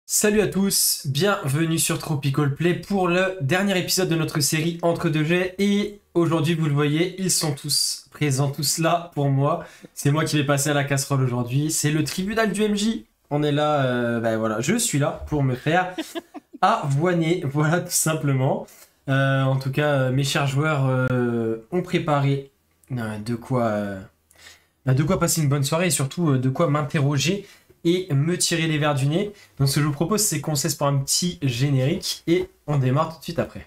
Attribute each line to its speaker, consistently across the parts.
Speaker 1: Salut à tous, bienvenue sur Tropical Play pour le dernier épisode de notre série Entre deux jets. Et aujourd'hui, vous le voyez, ils sont tous présents, tous là pour moi. C'est moi qui vais passer à la casserole aujourd'hui. C'est le tribunal du MJ. On est là, voilà, je suis là pour me faire avoiner, voilà tout simplement. En tout cas, mes chers joueurs ont préparé de quoi passer une bonne soirée et surtout de quoi m'interroger et me tirer les verres du nez. Donc ce que je vous propose, c'est qu'on cesse pour un petit générique et on démarre tout de suite après.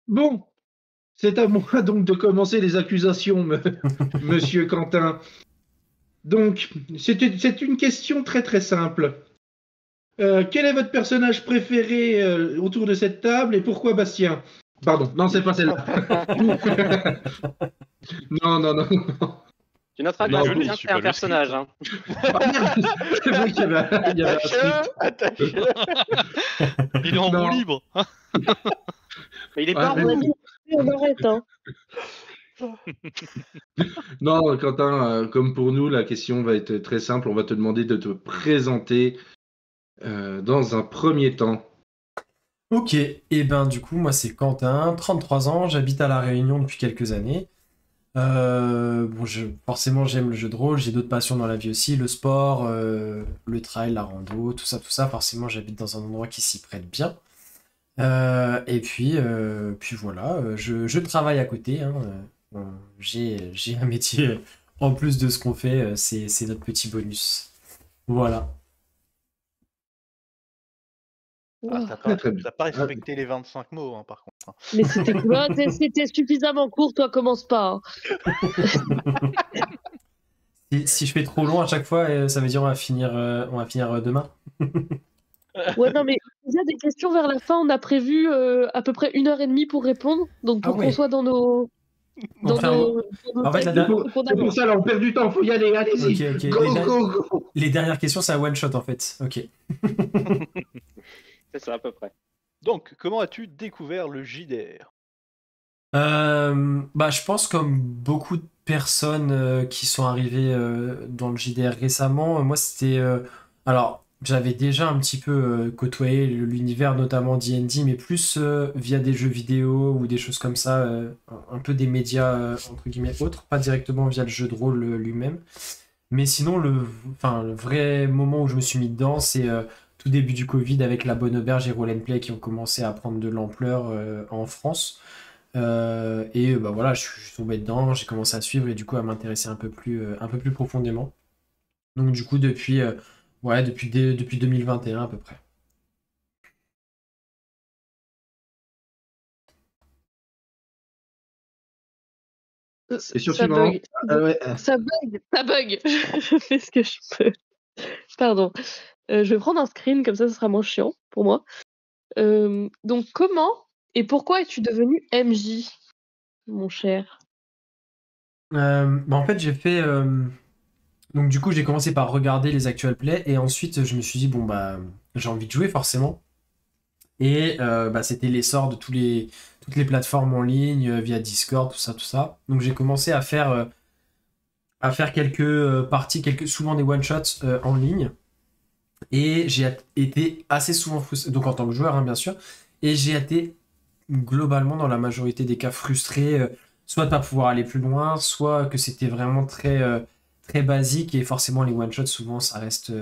Speaker 2: Bon, c'est à moi donc de commencer les accusations, monsieur Quentin. Donc, c'est une question très très simple. Quel est votre personnage préféré autour de cette table et pourquoi Bastien? Pardon, non, c'est pas celle-là. Non, non, non.
Speaker 3: Tu noteras que
Speaker 2: Non,
Speaker 3: je
Speaker 2: oui,
Speaker 3: viens
Speaker 4: je suis
Speaker 3: créer un
Speaker 4: pas le
Speaker 3: personnage. Hein.
Speaker 2: Ah, merde, c'est vrai qu'il y avait un script.
Speaker 4: Attache-le. Il est en
Speaker 2: Non.
Speaker 4: roue libre.
Speaker 3: Mais il est
Speaker 2: Ouais,
Speaker 3: pas en
Speaker 2: mais-
Speaker 3: roue.
Speaker 5: On arrête, hein.
Speaker 2: Non, Quentin, comme pour nous, la question va être très simple. On va te demander de te présenter dans un premier temps.
Speaker 1: Ok, et ben du coup, moi c'est Quentin, 33 ans, j'habite à La Réunion depuis quelques années. Forcément j'aime le jeu de rôle, j'ai d'autres passions dans la vie aussi, le sport, le trail, la rando, tout ça. Forcément j'habite dans un endroit qui s'y prête bien. Puis voilà, je travaille à côté, hein, j'ai un métier en plus de ce qu'on fait, c'est notre petit bonus. Voilà.
Speaker 4: Ah,
Speaker 5: Wow.
Speaker 4: t'as
Speaker 2: Très, très bien.
Speaker 4: pas respecté les 25 mots, hein, par contre.
Speaker 5: Mais c'était quoi? C'était suffisamment court, toi commence pas.
Speaker 1: Si je fais trop long à chaque fois, ça veut dire on va finir demain.
Speaker 5: Ouais, non, mais il y a des questions vers la fin. On a prévu à peu près 1h30 pour répondre. Donc pour
Speaker 1: Ah ouais.
Speaker 5: qu'on soit dans nos.
Speaker 1: Enfin, en fait,
Speaker 5: têtes, faut qu'on
Speaker 2: C'est pour
Speaker 5: avance.
Speaker 2: ça, là, on perd du temps, faut y aller, allez-y.
Speaker 1: Ok.
Speaker 2: Go.
Speaker 1: Les dernières questions, c'est un one shot en fait. Ok.
Speaker 3: C'est ça à peu près.
Speaker 4: Donc, comment as-tu découvert le JDR?
Speaker 1: Je pense comme beaucoup de personnes qui sont arrivées dans le JDR récemment, moi c'était alors j'avais déjà un petit peu côtoyé l'univers notamment D&D, mais plus via des jeux vidéo ou des choses comme ça, un peu des médias entre guillemets autres, pas directement via le jeu de rôle lui-même. Mais sinon le vrai moment où je me suis mis dedans, c'est tout début du Covid avec La Bonne Auberge et Roll and Play qui ont commencé à prendre de l'ampleur en France. Voilà, je suis tombé dedans, j'ai commencé à suivre et du coup à m'intéresser un peu plus profondément. Donc du coup depuis 2021 à peu près.
Speaker 2: Et sur
Speaker 5: Ça
Speaker 2: suivant.
Speaker 5: bug.
Speaker 2: Ouais.
Speaker 5: Ça bug. Je fais ce que je peux. Pardon. Je vais prendre un screen, comme ça ce sera moins chiant pour moi. Donc comment et pourquoi es-tu devenu MJ, mon cher?
Speaker 1: En fait j'ai fait donc du coup j'ai commencé par regarder les actual plays et ensuite je me suis dit bon bah j'ai envie de jouer forcément et c'était l'essor de toutes les plateformes en ligne via Discord tout ça. Donc j'ai commencé à faire quelques parties, souvent des one shots en ligne. Et j'ai été assez souvent frustré, donc en tant que joueur, hein, bien sûr, et j'ai été globalement dans la majorité des cas frustré, soit de pas pouvoir aller plus loin, soit que c'était vraiment très basique, et forcément les one-shots, souvent, ça reste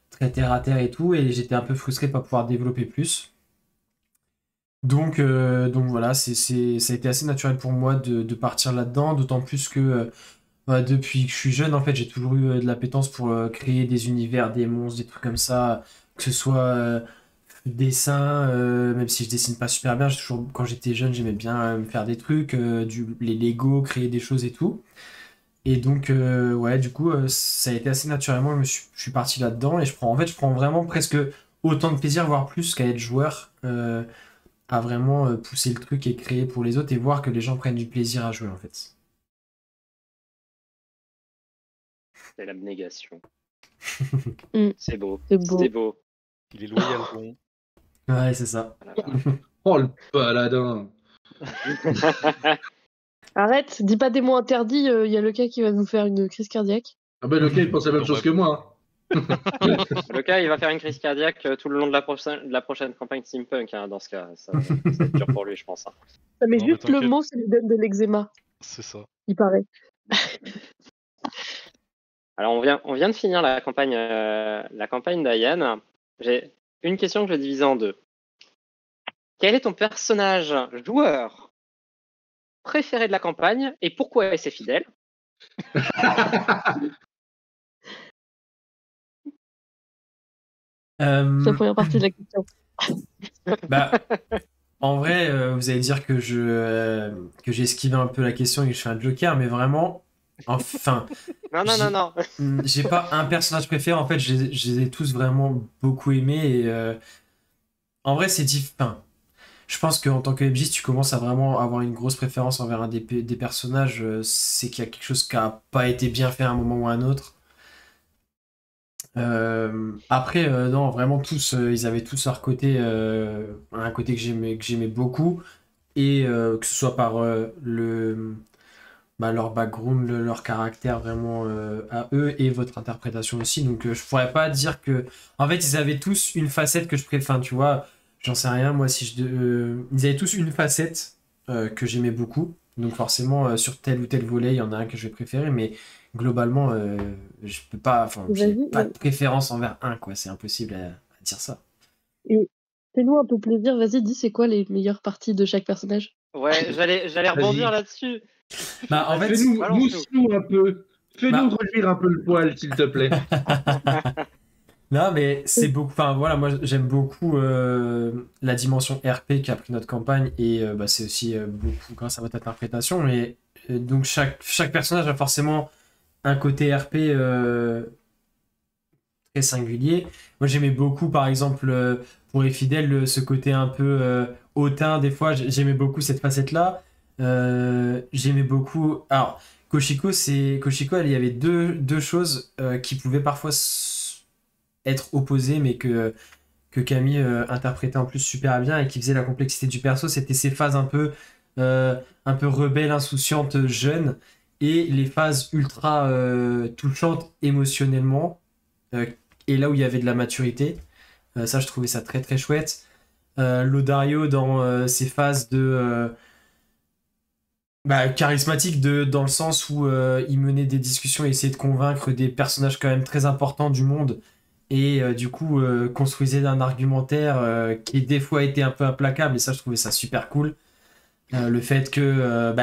Speaker 1: très terre-à-terre et tout, et j'étais un peu frustré de pas pouvoir développer plus. Donc voilà, ça a été assez naturel pour moi de partir là-dedans, d'autant plus que depuis que je suis jeune, en fait, j'ai toujours eu de l'appétence pour créer des univers, des monstres, des trucs comme ça, que ce soit dessin, même si je dessine pas super bien, quand j'étais jeune, j'aimais bien me faire des trucs, les Lego, créer des choses et tout. Et donc, du coup, ça a été assez naturellement, je suis parti là-dedans et je prends vraiment presque autant de plaisir, voire plus qu'à être joueur, à vraiment pousser le truc et créer pour les autres et voir que les gens prennent du plaisir à jouer, en fait.
Speaker 3: C'est l'abnégation.
Speaker 5: Mm.
Speaker 3: C'est beau.
Speaker 5: C'est beau.
Speaker 3: C'est beau.
Speaker 4: Il est loyal, bon.
Speaker 1: Ouais, c'est ça.
Speaker 3: Voilà.
Speaker 2: Oh, le paladin.
Speaker 5: Arrête, dis pas des mots interdits, il y a le cas qui va nous faire une crise cardiaque.
Speaker 2: Ah ben, ok, il pense la même chose que moi.
Speaker 3: Le cas, il va faire une crise cardiaque tout le long de la prochaine campagne Steampunk. Hein, dans ce cas, ça va être dur pour lui, je pense. Hein.
Speaker 5: Ça met
Speaker 6: Non, mais
Speaker 5: juste le
Speaker 6: t'inquiète.
Speaker 5: mot, ça lui donne de l'eczéma,
Speaker 6: C'est ça.
Speaker 5: il paraît.
Speaker 3: Alors, on vient de finir la campagne d'Ayan. J'ai une question que je vais diviser en deux. Quel est ton personnage joueur préféré de la campagne et pourquoi est-ce fidèle?
Speaker 5: C'est la première partie de la question.
Speaker 1: Bah, en vrai, vous allez dire que j'ai esquivé un peu la question et que je fais un joker, mais vraiment, enfin,
Speaker 3: Non.
Speaker 1: j'ai pas un personnage préféré. En fait, je les ai tous vraiment beaucoup aimés. Et en vrai, c'est différent. Je pense qu'en tant que MJ, si tu commences à vraiment avoir une grosse préférence envers un des personnages, c'est qu'il y a quelque chose qui a pas été bien fait à un moment ou à un autre. Après, non, vraiment tous, ils avaient tous leur côté, un côté que j'aimais beaucoup, et que ce soit par leur background, leur caractère vraiment à eux, et votre interprétation aussi. Donc, je pourrais pas dire que, en fait, ils avaient tous une facette que je préfère. Enfin, tu vois, j'en sais rien. Moi, si ils avaient tous une facette que j'aimais beaucoup. Donc, forcément, sur tel ou tel volet, il y en a un que je vais préférer, mais globalement, je peux pas, enfin, j'ai
Speaker 5: Vas-y,
Speaker 1: pas de préférence envers un, quoi. C'est impossible à dire ça.
Speaker 5: et fais-nous un peu plaisir, vas-y, dis c'est quoi les meilleures parties de chaque personnage?
Speaker 3: Ouais, j'allais rebondir là-dessus.
Speaker 1: Bah, en fait,
Speaker 2: Fais-nous,
Speaker 3: balance-nous.
Speaker 2: mousse-nous un peu. Fais-nous
Speaker 1: Bah.
Speaker 2: reluire un peu le poil, s'il te plaît.
Speaker 1: non, mais c'est beaucoup. Enfin, voilà, moi j'aime beaucoup la dimension RP qu'a pris notre campagne, et bah, c'est aussi beaucoup grâce à votre interprétation. Mais donc, chaque personnage a forcément un côté RP très singulier. Moi, j'aimais beaucoup, par exemple, pour les fidèles, ce côté un peu hautain, des fois, j'aimais beaucoup cette facette-là. J'aimais beaucoup. Alors, Koshiko, il y avait deux choses qui pouvaient parfois être opposées, mais que Camille interprétait en plus super bien et qui faisait la complexité du perso. C'était ces phases un peu rebelles, insouciantes, jeunes, et les phases ultra touchantes émotionnellement, et là où il y avait de la maturité. Ça, je trouvais ça très très chouette. Lodario dans ses phases de charismatique, dans le sens où il menait des discussions et essayait de convaincre des personnages quand même très importants du monde, et du coup construisait un argumentaire qui des fois était un peu implacable, et ça je trouvais ça super cool. Le fait que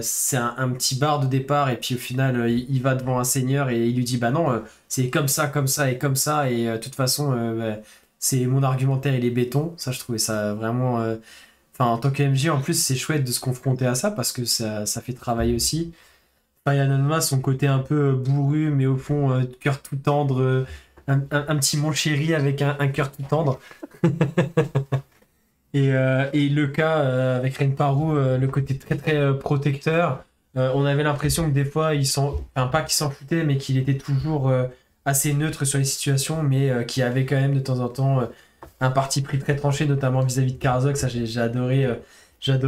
Speaker 1: c'est un petit bar de départ, et puis au final il va devant un seigneur et il lui dit bah non, c'est comme ça et comme ça, et de toute façon c'est mon argumentaire, il est béton. Ça je trouvais ça vraiment en tant que MJ, en plus, c'est chouette de se confronter à ça, parce que ça fait travailler aussi. Enfin, Yananma, son côté un peu bourru, mais au fond, cœur tout tendre, un petit mon chéri avec un cœur tout tendre. Et le cas avec Renparu, le côté très très protecteur, on avait l'impression que des fois, pas qu'il s'en foutait, mais qu'il était toujours assez neutre sur les situations, mais qui avait quand même de temps en temps un parti pris très tranché, notamment vis-à-vis de Karzok. Ça, j'ai adoré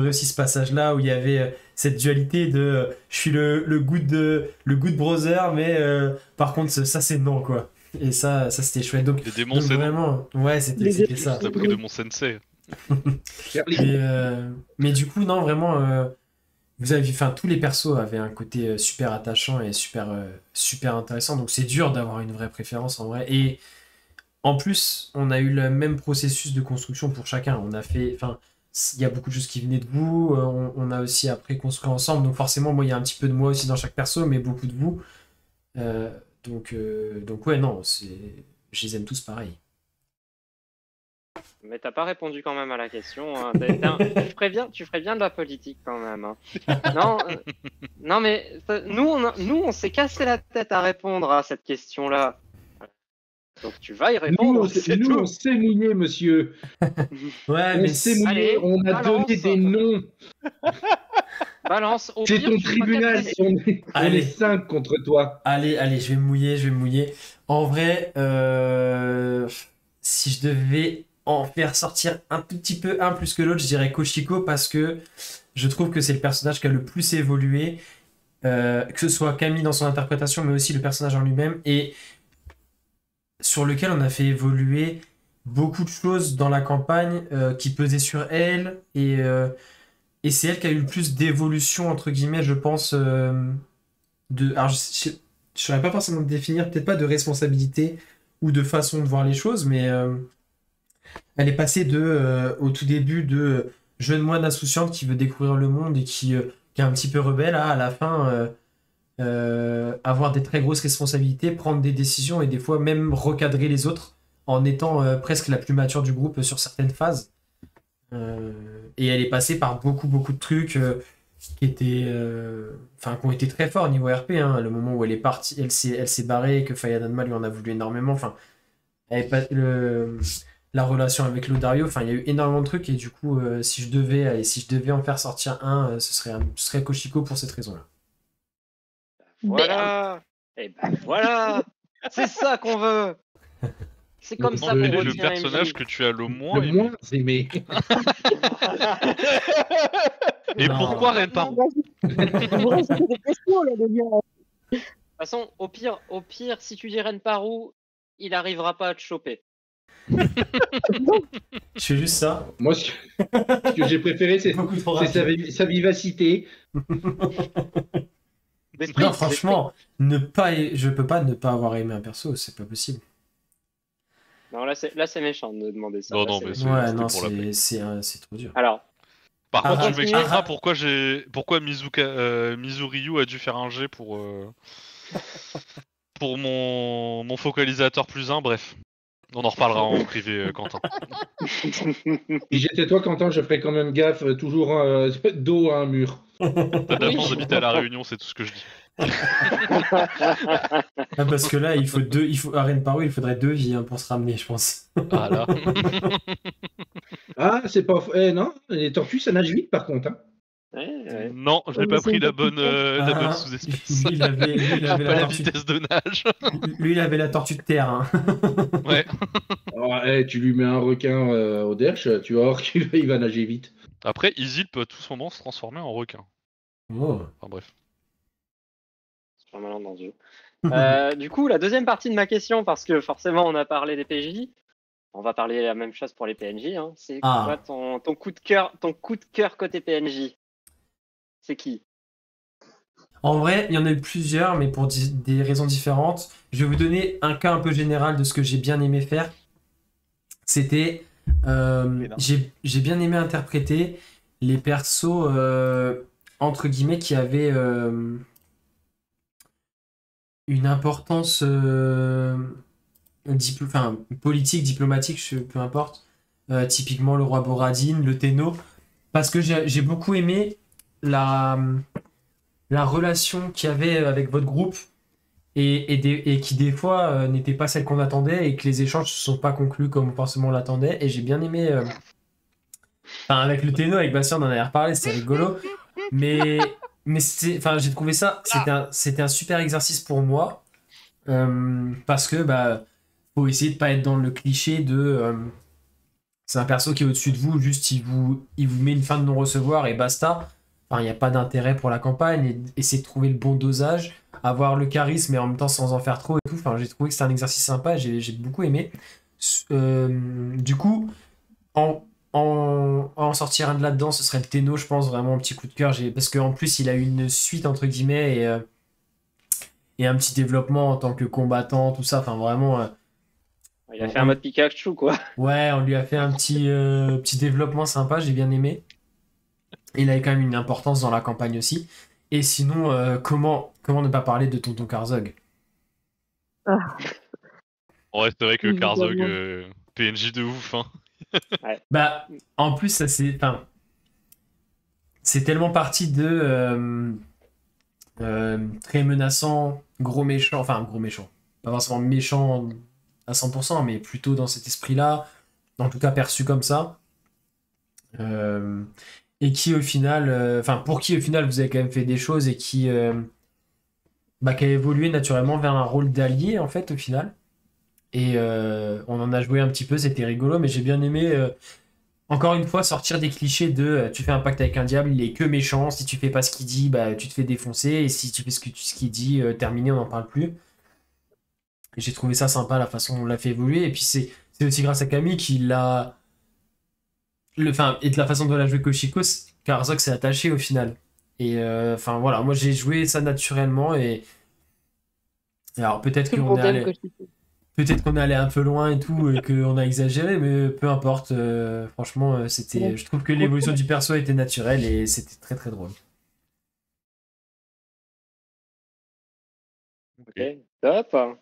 Speaker 1: aussi ce passage-là où il y avait cette dualité de je suis le good brother, mais par contre ça c'est non, quoi. Et ça c'était chouette. Donc
Speaker 6: Les démons, c'est non.
Speaker 1: vraiment, ouais, c'était ça.
Speaker 6: T'as pris de mon sensei.
Speaker 1: Mais du coup, non, vraiment, vous avez vu, tous les persos avaient un côté super attachant et super intéressant. Donc c'est dur d'avoir une vraie préférence en vrai. Et en plus, on a eu le même processus de construction pour chacun. On a fait, il y a beaucoup de choses qui venaient de vous. On a aussi après construit ensemble. Donc forcément, moi, il y a un petit peu de moi aussi dans chaque perso, mais beaucoup de vous. Donc ouais, non, je les aime tous pareil.
Speaker 3: Mais t'as pas répondu quand même à la question. Hein. Tu ferais bien de la politique quand même. Hein. Non, mais nous, on s'est cassé la tête à répondre à cette question-là. Donc tu vas y répondre.
Speaker 2: Nous, on s'est mouillé, monsieur.
Speaker 1: Ouais,
Speaker 2: On s'est mouillé,
Speaker 3: Allez,
Speaker 2: on a
Speaker 3: balance.
Speaker 2: donné des noms.
Speaker 3: Balance. Au
Speaker 2: C'est
Speaker 3: pire,
Speaker 2: ton
Speaker 3: tu feras
Speaker 2: tribunal,
Speaker 3: quatre-
Speaker 2: on est
Speaker 1: Allez.
Speaker 2: 5 contre toi.
Speaker 1: Allez, je vais me mouiller. En vrai, si je devais en faire sortir un tout petit peu un plus que l'autre, je dirais Koshiko parce que je trouve que c'est le personnage qui a le plus évolué, que ce soit Camille dans son interprétation, mais aussi le personnage en lui-même, et sur lequel on a fait évoluer beaucoup de choses dans la campagne qui pesaient sur elle, et c'est elle qui a eu le plus d'évolution, entre guillemets, je pense, alors je ne saurais pas forcément définir, peut-être pas de responsabilité ou de façon de voir les choses, mais elle est passée au tout début de jeune moine insouciante qui veut découvrir le monde et qui est un petit peu rebelle, à la fin avoir des très grosses responsabilités, prendre des décisions et des fois même recadrer les autres en étant presque la plus mature du groupe sur certaines phases. Et elle est passée par beaucoup de trucs qui ont été très forts niveau RP, hein. Le moment où elle est partie, elle s'est barrée et que Fayadanma lui en a voulu énormément. Enfin, la relation avec Lodario, enfin, il y a eu énormément de trucs et du coup, si je devais en faire sortir un, ce serait Koshiko pour cette raison-là.
Speaker 3: Voilà. Et ben voilà. C'est ça qu'on veut. C'est comme ça qu'on
Speaker 6: Quel est le
Speaker 3: retient
Speaker 6: personnage
Speaker 3: MJ.
Speaker 6: que tu as le moins
Speaker 2: Le
Speaker 6: aimé
Speaker 2: moins aimé.
Speaker 6: Et
Speaker 1: Non.
Speaker 6: pourquoi Renparu?
Speaker 5: Vous restez des questions, là, de dire.
Speaker 3: De toute façon, au pire, si tu dis Renparu, il arrivera pas à te choper.
Speaker 1: Je fais juste ça.
Speaker 2: Moi, ce que j'ai préféré, c'est
Speaker 1: Beaucoup trop
Speaker 2: sa,
Speaker 1: rapide.
Speaker 2: sa vivacité.
Speaker 3: D'esprit,
Speaker 1: Non, franchement, je peux pas ne pas avoir aimé un perso, c'est pas possible.
Speaker 3: Non, là c'est méchant de demander ça.
Speaker 6: Non,
Speaker 3: Là,
Speaker 6: non,
Speaker 3: c'est
Speaker 6: mais
Speaker 3: méchant.
Speaker 1: Ouais,
Speaker 6: c'était
Speaker 1: non,
Speaker 6: pour la blague.
Speaker 1: c'est trop dur.
Speaker 3: Alors,
Speaker 6: Par contre,
Speaker 1: Ah,
Speaker 6: tu m'expliqueras
Speaker 3: continuer.
Speaker 6: pourquoi Mizuryu a dû faire un jet pour mon focalisateur +1, bref. On en reparlera en privé, Quentin.
Speaker 2: Si j'étais toi, Quentin, je ferais quand même gaffe, toujours dos à un mur.
Speaker 6: T'as de la
Speaker 3: Oui.
Speaker 6: chance d'habiter à La Réunion, c'est tout ce que je dis.
Speaker 1: Ah, parce que là, à Renparu, il faudrait 2 vies, hein, pour se ramener, je pense.
Speaker 6: Ah là.
Speaker 2: Ah, c'est pas... non, les tortues, ça nage vite, par contre. Hein.
Speaker 3: Ouais.
Speaker 6: Non, j'ai
Speaker 5: mais
Speaker 6: pas
Speaker 5: c'est
Speaker 6: pris
Speaker 5: une
Speaker 6: la bonne
Speaker 1: Ah,
Speaker 6: sous-espèce.
Speaker 1: lui, il avait
Speaker 6: J'ai
Speaker 1: la
Speaker 6: pas la
Speaker 1: tortue.
Speaker 6: vitesse de nage.
Speaker 1: Lui, il avait la tortue de terre, hein.
Speaker 6: Ouais.
Speaker 2: Alors, tu lui mets un requin au derche, tu vas voir qu'il va nager vite.
Speaker 6: Après, Isil peut à tout moment se transformer en requin.
Speaker 1: Oh.
Speaker 6: Enfin bref.
Speaker 3: C'est un malentendu. Du coup, la deuxième partie de ma question, parce que forcément on a parlé des PJ, on va parler la même chose pour les PNJ. Hein. C'est quoi ton coup de cœur côté PNJ? C'est qui?
Speaker 1: En vrai, il y en a eu plusieurs, mais pour des raisons différentes. Je vais vous donner un cas un peu général de ce que j'ai bien aimé faire. C'était... j'ai bien aimé interpréter les persos, entre guillemets, qui avaient une importance politique, diplomatique, peu importe. Typiquement le roi Boradin, le Tenno. Parce que j'ai beaucoup aimé la relation qu'il y avait avec votre groupe et qui des fois n'était pas celle qu'on attendait et que les échanges ne se sont pas conclus comme forcément on l'attendait. Et j'ai bien aimé... avec le Tenno, avec Bastien, on en avait reparlé, c'était rigolo. Mais j'ai trouvé ça, c'était un super exercice pour moi. Parce que faut essayer de pas être dans le cliché de... c'est un perso qui est au-dessus de vous, juste il vous met une fin de non-recevoir et basta. Enfin, il n'y a pas d'intérêt pour la campagne, et essayer de trouver le bon dosage, avoir le charisme mais en même temps sans en faire trop et tout. Enfin, j'ai trouvé que c'était un exercice sympa, j'ai beaucoup aimé. Du coup, en sortir un de là-dedans, ce serait le Tenno, je pense, vraiment un petit coup de cœur. Parce qu'en plus, il a eu une suite, entre guillemets, et un petit développement en tant que combattant, tout ça. Enfin, vraiment...
Speaker 3: Il a fait un mode Pikachu, quoi.
Speaker 1: Ouais, on lui a fait un petit développement sympa, j'ai bien aimé. Il avait quand même une importance dans la campagne aussi. Et sinon, comment ne pas parler de Tonton Karzog?
Speaker 6: Ouais, c'est vrai que
Speaker 5: Évidemment.
Speaker 6: Karzog, PNJ de ouf, hein.
Speaker 1: En plus, ça c'est... Enfin, c'est tellement parti de... très menaçant, gros méchant... Enfin, gros méchant. Pas forcément méchant à 100%, mais plutôt dans cet esprit-là. En tout cas, perçu comme ça. Et qui, au final... pour qui, au final, vous avez quand même fait des choses et qui a évolué naturellement vers un rôle d'allié, en fait, au final. Et on en a joué un petit peu, c'était rigolo, mais j'ai bien aimé, encore une fois, sortir des clichés de tu fais un pacte avec un diable, il est que méchant, si tu fais pas ce qu'il dit, bah, tu te fais défoncer, et si tu fais ce qu'il dit, terminé, on n'en parle plus. Et j'ai trouvé ça sympa, la façon dont on l'a fait évoluer, et puis c'est aussi grâce à Camille qu'il l'a. Enfin, et de la façon dont elle a joué Koshiko, Karzok s'est attaché au final. Et enfin voilà, moi j'ai joué ça naturellement, et alors peut-être
Speaker 5: Tout le
Speaker 1: qu'on
Speaker 5: monde
Speaker 1: est
Speaker 5: aime
Speaker 1: allé.
Speaker 5: Koshiko.
Speaker 1: Peut-être qu'on est allé un peu loin et tout, et qu'on a exagéré, mais peu importe. Franchement,
Speaker 5: Ouais.
Speaker 1: je trouve que l'évolution du perso était naturelle et c'était très très drôle.
Speaker 3: Ok, top. Ah,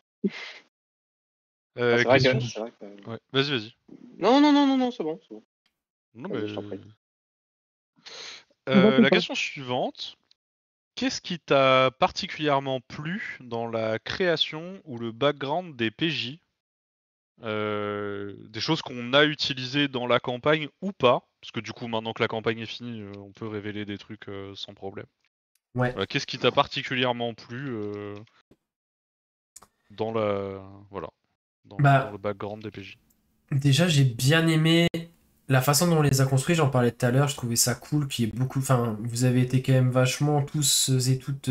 Speaker 3: c'est vrai
Speaker 6: Question.
Speaker 3: que. C'est vrai que...
Speaker 6: Ouais. Vas-y.
Speaker 3: Non, c'est bon. C'est bon.
Speaker 6: Non,
Speaker 3: Vas-y,
Speaker 6: mais...
Speaker 3: je t'en prie.
Speaker 5: N'en fais
Speaker 6: La
Speaker 5: pas.
Speaker 6: question suivante. Qu'est-ce qui t'a particulièrement plu dans la création ou le background des PJ? Des choses qu'on a utilisées dans la campagne ou pas, parce que du coup maintenant que la campagne est finie, on peut révéler des trucs sans problème.
Speaker 1: Ouais.
Speaker 6: Voilà, qu'est-ce qui t'a particulièrement plu dans voilà, dans
Speaker 1: Bah,
Speaker 6: le background des PJ?
Speaker 1: déjà, j'ai bien aimé la façon dont on les a construits, j'en parlais tout à l'heure, je trouvais ça cool, qu'il y ait beaucoup. Enfin, vous avez été quand même vachement tous et toutes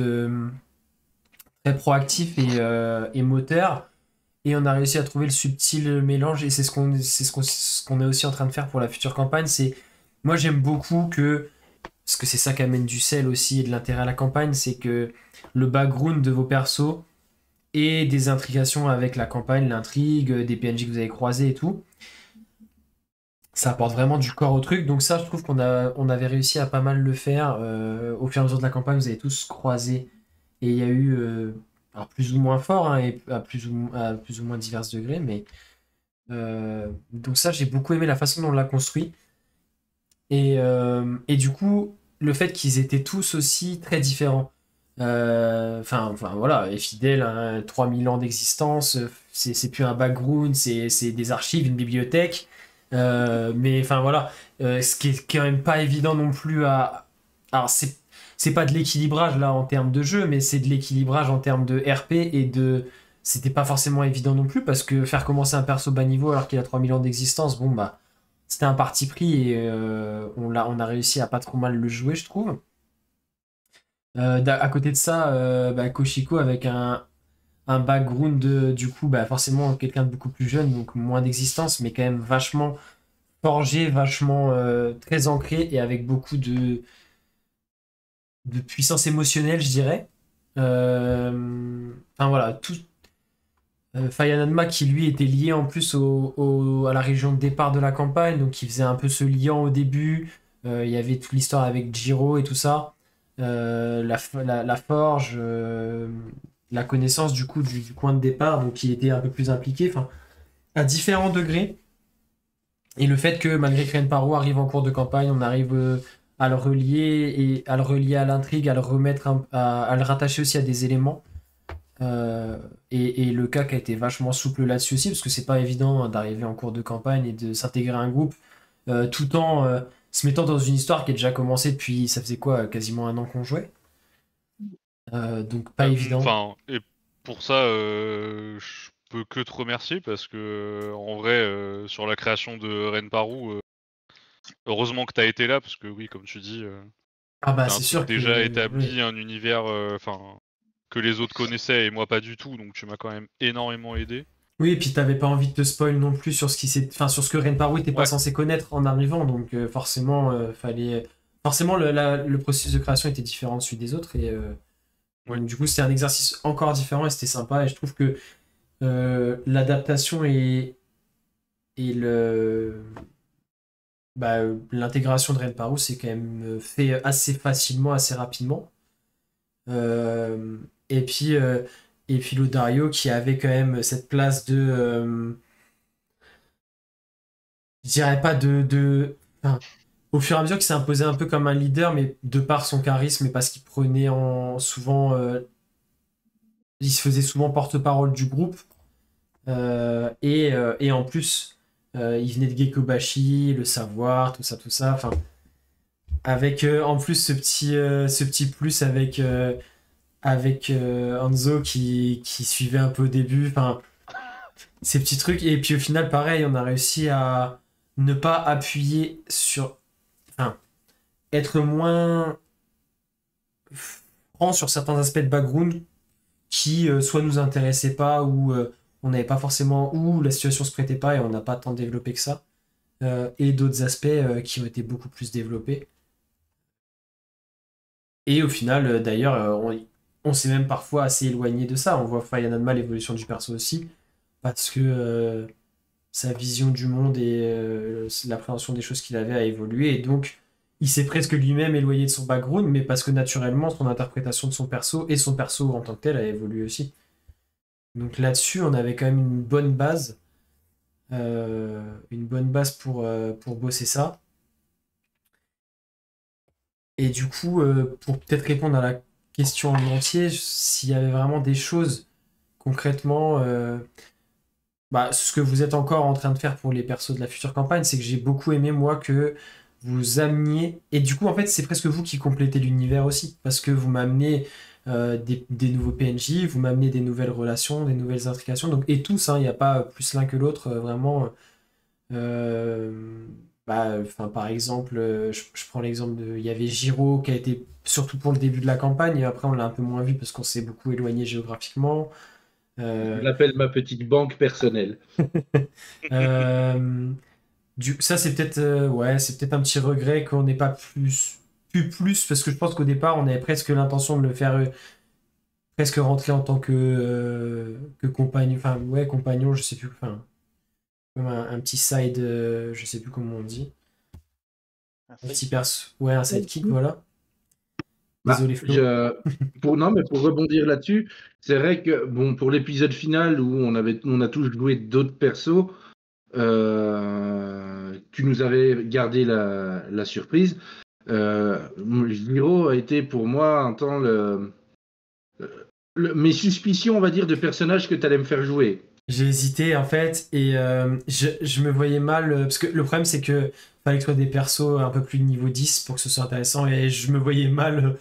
Speaker 1: très proactifs et moteurs. Et on a réussi à trouver le subtil mélange, et c'est ce qu'on est aussi en train de faire pour la future campagne. Moi j'aime beaucoup parce que c'est ça qui amène du sel aussi et de l'intérêt à la campagne, c'est que le background de vos persos et des intrigations avec la campagne, l'intrigue, des PNJ que vous avez croisés et tout, ça apporte vraiment du corps au truc. Donc ça, je trouve on avait réussi à pas mal le faire. Au fur et à mesure de la campagne, vous avez tous croisé. Et il y a eu, alors plus ou moins fort, hein, et à plus ou moins divers degrés, mais donc ça, j'ai beaucoup aimé la façon dont on l'a construit. Et du coup, le fait qu'ils étaient tous aussi très différents. Enfin voilà, et fidèle, hein, 3000 ans d'existence, c'est plus un background, c'est des archives, une bibliothèque. Mais enfin voilà, ce qui est quand même pas évident non plus à. Alors c'est pas de l'équilibrage là en termes de jeu, mais c'est de l'équilibrage en termes de RP et de. C'était pas forcément évident non plus parce que faire commencer un perso bas niveau alors qu'il a 3000 ans d'existence, bon bah c'était un parti pris et on a réussi à pas trop mal le jouer, je trouve. À côté de ça, bah, Koshiko avec un background du coup, bah, forcément quelqu'un de beaucoup plus jeune, donc moins d'existence, mais quand même vachement forgé, vachement très ancré et avec beaucoup de puissance émotionnelle, je dirais. Enfin voilà, tout. Faya Nanma qui lui était lié en plus à la région de départ de la campagne, donc il faisait un peu ce liant au début. Il y avait toute l'histoire avec Jiro et tout ça. La forge, la connaissance du coup du coin de départ, donc il était un peu plus impliqué, enfin, à différents degrés. Et le fait que malgré que Renparo arrive en cours de campagne, on arrive à le relier et à le relier à l'intrigue, à le remettre, à le rattacher aussi à des éléments. Et le cas qui a été vachement souple là-dessus aussi, parce que c'est pas évident, hein, d'arriver en cours de campagne et de s'intégrer à un groupe tout en se mettant dans une histoire qui est déjà commencée depuis, ça faisait quoi, quasiment un an qu'on jouait. Donc pas évident.
Speaker 6: Enfin, et pour ça, je peux que te remercier parce que en vrai, sur la création de Renparu, heureusement que t'as été là parce que oui, comme tu dis,
Speaker 1: Ah bah
Speaker 6: c'est un
Speaker 1: c'est
Speaker 6: truc
Speaker 1: sûr que
Speaker 6: déjà établi,
Speaker 1: oui.
Speaker 6: un univers, enfin que les autres connaissaient et moi pas du tout, donc tu m'as quand même énormément aidé.
Speaker 1: Oui, et puis t'avais pas envie de te spoil non plus sur enfin sur ce que Renparu était pas
Speaker 6: Ouais.
Speaker 1: censé connaître en arrivant, donc forcément fallait. Forcément le processus de création était différent de celui des autres et
Speaker 6: Oui.
Speaker 1: donc du coup c'était un exercice encore différent et c'était sympa et je trouve que l'adaptation et l'intégration de Renparu c'est quand même fait assez facilement, assez rapidement. Euh, et puis Lodario qui avait quand même cette place de je dirais pas enfin, au fur et à mesure qu'il s'est imposé un peu comme un leader, mais de par son charisme et parce qu'il prenait souvent il se faisait souvent porte-parole du groupe. Et en plus il venait de Gekobashi, le savoir, tout ça, enfin avec en plus ce petit plus avec Hanzo qui suivait un peu au début, enfin ces petits trucs. Et puis au final, pareil, on a réussi à ne pas appuyer sur... Enfin, être moins franc sur certains aspects de background qui soit nous intéressaient pas ou on n'avait pas forcément... ou la situation se prêtait pas et on n'a pas tant développé que ça. Et d'autres aspects qui ont été beaucoup plus développés. Et au final, d'ailleurs, on s'est même parfois assez éloigné de ça. On voit Fire Nanma, l'évolution du perso aussi, parce que sa vision du monde et l'appréhension des choses qu'il avait a évolué. Et donc, il s'est presque lui-même éloigné de son background, mais parce que naturellement, son interprétation de son perso et son perso en tant que tel a évolué aussi. Donc là-dessus, on avait quand même une bonne base pour bosser ça. Et du coup, pour peut-être répondre à la question en entier, s'il y avait vraiment des choses concrètement, ce que vous êtes encore en train de faire pour les persos de la future campagne, c'est que j'ai beaucoup aimé, moi, que vous ameniez, et du coup, en fait, c'est presque vous qui complétez l'univers aussi, parce que vous m'amenez des nouveaux PNJ, vous m'amenez des nouvelles relations, des nouvelles intrications, donc, et tous, hein, il n'y a pas plus l'un que l'autre, vraiment. Par exemple, je prends l'exemple de... Il y avait Giro qui a été surtout pour le début de la campagne, et après on l'a un peu moins vu parce qu'on s'est beaucoup éloigné géographiquement.
Speaker 2: Je l'appelle ma petite banque personnelle.
Speaker 1: Ça c'est peut-être c'est peut-être un petit regret qu'on n'ait pas plus parce que je pense qu'au départ on avait presque l'intention de le faire presque rentrer en tant que compagnon, compagnon, je sais plus, comme un petit side, je sais plus comment on dit. Un petit perso. Ouais, un sidekick, voilà. Désolé, Flo.
Speaker 2: Pour rebondir là-dessus, c'est vrai que bon, pour l'épisode final où on a tous joué d'autres persos, tu nous avais gardé la surprise. Giro a été pour moi un temps mes suspicions, on va dire, de personnages que tu allais me faire jouer.
Speaker 1: J'ai hésité en fait et je me voyais mal parce que le problème c'est que fallait que ce soit des persos un peu plus de niveau 10 pour que ce soit intéressant et je me voyais mal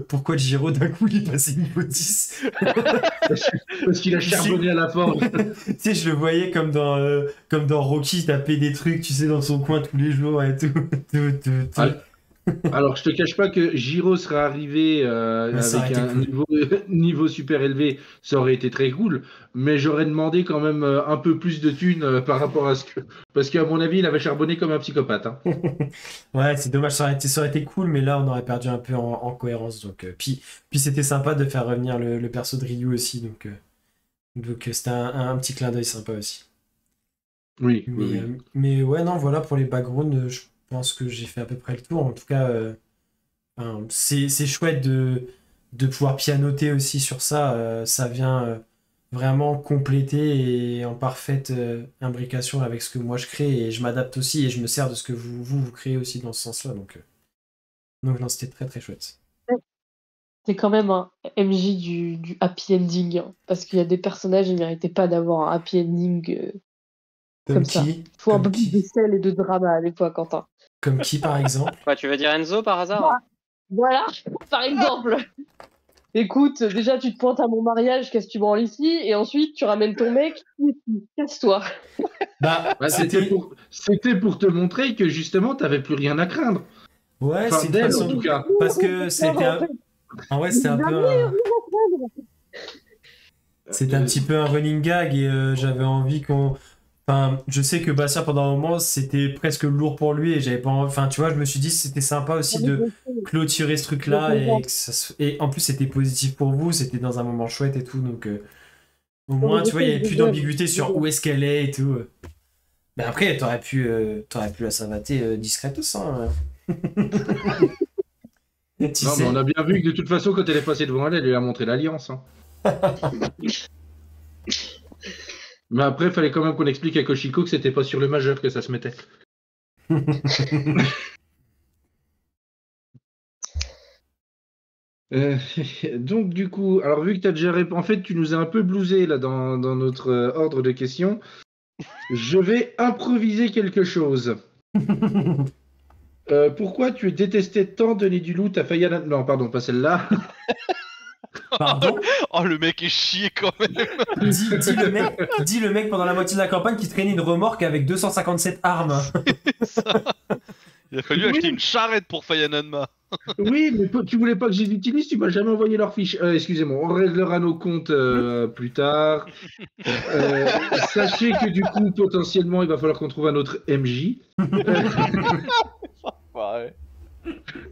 Speaker 1: pourquoi Giro d'un coup il est passé niveau 10
Speaker 2: parce qu'il a charbonné à la forge.
Speaker 1: Tu sais, je le voyais comme dans Rocky taper des trucs, tu sais, dans son coin tous les jours et tout.
Speaker 2: Alors, je te cache pas que Giro serait arrivé avec un niveau super élevé, ça aurait été très cool, mais j'aurais demandé quand même un peu plus de thunes par rapport à ce que... Parce qu'à mon avis, il avait charbonné comme un psychopathe. Hein.
Speaker 1: Ouais, c'est dommage, ça aurait été cool, mais là, on aurait perdu un peu en cohérence. Donc, puis c'était sympa de faire revenir le perso de Ryu aussi, donc c'était un petit clin d'œil sympa aussi.
Speaker 2: Oui.
Speaker 1: Mais ouais, non, voilà, pour les backgrounds, je pense que j'ai fait à peu près le tour. En tout cas, c'est chouette de pouvoir pianoter aussi sur ça. Ça vient vraiment compléter et en parfaite imbrication avec ce que moi je crée. Et je m'adapte aussi et je me sers de ce que vous créez aussi dans ce sens-là. Donc non, c'était très très chouette.
Speaker 5: C'est quand même un MJ du happy ending. Hein, parce qu'il y a des personnages qui ne méritaient pas d'avoir un happy ending comme ça. Il faut un peu plus de sel et de drama des fois, Quentin.
Speaker 1: Comme qui, par exemple?
Speaker 3: Quoi, tu veux dire Enzo par hasard?
Speaker 5: Voilà, par exemple. Écoute, déjà tu te pointes à mon mariage, qu'est-ce que tu branles ici? Et ensuite tu ramènes ton mec, casse-toi.
Speaker 2: C'était pour te montrer que justement t'avais plus rien à craindre.
Speaker 1: Ouais, c'est une façon, en tout cas. Parce que c'était en vrai, c'était un peu c'était un petit peu un running gag et j'avais envie qu'on... Enfin, je sais que Bastien, pendant un moment, c'était presque lourd pour lui et j'avais pas envie... Enfin, tu vois, je me suis dit c'était sympa aussi de clôturer ce truc-là et en plus, c'était positif pour vous, c'était dans un moment chouette et tout, donc au moins, tu vois, il n'y avait plus d'ambiguïté sur où est-ce qu'elle est et tout. Mais après, t'aurais pu la savater discrète ça.
Speaker 2: Non, mais on a bien vu que de toute façon, quand elle est passée devant elle lui a montré l'alliance. Hein. Mais après, il fallait quand même qu'on explique à Koshiko que c'était pas sur le majeur que ça se mettait. Donc du coup, alors vu que tu as déjà répondu, en fait tu nous as un peu blousé là dans notre ordre de questions, je vais improviser quelque chose. Pourquoi tu détestais tant donner du loot à Fayana? Non, pardon, pas celle-là.
Speaker 1: Pardon?
Speaker 6: Oh, le mec est chié quand même.
Speaker 1: Dis le mec pendant la moitié de la campagne qui traînait une remorque avec 257 armes.
Speaker 6: Ça. Il a fallu
Speaker 2: Oui.
Speaker 6: acheter une charrette pour Fayananma.
Speaker 2: Oui, mais tu voulais pas que je les utilise, tu m'as jamais envoyé leurs fiches. Excusez-moi, on réglera nos comptes plus tard. Sachez que du coup, potentiellement, il va falloir qu'on trouve un autre MJ.
Speaker 4: Ouais.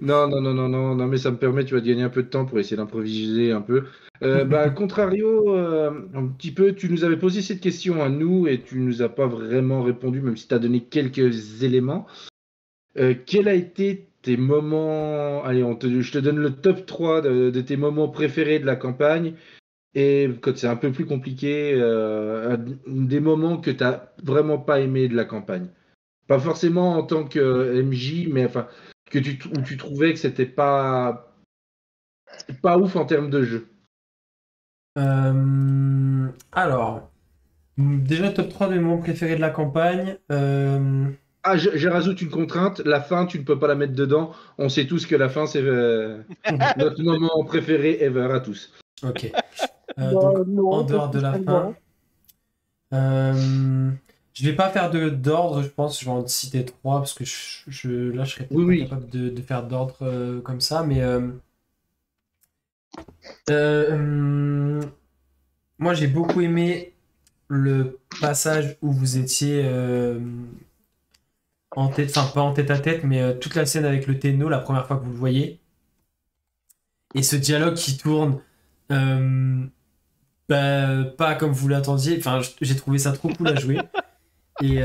Speaker 2: Non, mais ça me permet, tu vas de gagner un peu de temps pour essayer d'improviser un peu. Contrario, un petit peu, tu nous avais posé cette question à nous et tu nous as pas vraiment répondu, même si tu as donné quelques éléments. Quel a été tes moments... Allez, je te donne le top 3 de tes moments préférés de la campagne. Et quand c'est un peu plus compliqué, des moments que tu n'as vraiment pas aimé de la campagne. Pas forcément en tant que MJ, mais enfin, où tu trouvais que c'était pas ouf en termes de jeu.
Speaker 1: Alors, déjà top 3 de mes moments préférés de la campagne.
Speaker 2: Ah, je rajoute une contrainte, la fin, tu ne peux pas la mettre dedans. On sait tous que la fin, c'est notre moment préféré ever à tous.
Speaker 1: Ok.
Speaker 5: Bah, non,
Speaker 1: en dehors
Speaker 5: pas
Speaker 1: de la fin.
Speaker 5: spécialement.
Speaker 1: Je vais pas faire d'ordre, je pense. Je vais en citer 3 parce que là, je serais peut-être
Speaker 2: Oui.
Speaker 1: pas capable de faire d'ordre comme ça. Mais moi, j'ai beaucoup aimé le passage où vous étiez en tête, enfin pas en tête à tête, mais toute la scène avec le Tenno, la première fois que vous le voyez. Et ce dialogue qui tourne pas comme vous l'attendiez. Enfin, j'ai trouvé ça trop cool à jouer. Et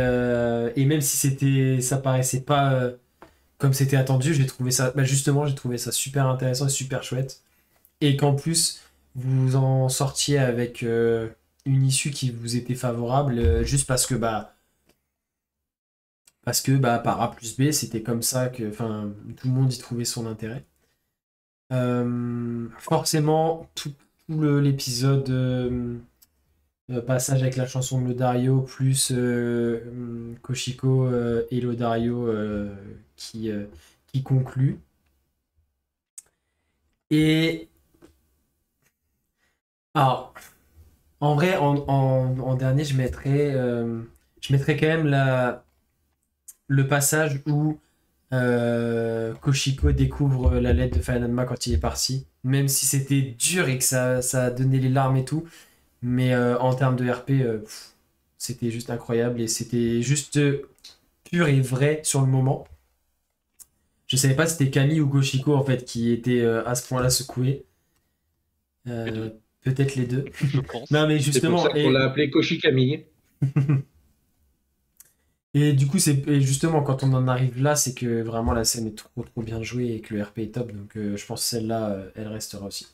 Speaker 1: même si ça paraissait pas comme c'était attendu, j'ai trouvé ça super intéressant et super chouette. Et qu'en plus, vous en sortiez avec une issue qui vous était favorable, juste parce que par A plus B, c'était comme ça que tout le monde y trouvait son intérêt. Forcément, tout l'épisode passage avec la chanson de Lodario plus Koshiko et Lodario qui conclut. Et alors, en vrai, en dernier, je mettrais quand même le passage où Koshiko découvre la lettre de Fayananma quand il est parti, même si c'était dur et que ça a donné les larmes et tout, mais en termes de RP, c'était juste incroyable et c'était juste pur et vrai sur le moment. Je savais pas si c'était Camille ou Koshiko en fait qui était à ce point-là secoué. Peut-être les deux.
Speaker 6: Je pense.
Speaker 1: Non mais
Speaker 2: C'est
Speaker 1: justement.
Speaker 2: pour ça qu'on l'a appelé Koshi Camille.
Speaker 1: Et du coup, et justement, quand on en arrive là, c'est que vraiment la scène est trop trop bien jouée et que le RP est top. Donc je pense que celle-là, elle restera aussi.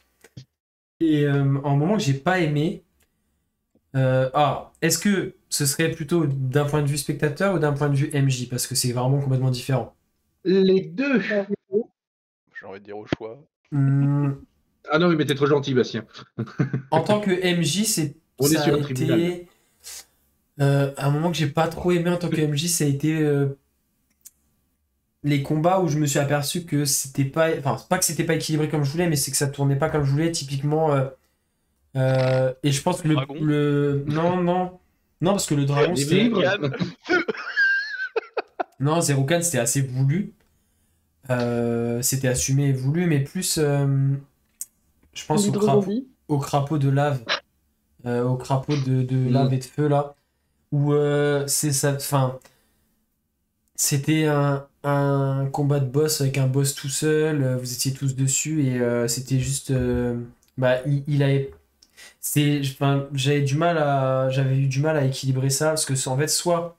Speaker 1: Et en moment que j'ai pas aimé, est-ce que ce serait plutôt d'un point de vue spectateur ou d'un point de vue MJ? Parce que c'est vraiment complètement différent.
Speaker 2: Les deux.
Speaker 4: J'ai envie de dire au choix.
Speaker 2: Ah non, mais t'es trop gentil, Bastien.
Speaker 1: En tant que MJ,
Speaker 2: On est
Speaker 1: ça
Speaker 2: sur
Speaker 1: a
Speaker 2: un tribunal.
Speaker 1: été un moment que j'ai pas trop aimé en tant que MJ, ça a été les combats où je me suis aperçu que c'était pas, enfin pas que c'était pas équilibré comme je voulais, mais c'est que ça tournait pas comme je voulais. Typiquement, et je pense que
Speaker 6: Dragon
Speaker 1: non parce que le dragon
Speaker 2: Les
Speaker 1: c'était
Speaker 2: livres.
Speaker 1: non, Zeroukan c'était assez voulu. C'était assumé et voulu, mais plus je pense au crapaud de lave, au crapaud de lave et de feu là, où c'est ça, enfin c'était un combat de boss avec un boss tout seul, vous étiez tous dessus et c'était juste il avait j'avais eu du mal à équilibrer ça parce que en fait soit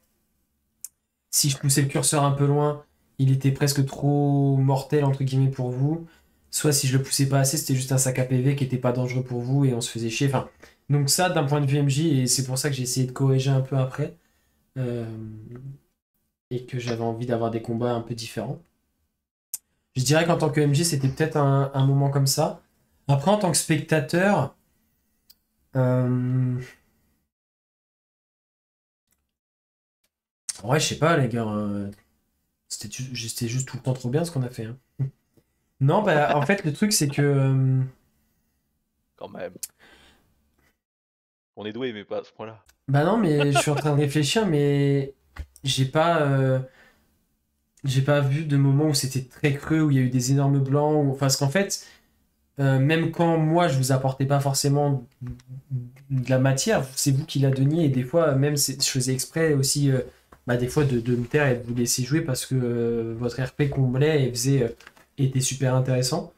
Speaker 1: si je poussais le curseur un peu loin, il était presque trop mortel entre guillemets pour vous, soit si je le poussais pas assez, c'était juste un sac à PV qui était pas dangereux pour vous et on se faisait chier. Enfin, donc ça d'un point de vue MJ, et c'est pour ça que j'ai essayé de corriger un peu après et que j'avais envie d'avoir des combats un peu différents. Je dirais qu'en tant que MJ, c'était peut-être un moment comme ça. Après, en tant que spectateur, ouais, je sais pas, les gars. C'était juste tout le temps trop bien ce qu'on a fait. Hein. Non, en fait, le truc, c'est que
Speaker 4: quand même. On est doué, mais pas à ce point-là.
Speaker 1: Bah non, mais je suis en train de réfléchir, mais j'ai pas vu de moment où c'était très creux, où il y a eu des énormes blancs, ou... enfin, parce qu'en fait, même quand moi je vous apportais pas forcément de la matière, c'est vous qui la donniez, et des fois, même je faisais exprès aussi, bah, des fois de me taire et de vous laisser jouer parce que votre RP comblait et était super intéressant.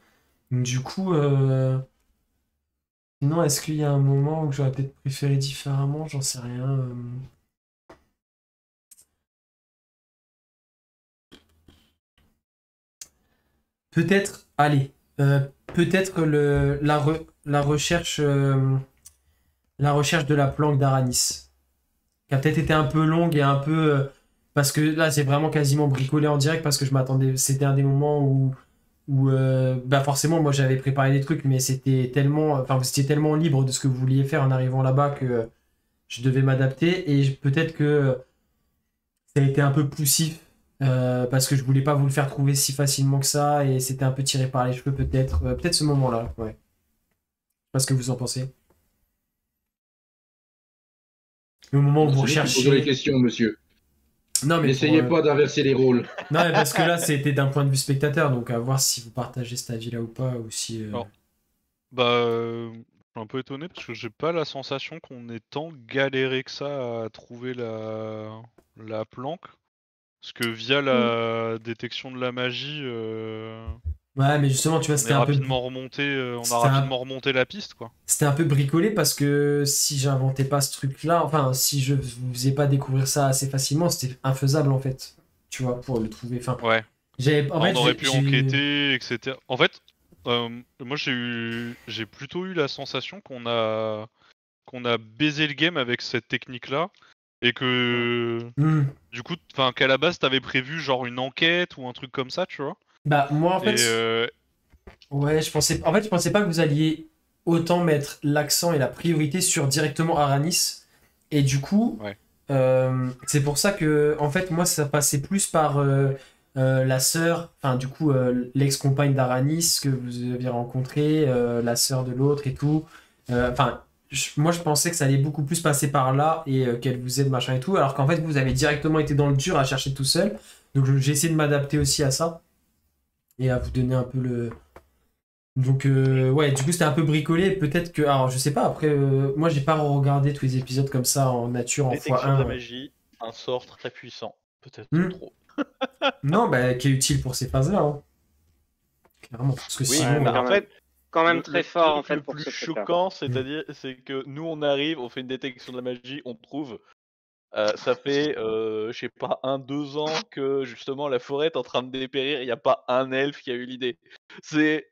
Speaker 1: Du coup, sinon, est-ce qu'il y a un moment où j'aurais peut-être préféré différemment? J'en sais rien. Peut-être, allez, peut-être la recherche de la planque d'Aranis, qui a peut-être été un peu longue et un peu, parce que là, c'est vraiment quasiment bricolé en direct parce que je m'attendais, c'était un des moments où bah forcément, moi, j'avais préparé des trucs, mais c'était tellement, enfin, vous étiez tellement libre de ce que vous vouliez faire en arrivant là-bas que je devais m'adapter et peut-être que ça a été un peu poussif. Parce que je voulais pas vous le faire trouver si facilement que ça et c'était un peu tiré par les cheveux peut-être peut-être ce moment-là, ouais. Je sais pas ce que vous en pensez. Le moment où vous
Speaker 2: Posez les
Speaker 1: recherchez.
Speaker 2: questions, monsieur.
Speaker 1: Non mais
Speaker 2: N'essayez
Speaker 1: pour,
Speaker 2: pas d'inverser les rôles.
Speaker 1: non mais parce que là c'était d'un point de vue spectateur donc à voir si vous partagez cet avis-là ou pas ou si.
Speaker 6: Non. Bah, je suis un peu étonné parce que j'ai pas la sensation qu'on ait tant galéré que ça à trouver la planque. Parce que via la détection de la magie,
Speaker 1: Ouais mais justement tu vois
Speaker 6: on
Speaker 1: c'était
Speaker 6: est
Speaker 1: un peu.
Speaker 6: rapidement remonté, on
Speaker 1: C'était
Speaker 6: a
Speaker 1: un-
Speaker 6: rapidement remonté la piste, quoi.
Speaker 1: C'était un peu bricolé parce que si j'inventais pas ce truc-là, enfin si je vous faisais pas découvrir ça assez facilement, c'était infaisable en fait. Tu vois pour le trouver. Enfin.
Speaker 6: Ouais.
Speaker 1: En
Speaker 6: On
Speaker 1: fait,
Speaker 6: aurait pu enquêter, etc. En fait, moi j'ai plutôt eu la sensation qu'on a baisé le game avec cette technique-là et que du coup, enfin qu'à la base t'avais prévu genre une enquête ou un truc comme ça, tu vois.
Speaker 1: Bah moi en fait.
Speaker 6: Et
Speaker 1: Ouais, je pensais pas que vous alliez autant mettre l'accent et la priorité sur directement Aranis. Et du coup,
Speaker 6: Ouais.
Speaker 1: c'est pour ça que, en fait, moi, ça passait plus par la sœur, enfin, du coup, l'ex-compagne d'Aranis que vous aviez rencontré, la sœur de l'autre et tout. Enfin, moi, je pensais que ça allait beaucoup plus passer par là et qu'elle vous aide, machin et tout. Alors qu'en fait, vous avez directement été dans le dur à chercher tout seul. Donc, j'ai essayé de m'adapter aussi à ça et à vous donner un peu le. Donc ouais, du coup c'était un peu bricolé, peut-être que... Alors je sais pas, après, moi j'ai pas regardé tous les épisodes comme ça en nature, en
Speaker 4: Détection de la
Speaker 1: x1.
Speaker 4: magie, un sort très puissant. Peut-être trop.
Speaker 1: Non, bah qui est utile pour ces phases-là, hein. Clairement, parce que
Speaker 4: Oui,
Speaker 1: sinon...
Speaker 4: mais
Speaker 3: quand
Speaker 4: en
Speaker 3: même.
Speaker 4: fait,
Speaker 3: Quand même très fort en fait
Speaker 4: le
Speaker 3: pour
Speaker 4: plus
Speaker 3: ce truc-là.
Speaker 4: choquant, c'est-à-dire, c'est que nous on arrive, on fait une détection de la magie, on trouve. Ça fait, je sais pas, 1-2 ans que justement la forêt est en train de dépérir. Il n'y a pas un elfe qui a eu l'idée. C'est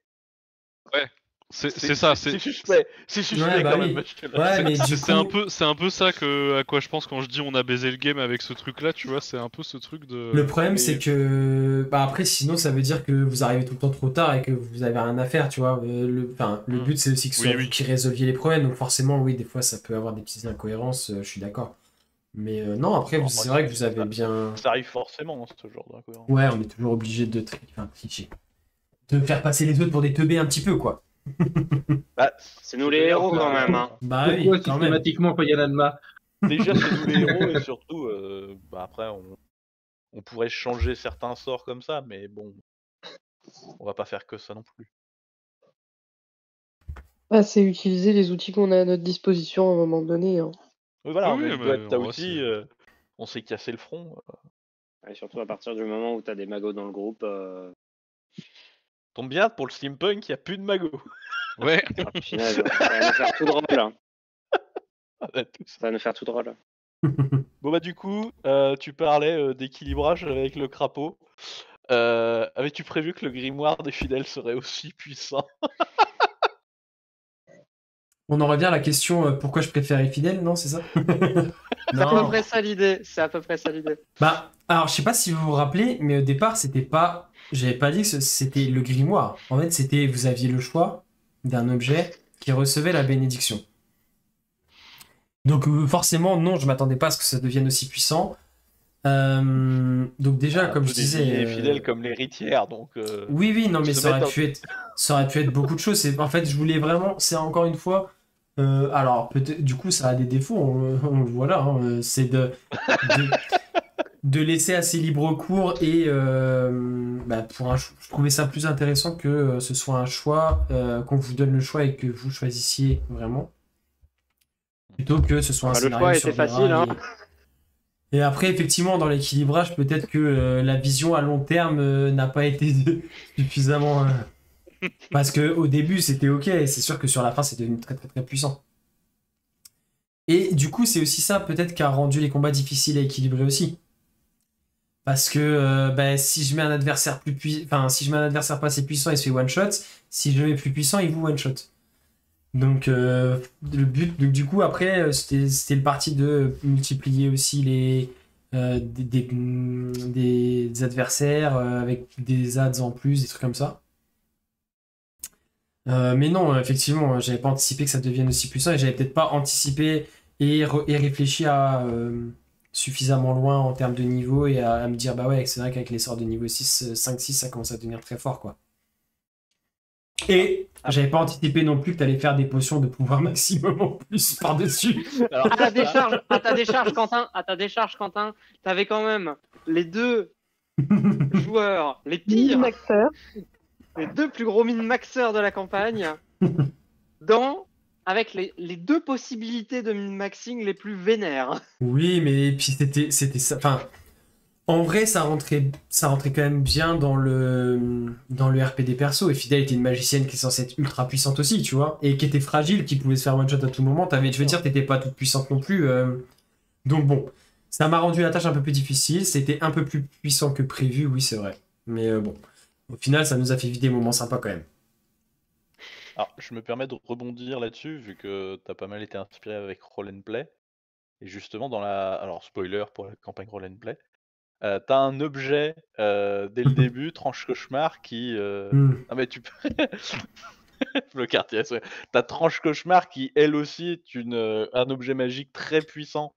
Speaker 6: ça,
Speaker 4: c'est suspect. C'est suspect
Speaker 1: bah
Speaker 4: quand
Speaker 1: oui.
Speaker 4: même. Je te
Speaker 1: Ouais,
Speaker 4: laisse.
Speaker 1: mais du
Speaker 6: c'est un
Speaker 1: coup,
Speaker 6: peu ça à quoi je pense quand je dis on a baisé le game avec ce truc-là, tu vois. C'est un peu ce truc de.
Speaker 1: le problème
Speaker 4: mais-
Speaker 1: c'est que... Bah après, sinon ça veut dire que vous arrivez tout le temps trop tard et que vous avez rien à faire, tu vois. Le but c'est aussi que ce soit
Speaker 6: Oui.
Speaker 1: vous qui résolviez les problèmes, donc forcément, oui, des fois ça peut avoir des petites incohérences, je suis d'accord. Mais non, après,
Speaker 4: Non,
Speaker 1: c'est
Speaker 4: moi,
Speaker 1: vrai que vous avez bien...
Speaker 4: Ça arrive forcément, ce genre d'incohérence.
Speaker 1: Ouais, on est toujours obligé de tricher. De faire passer les autres pour des teubés un petit peu, quoi.
Speaker 4: Bah,
Speaker 3: C'est nous les héros quand même. Hein.
Speaker 1: Bah
Speaker 2: Pourquoi
Speaker 1: oui, quand même.
Speaker 2: systématiquement pas Yanadma?
Speaker 4: déjà, c'est nous les héros et surtout, après, on pourrait changer certains sorts comme ça, mais bon, on va pas faire que ça non plus.
Speaker 5: Bah, c'est utiliser les outils qu'on a à notre disposition à un moment donné, hein.
Speaker 4: Oui, voilà, on
Speaker 6: Oui,
Speaker 4: a une
Speaker 6: mais
Speaker 4: boîte à
Speaker 6: en vrai,
Speaker 4: outils, on s'est cassé le front.
Speaker 3: Et surtout à partir du moment où t'as des magos dans le groupe.
Speaker 4: Tombe bien, pour le steampunk, il n'y a plus de magots.
Speaker 6: Ouais.
Speaker 3: Ah, punaise, ça va nous faire tout drôle. Hein.
Speaker 4: On a tout ça.
Speaker 3: Ça va nous faire tout drôle.
Speaker 4: Bon bah du coup, tu parlais d'équilibrage avec le crapaud. Avais-tu prévu que le grimoire des fidèles serait aussi puissant?
Speaker 1: On en revient à la question pourquoi je préfère les fidèles, non, c'est ça?
Speaker 3: C'est à peu
Speaker 1: Non.
Speaker 3: près ça l'idée. C'est à peu près ça l'idée.
Speaker 1: Bah, alors, je sais pas si vous vous rappelez, mais au départ, c'était pas. J'avais pas dit que c'était le grimoire. En fait, c'était. Vous aviez le choix d'un objet qui recevait la bénédiction. Donc, forcément, non, je m'attendais pas à ce que ça devienne aussi puissant. Donc déjà, comme
Speaker 4: Un
Speaker 1: je
Speaker 4: peu
Speaker 1: disais...
Speaker 4: désigné et fidèle comme l'héritière, donc.
Speaker 1: Oui, non, mais
Speaker 4: se
Speaker 1: ça aurait
Speaker 4: mettre
Speaker 1: pu être, ça aurait pu être beaucoup de choses. En fait, je voulais vraiment, c'est encore une fois, alors peut-être, du coup, ça a des défauts, on le voit là, hein, c'est de, de laisser assez libre cours et je trouvais ça plus intéressant que ce soit un choix, qu'on vous donne le choix et que vous choisissiez vraiment, plutôt que ce soit un
Speaker 3: Le
Speaker 1: scénario
Speaker 3: choix
Speaker 1: sur
Speaker 3: était
Speaker 1: des
Speaker 3: facile,
Speaker 1: rails.
Speaker 3: hein.
Speaker 1: Et après, effectivement, dans l'équilibrage, peut-être que la vision à long terme n'a pas été suffisamment... Parce qu'au début, c'était ok, et c'est sûr que sur la fin, c'est devenu très très très puissant. Et du coup, c'est aussi ça, peut-être, qui a rendu les combats difficiles à équilibrer aussi. Parce que si je mets un adversaire si je mets un adversaire pas assez puissant, il se fait one-shot. Si je le mets plus puissant, il vous one-shot. Donc, le but, donc, du coup, après, c'était le parti de multiplier aussi des adversaires avec des adds en plus, des trucs comme ça. Mais non, effectivement, j'avais pas anticipé que ça devienne aussi puissant et j'avais peut-être pas anticipé et réfléchi à suffisamment loin en termes de niveau et à me dire, bah ouais, c'est vrai qu'avec les sorts de niveau 6, 5, 6, ça commence à devenir très fort, quoi. Et j'avais pas anticipé non plus que t'allais faire des potions de pouvoir maximum en plus par-dessus.
Speaker 4: Alors,
Speaker 3: À ta décharge, Quentin, t'avais quand même les deux joueurs les pires,
Speaker 5: Min-maxeur.
Speaker 3: les deux plus gros min-maxeurs de la campagne, avec les deux possibilités de min-maxing les plus vénères.
Speaker 1: Oui, mais puis c'était ça. Enfin, en vrai, ça rentrait quand même bien dans le RP des persos. Et Fidèle était une magicienne qui est censée être ultra puissante aussi, tu vois, et qui était fragile, qui pouvait se faire one shot à tout moment. Je veux dire, t'étais pas toute puissante non plus. Donc bon, ça m'a rendu la tâche un peu plus difficile. C'était un peu plus puissant que prévu, oui, c'est vrai. Mais bon, au final, ça nous a fait vivre des moments sympas quand même.
Speaker 4: Alors, je me permets de rebondir là-dessus, vu que t'as pas mal été inspiré avec Roll and Play. Et justement, alors, spoiler pour la campagne Roll and Play, t'as un objet dès le début, Tranche Cauchemar, qui... Ah mais tu peux... Le quartier, ouais. T'as Tranche Cauchemar qui, elle aussi, est un objet magique très puissant,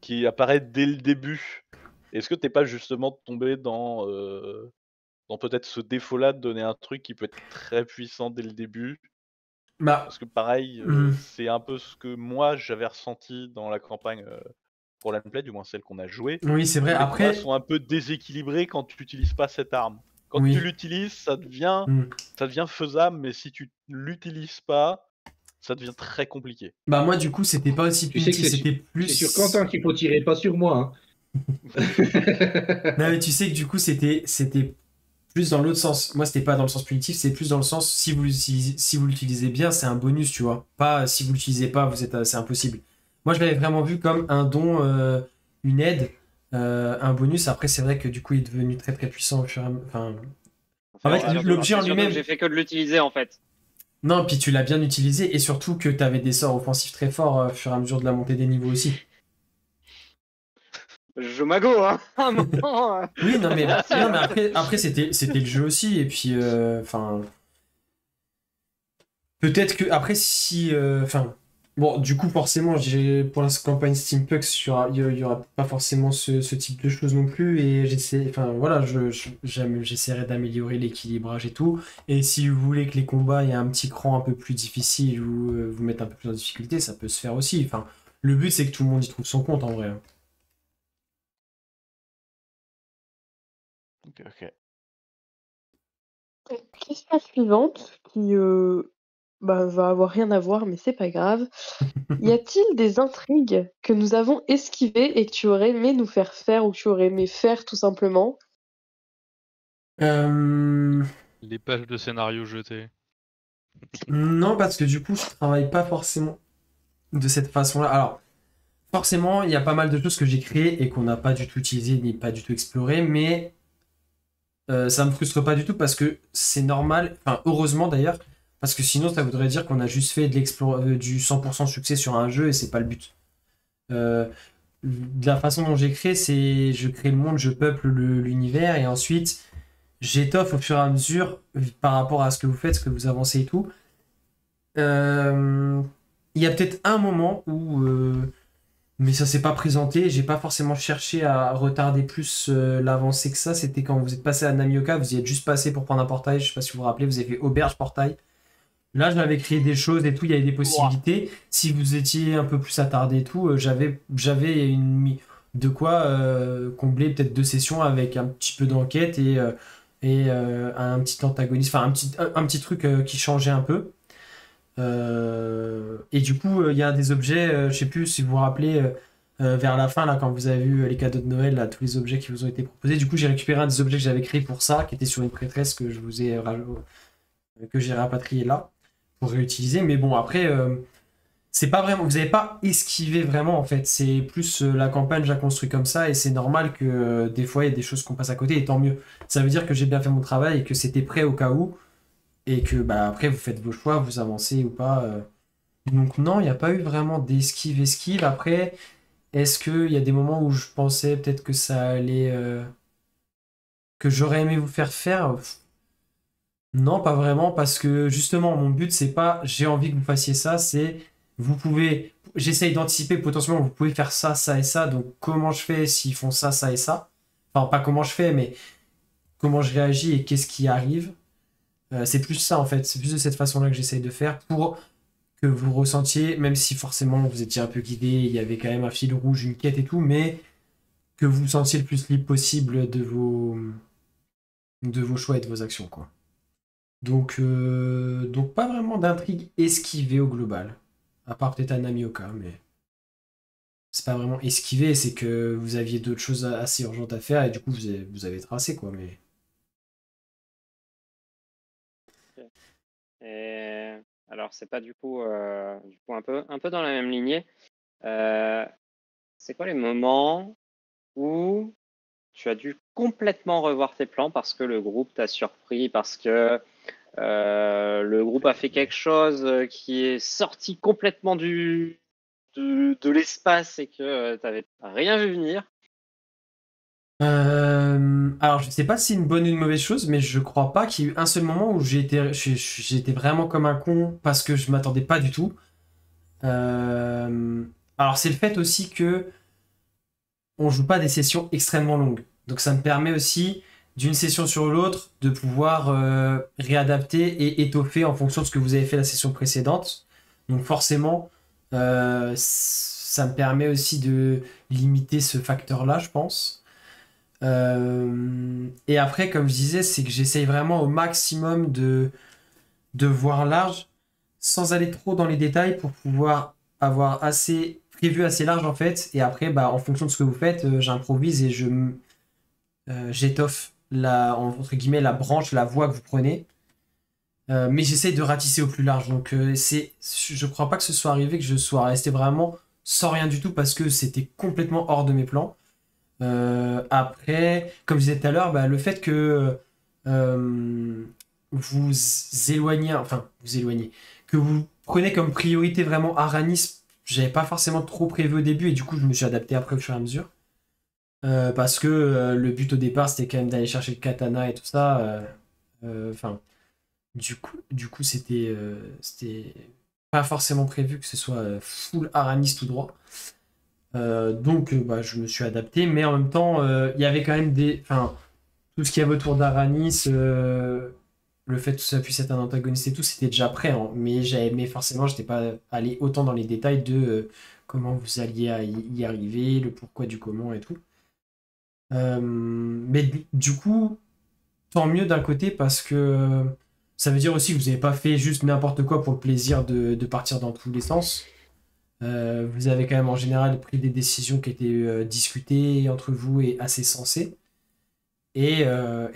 Speaker 4: qui apparaît dès le début. Est-ce que t'es pas justement tombé dans peut-être ce défaut-là de donner un truc qui peut être très puissant dès le début?
Speaker 1: Bah,
Speaker 4: Parce que pareil, c'est un peu ce que moi j'avais ressenti dans la campagne pour Play, du moins celle qu'on a jouée.
Speaker 1: oui, c'est vrai.
Speaker 4: Les
Speaker 1: Après,
Speaker 4: combats sont un peu déséquilibrés quand tu n'utilises pas cette arme. Quand
Speaker 1: oui.
Speaker 4: tu l'utilises, ça devient faisable, mais si tu l'utilises pas, ça devient très compliqué.
Speaker 1: Bah moi, du coup, c'était pas aussi
Speaker 2: Tu sais que
Speaker 1: punitif, c'était plus...
Speaker 2: c'est sur Quentin qu'il faut tirer, pas sur moi. Hein.
Speaker 1: Non, mais tu sais que du coup, c'était plus dans l'autre sens. Moi, c'était pas dans le sens punitif, c'est plus dans le sens si vous l'utilisez bien, c'est un bonus, tu vois. Pas si vous l'utilisez pas, c'est impossible. Moi, je l'avais vraiment vu comme un don, une aide, un bonus. Après, c'est vrai que du coup, il est devenu très très puissant au fur et à mesure. Enfin, en fait, l'objet en lui-même.
Speaker 3: J'ai fait que de l'utiliser en fait.
Speaker 1: Non, puis tu l'as bien utilisé et surtout que tu avais des sorts offensifs très forts au fur et à mesure de la montée des niveaux aussi.
Speaker 3: Je joue Mago, hein.
Speaker 1: Oui, non, mais après c'était le jeu aussi. Et puis, peut-être que, après, si. Bon, du coup, forcément, pour la campagne Steampunk, il y aura pas forcément ce type de choses non plus. Et j'essaierai d'améliorer l'équilibrage et tout. Et si vous voulez que les combats aient un petit cran un peu plus difficile ou vous mettre un peu plus en difficulté, ça peut se faire aussi. Enfin, le but, c'est que tout le monde y trouve son compte en vrai.
Speaker 4: Ok.
Speaker 5: Question suivante qui va avoir rien à voir, mais c'est pas grave. Y a-t-il des intrigues que nous avons esquivées et que tu aurais aimé nous faire faire ou que tu aurais aimé faire tout simplement?
Speaker 6: Les pages de scénario jetées.
Speaker 1: Non, parce que du coup, je travaille pas forcément de cette façon-là. Alors, forcément, il y a pas mal de choses que j'ai créées et qu'on n'a pas du tout utilisées ni pas du tout explorées, mais ça me frustre pas du tout parce que c'est normal, enfin, heureusement d'ailleurs, parce que sinon, ça voudrait dire qu'on a juste fait du 100% succès sur un jeu et c'est pas le but. De la façon dont j'ai créé, c'est je crée le monde, je peuple l'univers et ensuite j'étoffe au fur et à mesure par rapport à ce que vous faites, ce que vous avancez et tout. Il y a peut-être un moment où Mais ça s'est pas présenté, j'ai pas forcément cherché à retarder plus l'avancée que ça. C'était quand vous êtes passé à Namioka, vous y êtes juste passé pour prendre un portail, je sais pas si vous vous rappelez, vous avez fait auberge portail. Là, je m'avais créé des choses et tout, il y avait des possibilités. Si vous étiez un peu plus attardé et tout, j'avais de quoi combler peut-être 2 sessions avec un petit peu d'enquête et un petit antagoniste, enfin un petit truc qui changeait un peu. Et du coup, il y a des objets, je sais plus si vous vous rappelez, vers la fin, là, quand vous avez vu les cadeaux de Noël, là, tous les objets qui vous ont été proposés. Du coup, j'ai récupéré un des objets que j'avais créé pour ça, qui était sur une prêtresse que je vous ai que j'ai rapatrié là pour réutiliser. Mais bon, après, c'est pas vraiment, vous n'avez pas esquivé vraiment en fait. C'est plus la campagne, je la construis comme ça et c'est normal que des fois il y a des choses qu'on passe à côté et tant mieux. Ça veut dire que j'ai bien fait mon travail et que c'était prêt au cas où. Et que bah, après, vous faites vos choix, vous avancez ou pas. Donc non, il n'y a pas eu vraiment d'esquive. Après, est-ce qu'il y a des moments où je pensais peut-être que ça allait... que j'aurais aimé vous faire faire? Non, pas vraiment, parce que justement, mon but, c'est pas j'ai envie que vous fassiez ça, c'est vous pouvez... J'essaye d'anticiper potentiellement, vous pouvez faire ça, ça et ça, donc comment je fais s'ils font ça, ça et ça? Enfin, pas comment je fais, mais comment je réagis et qu'est-ce qui arrive? C'est plus ça en fait, c'est plus de cette façon-là que j'essaye de faire pour que vous ressentiez, même si forcément vous étiez un peu guidé, il y avait quand même un fil rouge, une quête et tout, mais que vous vous sentiez le plus libre possible de vos choix et de vos actions, quoi. Donc pas vraiment d'intrigue esquivée au global, à part peut-être à Namioka, mais c'est pas vraiment esquivé, c'est que vous aviez d'autres choses assez urgentes à faire et du coup vous avez tracé, quoi, mais...
Speaker 3: Et alors, c'est pas du coup un peu dans la même lignée. C'est quoi les moments où tu as dû complètement revoir tes plans parce que le groupe t'a surpris, parce que le groupe a fait quelque chose qui est sorti complètement de l'espace et que tu n'avais rien vu venir?
Speaker 1: Alors, je sais pas si c'est une bonne ou une mauvaise chose, mais je crois pas qu'il y ait eu un seul moment où j'ai été vraiment comme un con parce que je m'attendais pas du tout. Alors, c'est le fait aussi que on joue pas des sessions extrêmement longues. Donc, ça me permet aussi, d'une session sur l'autre, de pouvoir réadapter et étoffer en fonction de ce que vous avez fait la session précédente. Donc, forcément, ça me permet aussi de limiter ce facteur-là, je pense. Et après, comme je disais, c'est que j'essaye vraiment au maximum de voir large sans aller trop dans les détails pour pouvoir avoir assez prévu assez large en fait. Et après, bah, en fonction de ce que vous faites, j'improvise et j'étoffe entre guillemets la branche, la voie que vous prenez. Mais j'essaye de ratisser au plus large. Donc je crois pas que ce soit arrivé que je sois resté vraiment sans rien du tout parce que c'était complètement hors de mes plans. Après, comme je disais tout à l'heure, bah, le fait que vous éloignez, que vous prenez comme priorité vraiment Aranis, j'avais pas forcément trop prévu au début et du coup je me suis adapté après au fur et à mesure. Parce que le but au départ c'était quand même d'aller chercher le katana et tout ça. Enfin, du coup c'était pas forcément prévu que ce soit full Aranis tout droit. Donc bah, je me suis adapté, mais en même temps, il y avait quand même enfin, tout ce qu'il y avait autour d'Aranis, le fait que ça puisse être un antagoniste et tout, c'était déjà prêt, hein, mais forcément, j'étais pas allé autant dans les détails de comment vous alliez y arriver, le pourquoi du comment et tout. Mais du coup, tant mieux d'un côté parce que ça veut dire aussi que vous n'avez pas fait juste n'importe quoi pour le plaisir de partir dans tous les sens. Vous avez quand même en général pris des décisions qui étaient discutées entre vous et assez sensées. Et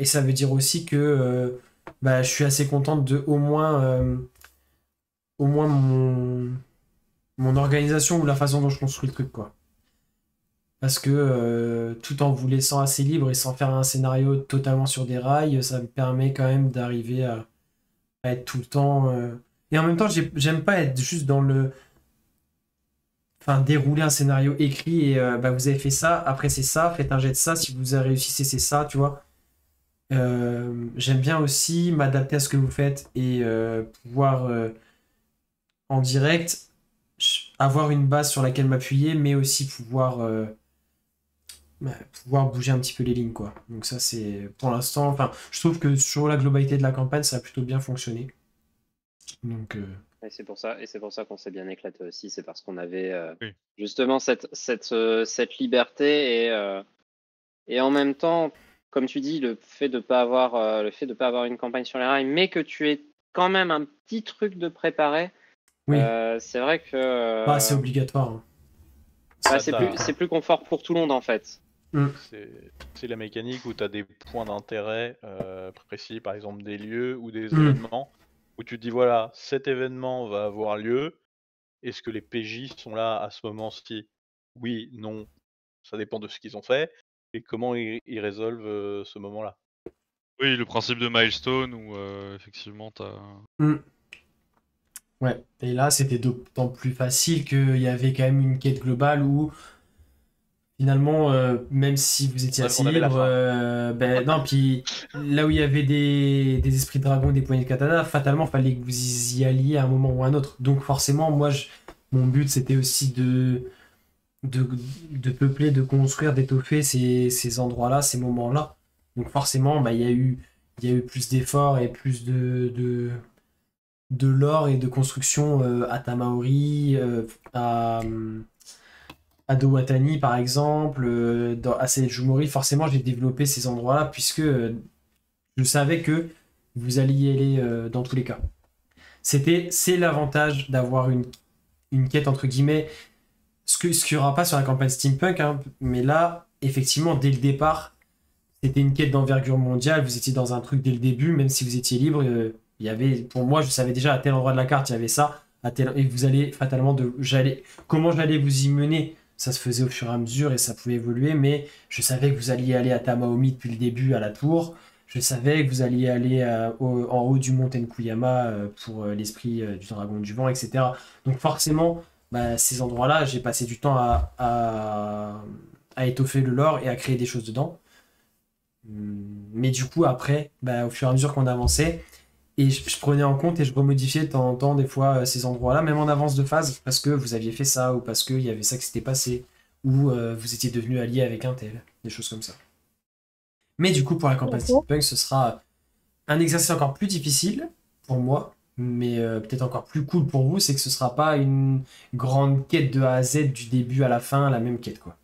Speaker 1: ça veut dire aussi que bah, je suis assez contente de au moins mon organisation ou la façon dont je construis le truc, quoi. Parce que tout en vous laissant assez libre et sans faire un scénario totalement sur des rails, ça me permet quand même d'arriver à être tout le temps. Et en même temps, j'aime pas être juste dans le. Enfin, dérouler un scénario écrit et bah, vous avez fait ça, après c'est ça, faites un jet de ça, si vous avez réussi c'est ça, tu vois. J'aime bien aussi m'adapter à ce que vous faites et pouvoir en direct avoir une base sur laquelle m'appuyer, mais aussi pouvoir bouger un petit peu les lignes, quoi. Donc ça, c'est pour l'instant, enfin, je trouve que sur la globalité de la campagne, ça a plutôt bien fonctionné. Donc,
Speaker 3: Et c'est pour ça qu'on s'est bien éclaté aussi. C'est parce qu'on avait
Speaker 6: Oui.
Speaker 3: justement cette liberté et en même temps, comme tu dis, le fait de pas avoir une campagne sur les rails, mais que tu aies quand même un petit truc de préparé.
Speaker 1: oui,
Speaker 3: C'est vrai que
Speaker 1: bah, c'est obligatoire, hein.
Speaker 3: bah, c'est plus confort pour tout le monde en fait.
Speaker 4: C'est la mécanique où tu as des points d'intérêt précis, par exemple des lieux ou des
Speaker 1: Mm.
Speaker 4: événements, où tu te dis voilà, cet événement va avoir lieu, est-ce que les PJ sont là à ce moment-ci? Oui, non, ça dépend de ce qu'ils ont fait, et comment ils résolvent ce moment-là.
Speaker 6: Oui, le principe de milestone où effectivement t'as.
Speaker 1: Mm. Ouais, et là, c'était d'autant plus facile qu'il y avait quand même une quête globale où finalement, même si vous étiez
Speaker 4: Bref,
Speaker 1: assez
Speaker 4: on avait la
Speaker 1: libre,
Speaker 4: fin.
Speaker 1: ben non, puis là où il y avait des esprits de dragon, des poignées de katana, fatalement, fallait que vous y alliez à un moment ou à un autre. Donc forcément, moi, mon but, c'était aussi de peupler, de construire, d'étoffer ces endroits-là, ces moments-là. Donc forcément, bah, il y a eu plus d'efforts et plus de lore et de construction à Tamaori, à Dowatani par exemple, à Sejumori. Forcément, j'ai développé ces endroits-là puisque je savais que vous alliez y aller dans tous les cas. C'est l'avantage d'avoir une quête entre guillemets, ce qu'il n'y aura pas sur la campagne Steampunk, hein, mais là, effectivement, dès le départ, c'était une quête d'envergure mondiale, vous étiez dans un truc dès le début, même si vous étiez libre, il y avait, pour moi, je savais déjà à tel endroit de la carte, il y avait ça, et vous allez fatalement, comment j'allais vous y mener, ça se faisait au fur et à mesure et ça pouvait évoluer, mais je savais que vous alliez aller à Tamaomi depuis le début, à la tour, je savais que vous alliez aller en haut du mont Tenkuyama pour l'esprit du dragon du vent, etc. Donc forcément, bah, ces endroits-là, j'ai passé du temps à étoffer le lore et à créer des choses dedans. Mais du coup, après, bah, au fur et à mesure qu'on avançait, et je prenais en compte et je remodifiais de temps en temps, des fois, ces endroits-là, même en avance de phase, parce que vous aviez fait ça, ou parce qu'il y avait ça qui s'était passé, ou vous étiez devenu allié avec un tel, des choses comme ça. Mais du coup, pour la campagne Steampunk, ce sera un exercice encore plus difficile pour moi, mais peut-être encore plus cool pour vous, c'est que ce sera pas une grande quête de A à Z du début à la fin, la même quête, quoi.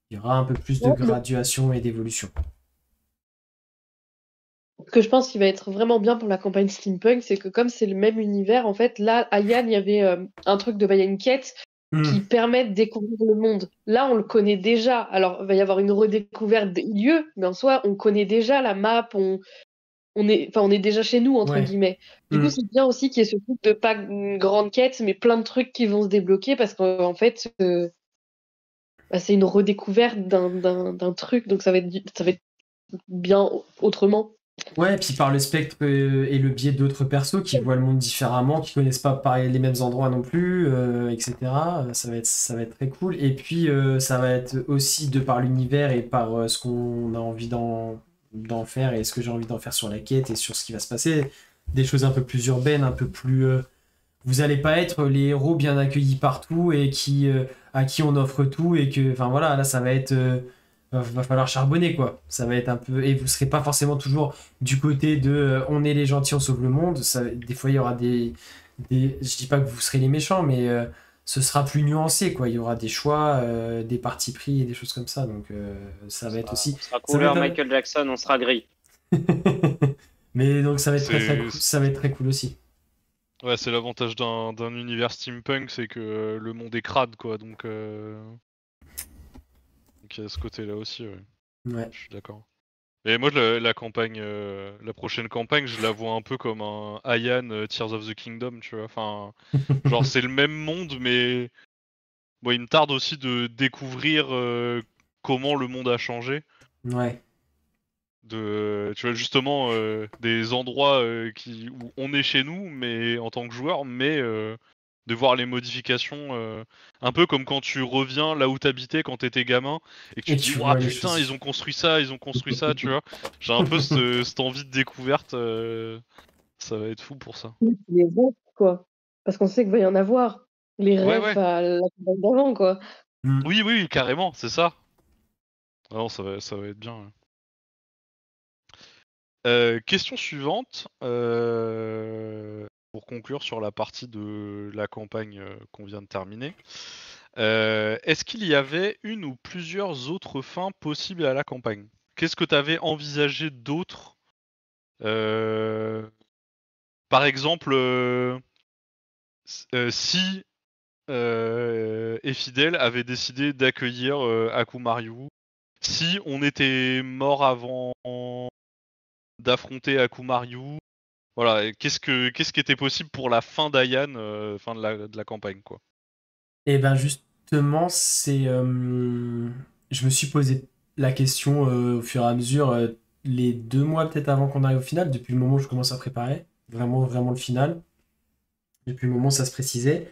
Speaker 1: Il y aura un peu plus de
Speaker 5: Ouais, mais-
Speaker 1: graduation et d'évolution.
Speaker 5: Ce que je pense qui va être vraiment bien pour la campagne Steampunk, c'est que comme c'est le même univers, en fait, là, à Yann, il y avait un truc il y a une quête qui permet de découvrir le monde. Là, on le connaît déjà. Alors, il va y avoir une redécouverte des lieux, mais en soi, on connaît déjà la map, on est déjà chez nous, entre
Speaker 1: Ouais.
Speaker 5: guillemets. Du coup, c'est bien aussi qu'il y ait ce truc de pas une grande quête, mais plein de trucs qui vont se débloquer parce qu'en fait, bah, c'est une redécouverte d'un truc, donc ça va être bien autrement.
Speaker 1: Ouais, puis par le spectre et le biais d'autres persos qui voient le monde différemment, qui connaissent pas pareil les mêmes endroits non plus, etc. Ça va être très cool. Et puis ça va être aussi de par l'univers et par ce qu'on a envie d'en faire et ce que j'ai envie d'en faire sur la quête et sur ce qui va se passer, des choses un peu plus urbaines, un peu plus. Vous allez pas être les héros bien accueillis partout et à qui on offre tout et que, enfin voilà, là ça va être. Va falloir charbonner quoi. Ça va être un peu et vous serez pas forcément toujours du côté de on est les gentils, on sauve le monde. Des fois il y aura je dis pas que vous serez les méchants, mais ce sera plus nuancé quoi. Il y aura des choix, des partis pris et des choses comme ça. Donc ça va être aussi.
Speaker 3: On sera
Speaker 1: ça va
Speaker 3: couleur
Speaker 1: être un-
Speaker 3: Michael Jackson, on sera gris.
Speaker 1: Mais donc ça va être très, très
Speaker 6: C'est-
Speaker 1: cool. Ça va être très cool aussi.
Speaker 6: Ouais, c'est l'avantage d'un univers steampunk, c'est que le monde est crade, quoi. Donc il y a ce côté-là aussi, ouais.
Speaker 1: Ouais.
Speaker 6: Je suis d'accord. Et moi, la campagne, la prochaine campagne, je la vois un peu comme un Ayan Tears of the Kingdom, tu vois. Enfin, genre c'est le même monde, mais bon, il me tarde aussi de découvrir comment le monde a changé.
Speaker 1: Ouais.
Speaker 6: Tu vois justement des endroits où on est chez nous, mais en tant que joueur, mais de voir les modifications, un peu comme quand tu reviens là où t'habitais quand t'étais gamin et que tu
Speaker 1: Et
Speaker 6: te dis
Speaker 1: tu
Speaker 6: ouah
Speaker 1: vois les
Speaker 6: putain
Speaker 1: choses.
Speaker 6: ils ont construit ça, tu vois. J'ai un peu cette envie de découverte, ça va être fou pour ça.
Speaker 5: Les autres, quoi. Parce qu'on sait qu'il va y en avoir. Les
Speaker 6: Ouais,
Speaker 5: rêves
Speaker 6: ouais.
Speaker 5: à la campagne d'avant, quoi.
Speaker 6: Oui, oui, carrément, c'est ça. Ah non, ça va être bien. Ouais. Question suivante, pour conclure sur la partie de la campagne qu'on vient de terminer. Est-ce qu'il y avait une ou plusieurs autres fins possibles à la campagne? Qu'est-ce que tu avais envisagé d'autre? Par exemple, si Efidel avait décidé d'accueillir Akumaru, si on était mort avant d'affronter Akumaru, voilà, et qu'est-ce qui était possible pour la fin d'Ayan, fin de la campagne, quoi.
Speaker 1: Et ben justement, je me suis posé la question au fur et à mesure, les 2 mois peut-être avant qu'on arrive au final, depuis le moment où je commence à préparer, vraiment, vraiment le final, depuis le moment où ça se précisait.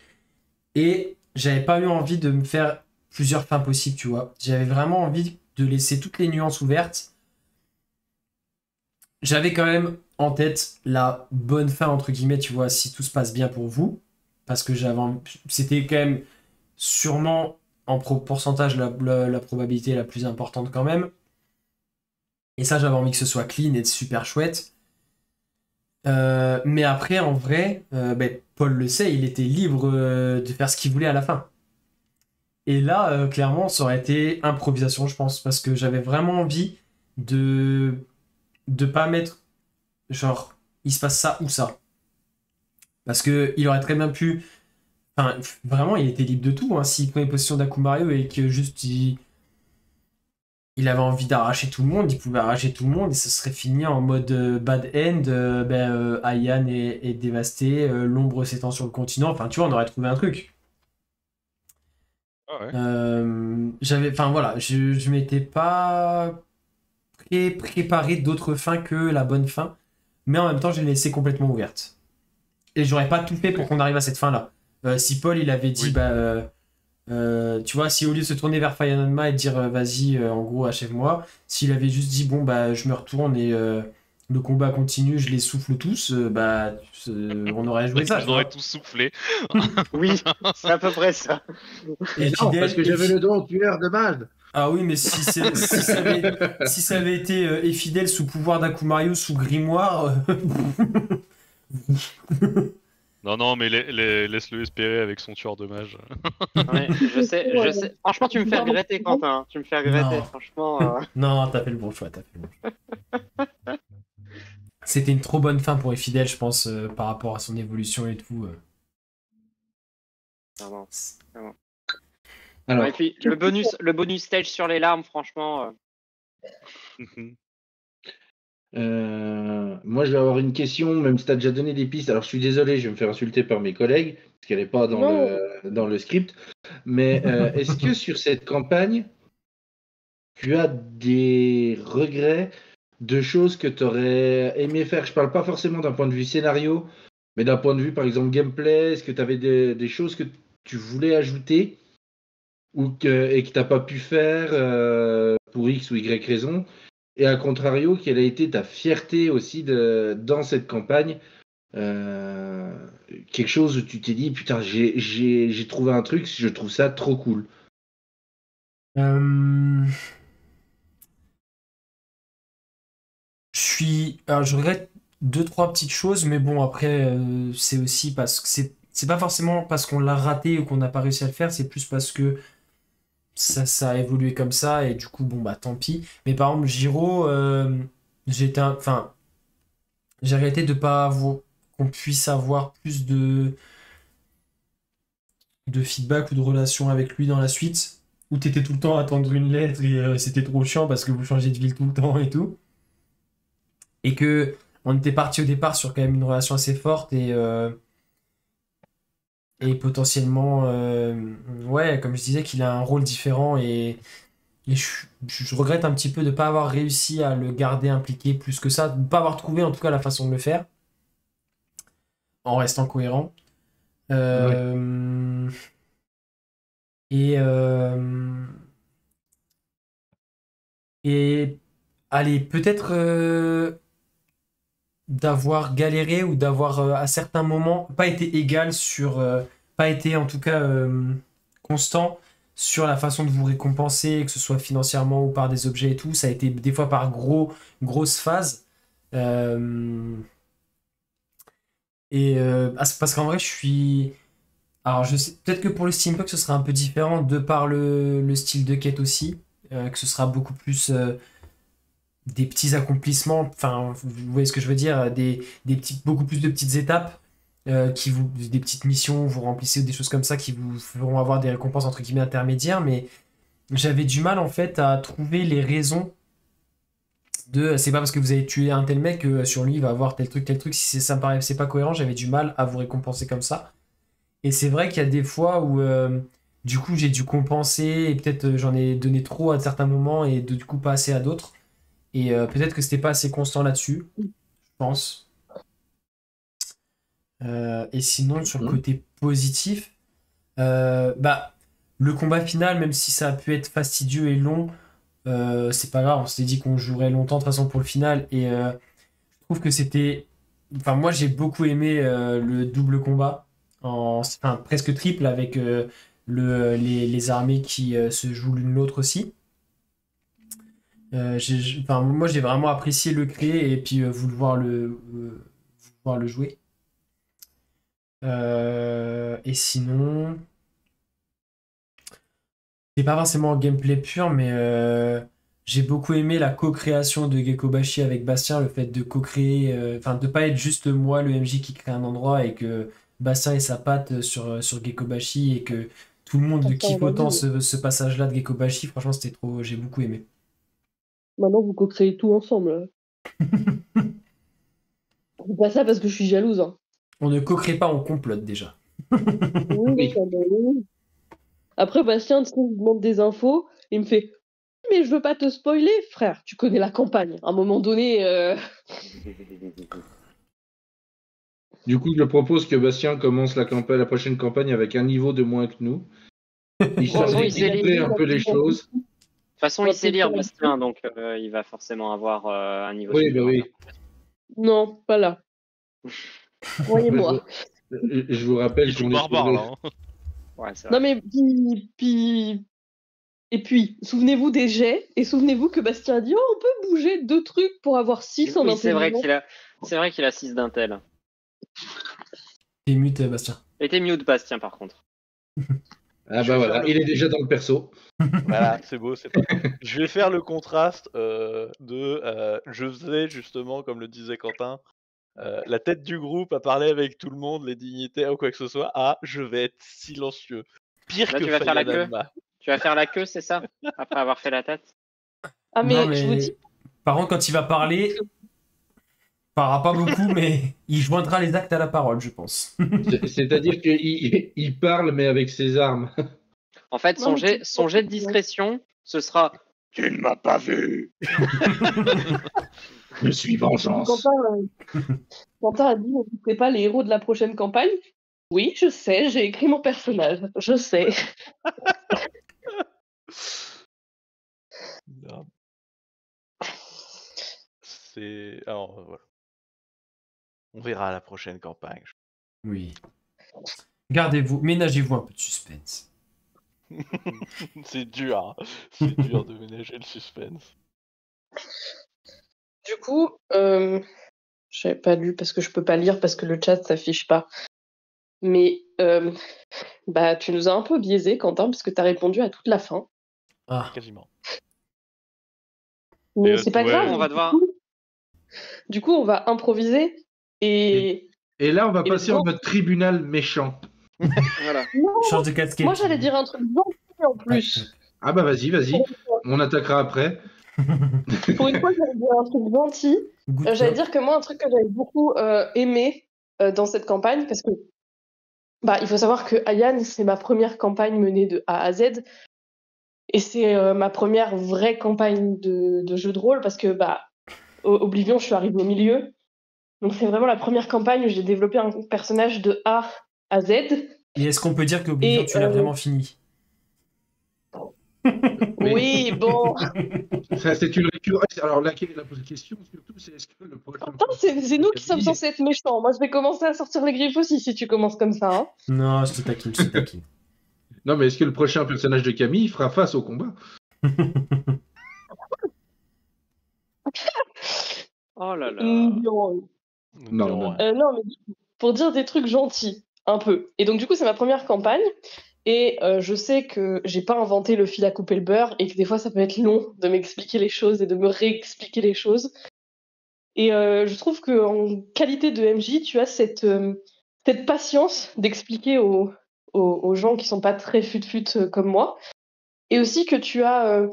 Speaker 1: Et j'avais pas eu envie de me faire plusieurs fins possibles, tu vois. J'avais vraiment envie de laisser toutes les nuances ouvertes. J'avais quand même en tête la bonne fin, entre guillemets, tu vois, si tout se passe bien pour vous. Parce que c'était quand même sûrement en pourcentage la probabilité la plus importante quand même. Et ça, j'avais envie que ce soit clean et super chouette. Mais après, en vrai, Paul le sait, il était libre de faire ce qu'il voulait à la fin. Et là, clairement, ça aurait été improvisation, je pense, parce que j'avais vraiment envie de pas mettre genre il se passe ça ou ça. Parce que il aurait très bien pu. Enfin, vraiment, il était libre de tout. Hein. S'il prenait possession d'Akumario et que juste il avait envie d'arracher tout le monde, il pouvait arracher tout le monde et ce serait fini en mode bad end. Ayan est dévasté, l'ombre s'étend sur le continent. Enfin, tu vois, on aurait trouvé un truc.
Speaker 6: Ah ouais.
Speaker 1: Enfin voilà, je m'étais pas préparé d'autres fins que la bonne fin, mais en même temps, je l'ai laissé complètement ouverte. Et j'aurais pas tout fait pour qu'on arrive à cette fin-là. Si Paul il avait dit,
Speaker 6: Oui.
Speaker 1: tu vois, si au lieu de se tourner vers Fire Nonma et de dire vas-y, en gros, achève-moi, s'il avait juste dit bon, bah, je me retourne et le combat continue, je les souffle tous, on aurait joué ça, tu
Speaker 6: Ils auraient
Speaker 1: vois.
Speaker 6: tous soufflé.
Speaker 3: Oui, c'est à peu près ça.
Speaker 1: Et
Speaker 2: Non, parce
Speaker 1: fidèle,
Speaker 2: que j'avais le don tueur de mage.
Speaker 1: Ah oui, mais si ça avait été Efidel sous pouvoir d'Akumario sous grimoire.
Speaker 6: Non, mais laisse-le espérer avec son tueur de mage.
Speaker 3: Ouais, je sais. Franchement, tu me fais regretter, Quentin. Tu me fais regretter,
Speaker 1: Non.
Speaker 3: franchement.
Speaker 1: Non, t'as fait le bon choix, t'as fait le bon choix. C'était une trop bonne fin pour Efidel, je pense, par rapport à son évolution et tout.
Speaker 3: Vraiment.
Speaker 2: Alors,
Speaker 3: Et puis le bonus stage sur les larmes, franchement.
Speaker 2: moi, je vais avoir une question, même si tu as déjà donné des pistes. Alors, je suis désolé, je vais me faire insulter par mes collègues, parce qu'elle n'est pas dans le script. Mais est-ce que sur cette campagne, tu as des regrets de choses que tu aurais aimé faire? Je parle pas forcément d'un point de vue scénario, mais d'un point de vue, par exemple, gameplay. Est-ce que tu avais des choses que tu voulais ajouter et que tu n'as pas pu faire pour X ou Y raison? Et à contrario, quelle a été ta fierté aussi dans cette campagne? Quelque chose où tu t'es dit, putain, j'ai trouvé un truc, je trouve ça trop cool.
Speaker 1: Alors, je regrette 2, 3 petites choses, mais bon, après, c'est aussi parce que c'est pas forcément parce qu'on l'a raté ou qu'on n'a pas réussi à le faire, c'est plus parce que ça a évolué comme ça et du coup, bon, bah tant pis. Mais par exemple, Giro, enfin, j'ai arrêté de pas avoir qu'on puisse avoir plus de feedback ou de relation avec lui dans la suite, où t'étais tout le temps à attendre une lettre et c'était trop chiant parce que vous changez de ville tout le temps et tout. Et que on était parti au départ sur quand même une relation assez forte et potentiellement, ouais, comme je disais, qu'il a un rôle différent et je regrette un petit peu de ne pas avoir réussi à le garder impliqué plus que ça, de ne pas avoir trouvé en tout cas la façon de le faire en restant cohérent. Et, et allez, peut-être d'avoir galéré ou d'avoir à certains moments pas été égal sur pas été en tout cas constant sur la façon de vous récompenser, que ce soit financièrement ou par des objets et tout. Ça a été des fois par grosses phases. Parce qu'en vrai, je suis. Alors, je sais, peut-être que pour le steampunk, ce sera un peu différent de par le style de quête aussi, que ce sera beaucoup plus des petits accomplissements. Enfin, vous voyez ce que je veux dire, beaucoup plus de petites étapes, des petites missions, vous remplissez ou des choses comme ça qui vous feront avoir des récompenses entre guillemets intermédiaires. Mais j'avais du mal en fait à trouver les raisons c'est pas parce que vous avez tué un tel mec que sur lui il va avoir tel truc. Si ça me paraissait pas cohérent, j'avais du mal à vous récompenser comme ça. Et c'est vrai qu'il y a des fois où du coup j'ai dû compenser et peut-être j'en ai donné trop à certains moments et du coup pas assez à d'autres. Et peut-être que c'était pas assez constant là-dessus, je pense. Et sinon, sur le côté positif, le combat final, même si ça a pu être fastidieux et long, c'est pas grave, on s'était dit qu'on jouerait longtemps de toute façon pour le final. Et je trouve que c'était. Enfin, moi j'ai beaucoup aimé le double combat, presque triple avec les armées qui se jouent l'une l'autre aussi. Moi j'ai vraiment apprécié le créer et puis vouloir le jouer. Et sinon, c'est pas forcément un gameplay pur, mais j'ai beaucoup aimé la co-création de Gekobashi avec Bastien, le fait de co-créer, de pas être juste moi le MJ qui crée un endroit et que Bastien ait sa patte sur Gekobashi et que tout le monde kiffe autant ce passage-là de Gekobashi. Franchement, c'était trop, j'ai beaucoup aimé.
Speaker 5: Maintenant, vous co-créez tout ensemble. Je dis pas ça parce que je suis jalouse. Hein.
Speaker 1: On ne co-crée pas, on complote déjà.
Speaker 5: Oui. Après, Bastien, tu sais, il me demande des infos, il me fait « Mais je veux pas te spoiler, frère, tu connais la campagne. À un moment donné...
Speaker 2: Du coup, je propose que Bastien commence la prochaine campagne avec un niveau de moins que nous. Histoire d'équilibrer un peu les choses.
Speaker 3: De toute façon, il sait lire, Bastien, donc il va forcément avoir un niveau
Speaker 2: supérieur. Oui.
Speaker 5: Non, pas là. Croyez-moi.
Speaker 2: Je vous rappelle qu'on est
Speaker 6: barbare, là.
Speaker 3: Ouais, c'est
Speaker 5: non, mais Et puis, souvenez-vous des jets, et souvenez-vous que Bastien a dit « Oh, on peut bouger 2 trucs pour avoir 6 en intelligence. »
Speaker 3: C'est vrai qu'il a 6 d'intel.
Speaker 1: T'es mute, Bastien.
Speaker 3: Et t'es mute, Bastien, par contre.
Speaker 2: Ah bah voilà, il est déjà dans le perso.
Speaker 4: Voilà, c'est beau, c'est pas. Je vais faire le contraste je faisais justement, comme le disait Quentin, la tête du groupe à parler avec tout le monde, les dignitaires ou quoi que ce soit, je vais être silencieux. Pire
Speaker 3: là,
Speaker 4: que
Speaker 3: tu vas faire la queue.
Speaker 4: Fayanama.
Speaker 3: Tu vas faire la queue, c'est ça? Après avoir fait la tête?
Speaker 5: Ah mais je vous dis...
Speaker 1: Par contre, quand il va parler, il parlera pas beaucoup, mais il joindra les actes à la parole, je pense.
Speaker 2: C'est-à-dire qu'il parle, mais avec ses armes.
Speaker 3: En fait, son jet de discrétion, ce sera « Tu ne m'as pas vu !»
Speaker 2: Je suis vengeance.
Speaker 5: Quentin a dit « On ne fait pas les héros de la prochaine campagne ?» Oui, je sais, j'ai écrit mon personnage. Je sais.
Speaker 4: Non. Alors, voilà. On verra la prochaine campagne.
Speaker 1: Oui. Gardez-vous, ménagez-vous un peu de suspense.
Speaker 4: C'est dur. Hein. C'est dur de ménager le suspense.
Speaker 5: Du coup, j'avais pas lu parce que je peux pas lire parce que le chat s'affiche pas. Mais tu nous as un peu biaisé, Quentin, parce que tu as répondu à toute la fin.
Speaker 1: Ah.
Speaker 4: Quasiment.
Speaker 5: Mais c'est pas grave.
Speaker 3: On va devoir...
Speaker 5: Du coup, on va improviser et
Speaker 2: là, on va passer en mode tribunal méchant.
Speaker 3: Voilà.
Speaker 1: Change de casquette.
Speaker 5: Moi, j'allais dire un truc gentil en plus.
Speaker 2: Ah bah vas-y. On attaquera après.
Speaker 5: Pour une fois, j'allais dire un truc gentil. J'allais dire que moi, un truc que j'avais beaucoup aimé dans cette campagne, parce que il faut savoir que Ayan, c'est ma première campagne menée de A à Z. Et c'est ma première vraie campagne de jeu de rôle, parce que Oblivion, je suis arrivée au milieu. Donc c'est vraiment la première campagne où j'ai développé un personnage de A à Z.
Speaker 1: Et est-ce qu'on peut dire que Oblivion, tu l'as vraiment fini?
Speaker 2: Mais-
Speaker 5: Oui, bon.
Speaker 2: Ça, c'est une récurrence. Alors, la question, surtout, c'est est-ce que le prochain.
Speaker 5: Attends, c'est nous qui sommes censés être méchants. Moi, je vais commencer à sortir les griffes aussi si tu commences comme ça. Hein.
Speaker 1: Non, je te taquine, je te taquine.
Speaker 2: Non, mais est-ce que le prochain personnage de Camille fera face au combat?
Speaker 3: Oh là là.
Speaker 5: Non.
Speaker 4: Nous
Speaker 2: Non,
Speaker 4: dirons
Speaker 2: non.
Speaker 4: rien.
Speaker 5: Non, mais pour dire des trucs gentils, un peu. Et donc, du coup, c'est ma première campagne. Et je sais que j'ai pas inventé le fil à couper le beurre et que des fois, ça peut être long de m'expliquer les choses et de me réexpliquer les choses. Et je trouve qu'en qualité de MJ, tu as cette patience d'expliquer aux gens qui sont pas très fut-fut comme moi. Et aussi que tu as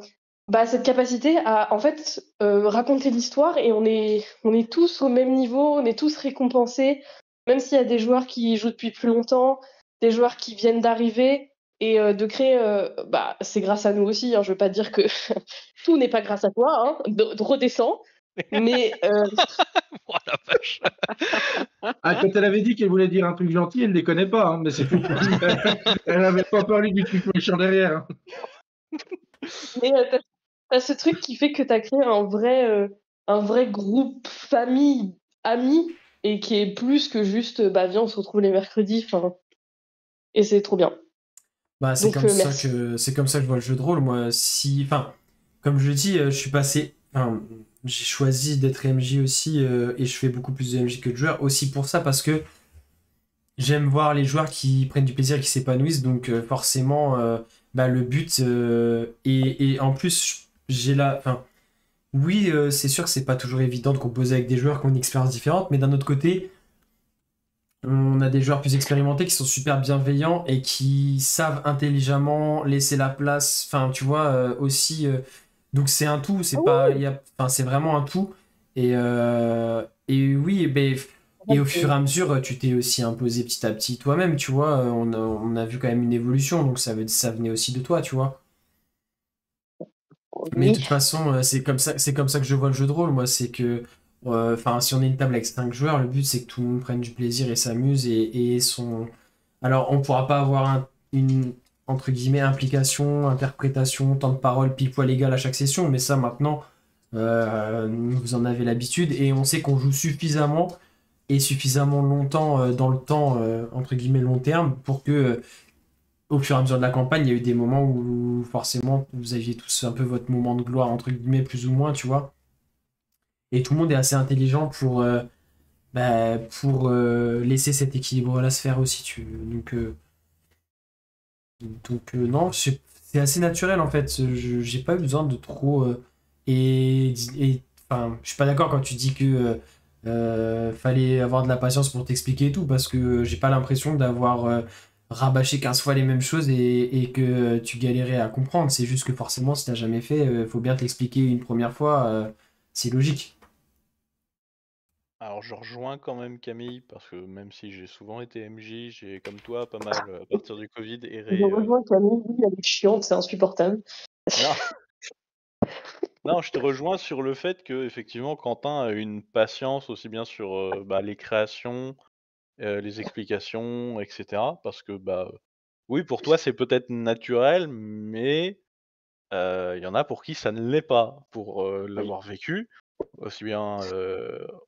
Speaker 5: cette capacité à en fait raconter l'histoire et on est tous au même niveau, on est tous récompensés, même s'il y a des joueurs qui jouent depuis plus longtemps, des joueurs qui viennent d'arriver et de créer, c'est grâce à nous aussi, hein, je veux pas dire que tout n'est pas grâce à toi, hein, redescends, mais
Speaker 6: Oh la vache.
Speaker 2: Ah, quand elle avait dit qu'elle voulait dire un truc gentil, elle ne les connaît pas, hein, mais c'est tout. Elle n'avait pas parlé du truc méchant derrière. Hein.
Speaker 5: Mais t'as ce truc qui fait que t'as créé un vrai groupe, famille, amis, et qui est plus que juste, viens, on se retrouve les mercredis, enfin, et c'est trop bien.
Speaker 1: Bah,
Speaker 5: Donc, merci.
Speaker 1: c'est comme ça que je vois le jeu de rôle. Moi, si, enfin, comme je dis, je suis passé, enfin, j'ai choisi d'être MJ aussi, et je fais beaucoup plus de MJ que de joueurs aussi pour ça parce que j'aime voir les joueurs qui prennent du plaisir et qui s'épanouissent. Donc, forcément, le but et en plus, j'ai la, enfin, oui, c'est sûr que c'est pas toujours évident de composer avec des joueurs qui ont une expérience différente, mais d'un autre côté. On a des joueurs plus expérimentés qui sont super bienveillants et qui savent intelligemment laisser la place. Enfin, tu vois, aussi. Donc c'est un tout, c'est pas. Enfin, c'est vraiment un tout. Et oui, et au fur et à mesure, tu t'es aussi imposé petit à petit toi-même, tu vois. On a vu quand même une évolution, donc ça venait aussi de toi, tu vois. Mais de
Speaker 5: Oui.
Speaker 1: toute façon, c'est comme ça que je vois le jeu de rôle, moi. C'est que, enfin, si on est une table avec 5 joueurs, le but c'est que tout le monde prenne du plaisir et s'amuse et son. Alors, on pourra pas avoir une entre guillemets implication, interprétation, temps de parole, pile poil égal à chaque session, mais ça maintenant, vous en avez l'habitude et on sait qu'on joue suffisamment et suffisamment longtemps dans le temps entre guillemets long terme pour que au fur et à mesure de la campagne, il y a eu des moments où forcément vous aviez tous un peu votre moment de gloire, entre guillemets, plus ou moins, tu vois. Et tout le monde est assez intelligent pour laisser cet équilibre-là se faire aussi. Non, c'est assez naturel en fait. J'ai pas eu besoin de trop. Enfin, je suis pas d'accord quand tu dis que fallait avoir de la patience pour t'expliquer et tout, parce que j'ai pas l'impression d'avoir rabâché 15 fois les mêmes choses et que tu galérais à comprendre. C'est juste que forcément, si t'as jamais fait, faut bien te l'expliquer une première fois. C'est logique.
Speaker 4: Alors je rejoins quand même Camille, parce que même si j'ai souvent été MJ, j'ai comme toi pas mal, à partir du Covid,
Speaker 5: Je
Speaker 4: erré.
Speaker 5: rejoins Camille, oui, elle est chiante, c'est insupportable.
Speaker 4: Non, non, je te rejoins sur le fait que effectivement Quentin a une patience aussi bien sur les créations, les explications, etc. Parce que oui, pour toi c'est peut-être naturel, mais il y en a pour qui ça ne l'est pas. Pour
Speaker 5: Oui.
Speaker 4: l'avoir vécu, aussi bien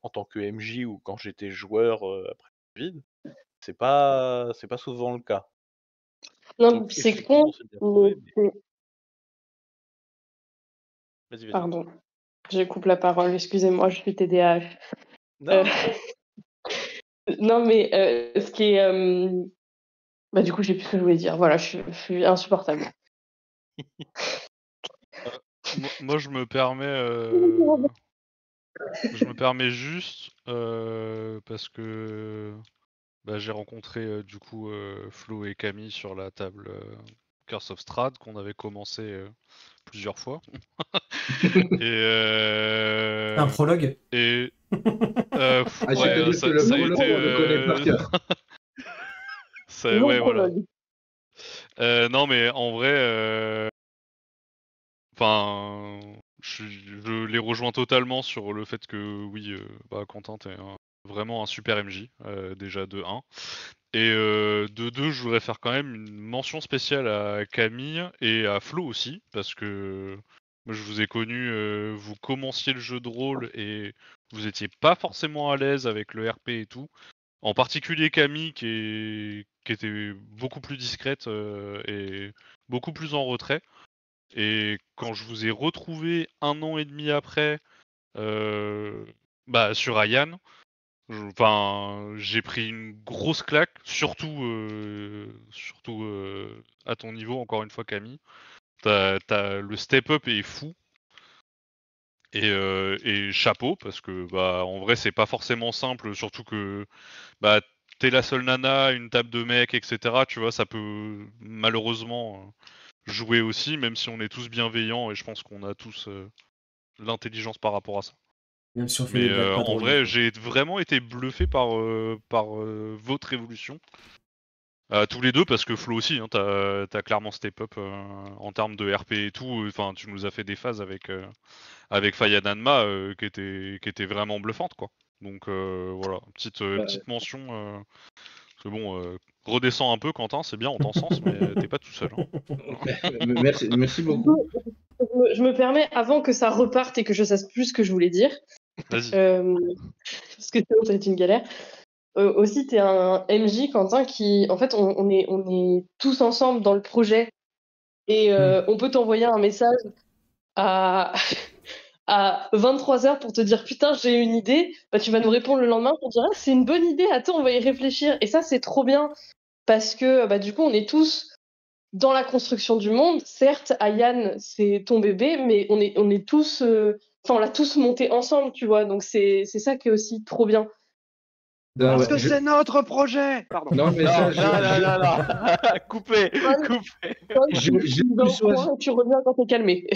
Speaker 4: en tant que MJ ou quand j'étais joueur après le Covid, c'est pas souvent le cas.
Speaker 5: Non,
Speaker 4: Donc
Speaker 5: c'est
Speaker 4: effectivement,
Speaker 5: con,
Speaker 4: on s'est bien
Speaker 5: mais
Speaker 4: trouvé, mais vas-y, vas-y.
Speaker 5: Pardon, je coupe la parole, excusez-moi, je suis TDAH. Euh,
Speaker 4: Non,
Speaker 5: Non, mais ce qui est. Du coup, j'ai plus ce que je voulais dire. Voilà, je suis insupportable.
Speaker 6: Moi, je me permets juste parce que j'ai rencontré du coup Flo et Camille sur la table Curse of Strahd qu'on avait commencé plusieurs fois. Et
Speaker 1: Un prologue.
Speaker 6: et
Speaker 2: Ah,
Speaker 6: ouais,
Speaker 2: c'est-à-dire que le
Speaker 6: ça a
Speaker 2: prologue,
Speaker 6: été
Speaker 2: on le connaît par cœur.
Speaker 5: Non
Speaker 6: ouais, voilà.
Speaker 5: prologue.
Speaker 6: Non, mais en vrai, enfin, je les rejoins totalement sur le fait que oui, Quentin, t'es un vraiment un super MJ, déjà de 1. Et de 2, je voudrais faire quand même une mention spéciale à Camille et à Flo aussi, parce que moi je vous ai connu, vous commenciez le jeu de rôle et vous étiez pas forcément à l'aise avec le RP et tout. En particulier Camille qui était beaucoup plus discrète et beaucoup plus en retrait. Et quand je vous ai retrouvé 1 an et demi après sur Ayan, j'ai pris une grosse claque, surtout à ton niveau, encore une fois Camille. Le step-up est fou. Et chapeau, parce que en vrai c'est pas forcément simple, surtout que t'es la seule nana, une table de mecs, etc. Tu vois, ça peut malheureusement jouer aussi, même si on est tous bienveillants et je pense qu'on a tous l'intelligence par rapport à ça.
Speaker 1: Même si on fait
Speaker 6: Mais
Speaker 1: des blagues pas
Speaker 6: en
Speaker 1: drôles.
Speaker 6: vrai, j'ai vraiment été bluffé par votre évolution. Tous les deux, parce que Flo aussi, hein, t'as clairement step up en termes de RP et tout. Enfin, tu nous as fait des phases avec Faya Nanma qui étaient vraiment bluffantes, quoi. Donc voilà, petite mention. Parce que bon, redescends un peu, Quentin, c'est bien, on t'encense, mais t'es pas tout seul. Hein.
Speaker 2: Merci beaucoup.
Speaker 5: Je me permets, avant que ça reparte et que je sache plus ce que je voulais dire,
Speaker 6: Vas-y.
Speaker 5: parce que sinon ça va être une galère. Aussi, t'es un MJ, Quentin, qui, en fait, on est tous ensemble dans le projet et on peut t'envoyer un message à 23h pour te dire putain, j'ai une idée. Tu vas nous répondre le lendemain pour dire c'est une bonne idée, attends, on va y réfléchir. Et ça, c'est trop bien parce que du coup, on est tous dans la construction du monde. Certes, Ayan, c'est ton bébé, mais on est tous, on l'a tous monté ensemble, tu vois. Donc c'est ça qui est aussi trop bien.
Speaker 2: Non,
Speaker 3: Parce que c'est notre projet. Pardon.
Speaker 2: Non, mais ça,
Speaker 4: non. Coupez.
Speaker 5: Tu reviens quand t'es calmé.